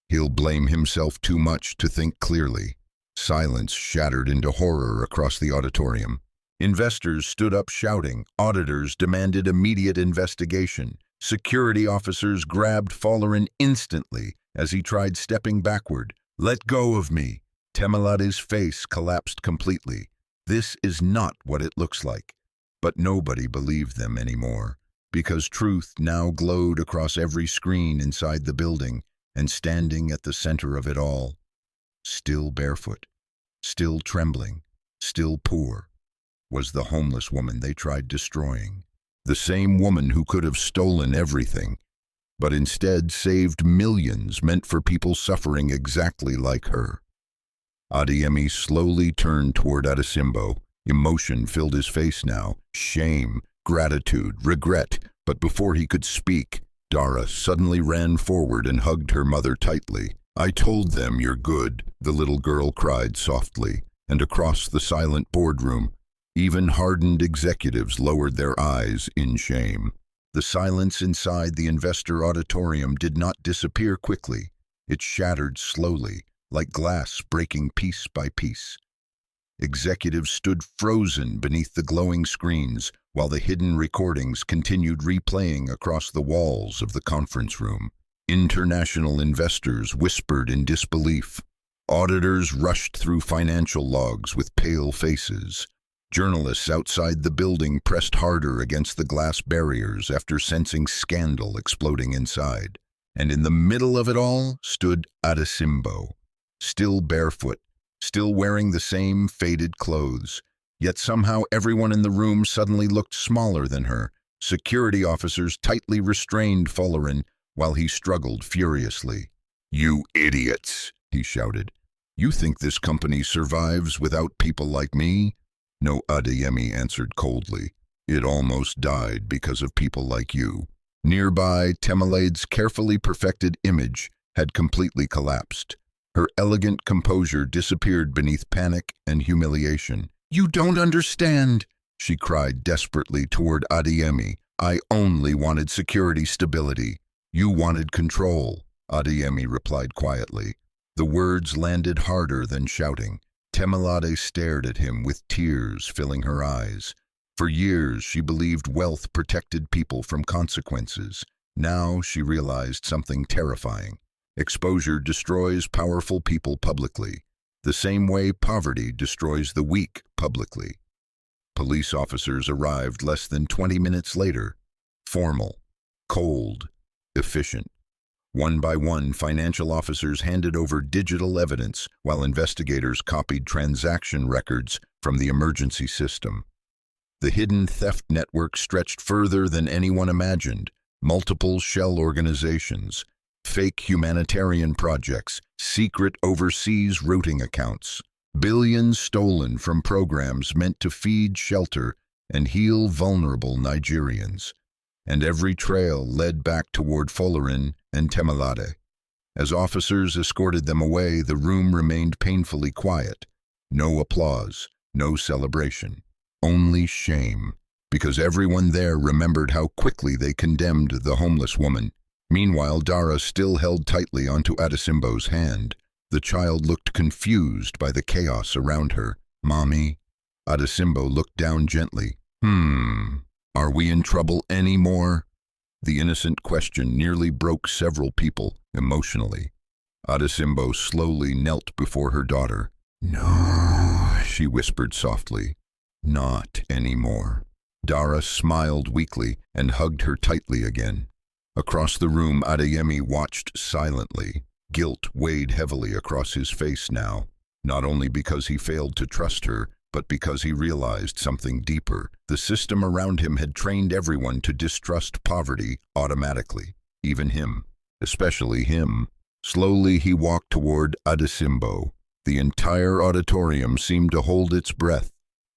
he'll blame himself too much to think clearly. Silence shattered into horror across the auditorium. Investors stood up shouting. Auditors demanded immediate investigation. Security officers grabbed Folarin instantly as he tried stepping backward. "Let go of me." Temelade's face collapsed completely. This is not what it looks like. But nobody believed them anymore, because truth now glowed across every screen inside the building, and standing at the center of it all, still barefoot, still trembling, still poor, was the homeless woman they tried destroying. The same woman who could have stolen everything, but instead saved millions meant for people suffering exactly like her. Adeyemi slowly turned toward Adesimbo. Emotion filled his face now. Shame, gratitude, regret. But before he could speak, Dara suddenly ran forward and hugged her mother tightly. "I told them you're good," the little girl cried softly. And across the silent boardroom, even hardened executives lowered their eyes in shame. The silence inside the investor auditorium did not disappear quickly. It shattered slowly, like glass breaking piece by piece. Executives stood frozen beneath the glowing screens, while the hidden recordings continued replaying across the walls of the conference room. International investors whispered in disbelief. Auditors rushed through financial logs with pale faces. Journalists outside the building pressed harder against the glass barriers after sensing scandal exploding inside. And in the middle of it all stood Adesimbo, still barefoot, still wearing the same faded clothes. Yet somehow everyone in the room suddenly looked smaller than her. Security officers tightly restrained Folarin while he struggled furiously. "You idiots," he shouted. "You think this company survives without people like me?" "No," Adeyemi answered coldly. "It almost died because of people like you." Nearby, Temelade's carefully perfected image had completely collapsed. Her elegant composure disappeared beneath panic and humiliation. "You don't understand," she cried desperately toward Adeyemi. "I only wanted security stability. You wanted control," Adeyemi replied quietly. The words landed harder than shouting. Temelade stared at him with tears filling her eyes. For years, she believed wealth protected people from consequences. Now she realized something terrifying. Exposure destroys powerful people publicly, the same way poverty destroys the weak publicly. Police officers arrived less than 20 minutes later. Formal, cold, efficient. One by one, financial officers handed over digital evidence while investigators copied transaction records from the emergency system. The hidden theft network stretched further than anyone imagined. Multiple shell organizations, fake humanitarian projects, secret overseas routing accounts. Billions stolen from programs meant to feed, shelter, and heal vulnerable Nigerians. And every trail led back toward Folarin and Temelade. As officers escorted them away, the room remained painfully quiet. No applause, no celebration, only shame, because everyone there remembered how quickly they condemned the homeless woman. Meanwhile, Dara still held tightly onto Adesimbo's hand. The child looked confused by the chaos around her. "Mommy?" Adesimbo looked down gently. Are we in trouble anymore?" The innocent question nearly broke several people emotionally. Adesimbo slowly knelt before her daughter. "No," she whispered softly. "Not anymore." Dara smiled weakly and hugged her tightly again. Across the room, Adeyemi watched silently. Guilt weighed heavily across his face now, not only because he failed to trust her, but because he realized something deeper. The system around him had trained everyone to distrust poverty automatically, even him, especially him. Slowly he walked toward Adesimbo. The entire auditorium seemed to hold its breath.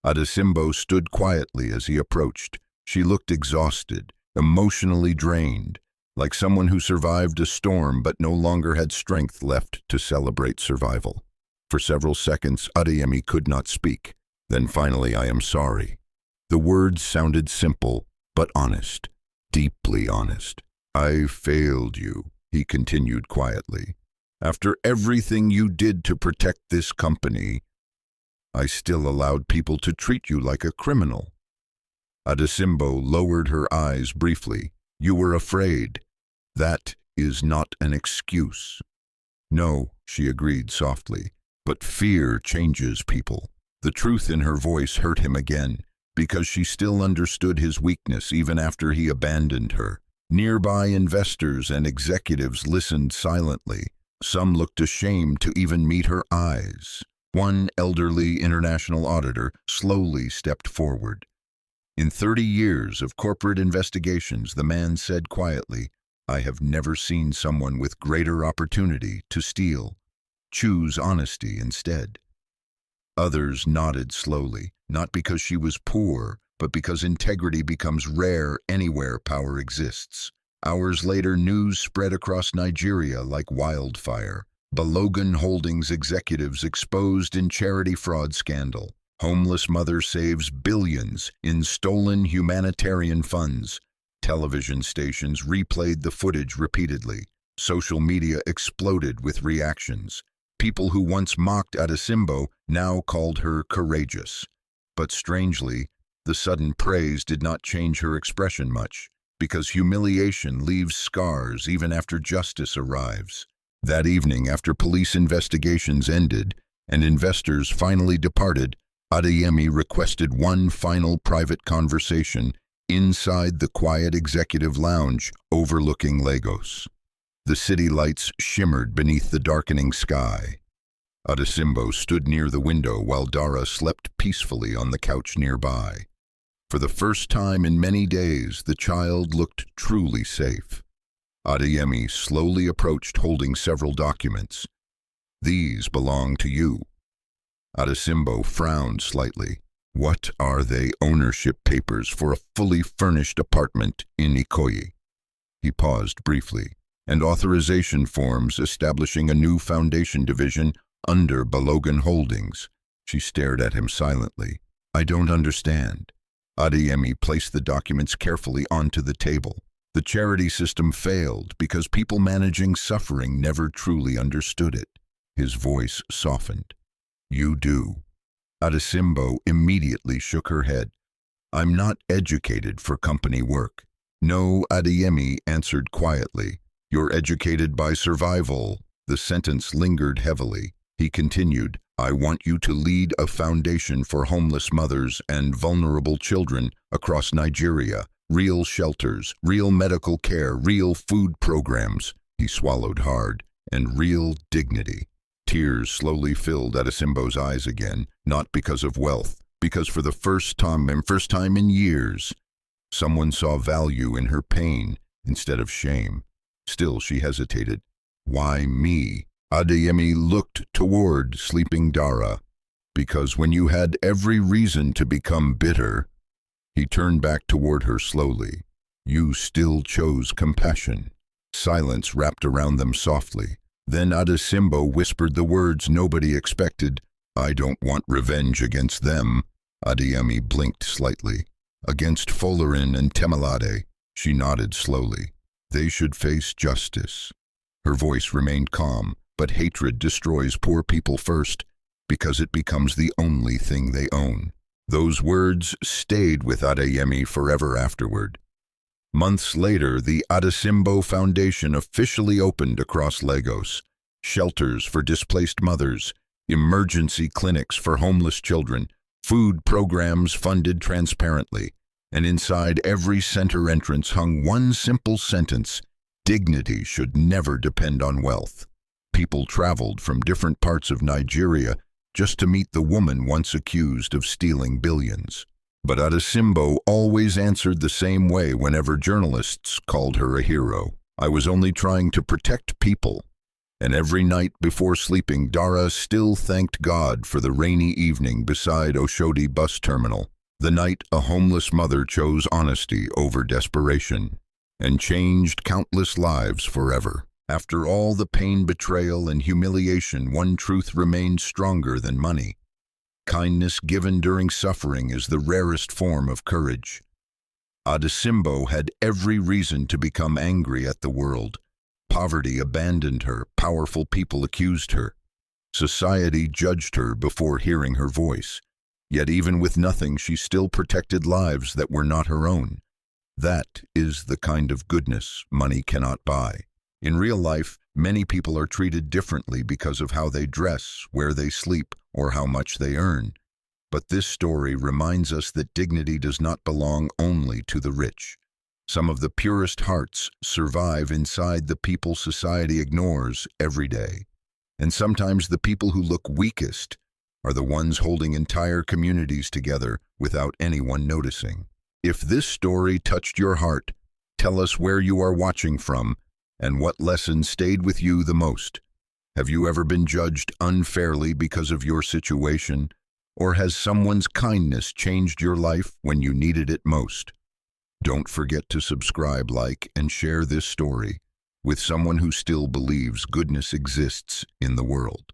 Adesimbo stood quietly as he approached. She looked exhausted, emotionally drained, like someone who survived a storm but no longer had strength left to celebrate survival. For several seconds, Adeyemi could not speak. Then finally, "I am sorry." The words sounded simple, but honest, deeply honest. "I failed you," he continued quietly. "After everything you did to protect this company, I still allowed people to treat you like a criminal." Adesimbo lowered her eyes briefly. "You were afraid. That is not an excuse." "No," she agreed softly, "but fear changes people." The truth in her voice hurt him again, because she still understood his weakness even after he abandoned her. Nearby investors and executives listened silently. Some looked ashamed to even meet her eyes. One elderly international auditor slowly stepped forward. "In 30 years of corporate investigations," the man said quietly, "I have never seen someone with greater opportunity to steal. Choose honesty instead." Others nodded slowly, not because she was poor, but because integrity becomes rare anywhere power exists. Hours later, news spread across Nigeria like wildfire. Balogun Holdings executives exposed in charity fraud scandal. Homeless mother saves billions in stolen humanitarian funds. Television stations replayed the footage repeatedly. Social media exploded with reactions. People who once mocked Adesimbo now called her courageous. But strangely, the sudden praise did not change her expression much, because humiliation leaves scars even after justice arrives. That evening, after police investigations ended and investors finally departed, Adeyemi requested one final private conversation inside the quiet executive lounge overlooking Lagos. The city lights shimmered beneath the darkening sky. Adesimbo stood near the window while Dara slept peacefully on the couch nearby. For the first time in many days, the child looked truly safe. Adeyemi slowly approached holding several documents. "These belong to you." Adesimbo frowned slightly. "What are they?" "Ownership papers for a fully furnished apartment in Ikoyi." He paused briefly. "And authorization forms establishing a new foundation division under Balogun Holdings." She stared at him silently. "I don't understand." Adeyemi placed the documents carefully onto the table. The charity system failed because people managing suffering never truly understood it. His voice softened. "You do." Adesimbo immediately shook her head. "I'm not educated for company work." "No," Adeyemi answered quietly. "You're educated by survival." The sentence lingered heavily. He continued, "I want you to lead a foundation for homeless mothers and vulnerable children across Nigeria. Real shelters, real medical care, real food programs." He swallowed hard. "And real dignity." Tears slowly filled Adesimbo's eyes again, not because of wealth, because for the first time in years, someone saw value in her pain instead of shame. Still, she hesitated. "Why me?" Adeyemi looked toward sleeping Dara. "Because when you had every reason to become bitter," he turned back toward her slowly, "you still chose compassion." Silence wrapped around them softly. Then Adesimbo whispered the words nobody expected. "I don't want revenge against them." Adeyemi blinked slightly. "Against Folarin and Temelade." She nodded slowly. "They should face justice." Her voice remained calm, But hatred destroys poor people first, because it becomes the only thing they own. Those words stayed with Adeyemi forever afterward. Months later, the Adesimbo Foundation officially opened across Lagos. Shelters for displaced mothers, emergency clinics for homeless children, food programs funded transparently, and inside every center entrance hung one simple sentence: dignity should never depend on wealth. People traveled from different parts of Nigeria just to meet the woman once accused of stealing billions. But Adesimbo always answered the same way whenever journalists called her a hero. "I was only trying to protect people." And every night before sleeping, Dara still thanked God for the rainy evening beside Oshodi bus terminal, the night a homeless mother chose honesty over desperation, and changed countless lives forever. After all the pain, betrayal, and humiliation, one truth remained stronger than money. Kindness given during suffering is the rarest form of courage. Adesimbo had every reason to become angry at the world. Poverty abandoned her, powerful people accused her. Society judged her before hearing her voice. Yet even with nothing, she still protected lives that were not her own. That is the kind of goodness money cannot buy. In real life, many people are treated differently because of how they dress, where they sleep, or how much they earn. But this story reminds us that dignity does not belong only to the rich. Some of the purest hearts survive inside the people society ignores every day. And sometimes the people who look weakest are the ones holding entire communities together without anyone noticing. If this story touched your heart, tell us where you are watching from and what lesson stayed with you the most. Have you ever been judged unfairly because of your situation? Or has someone's kindness changed your life when you needed it most? Don't forget to subscribe, like, and share this story with someone who still believes goodness exists in the world.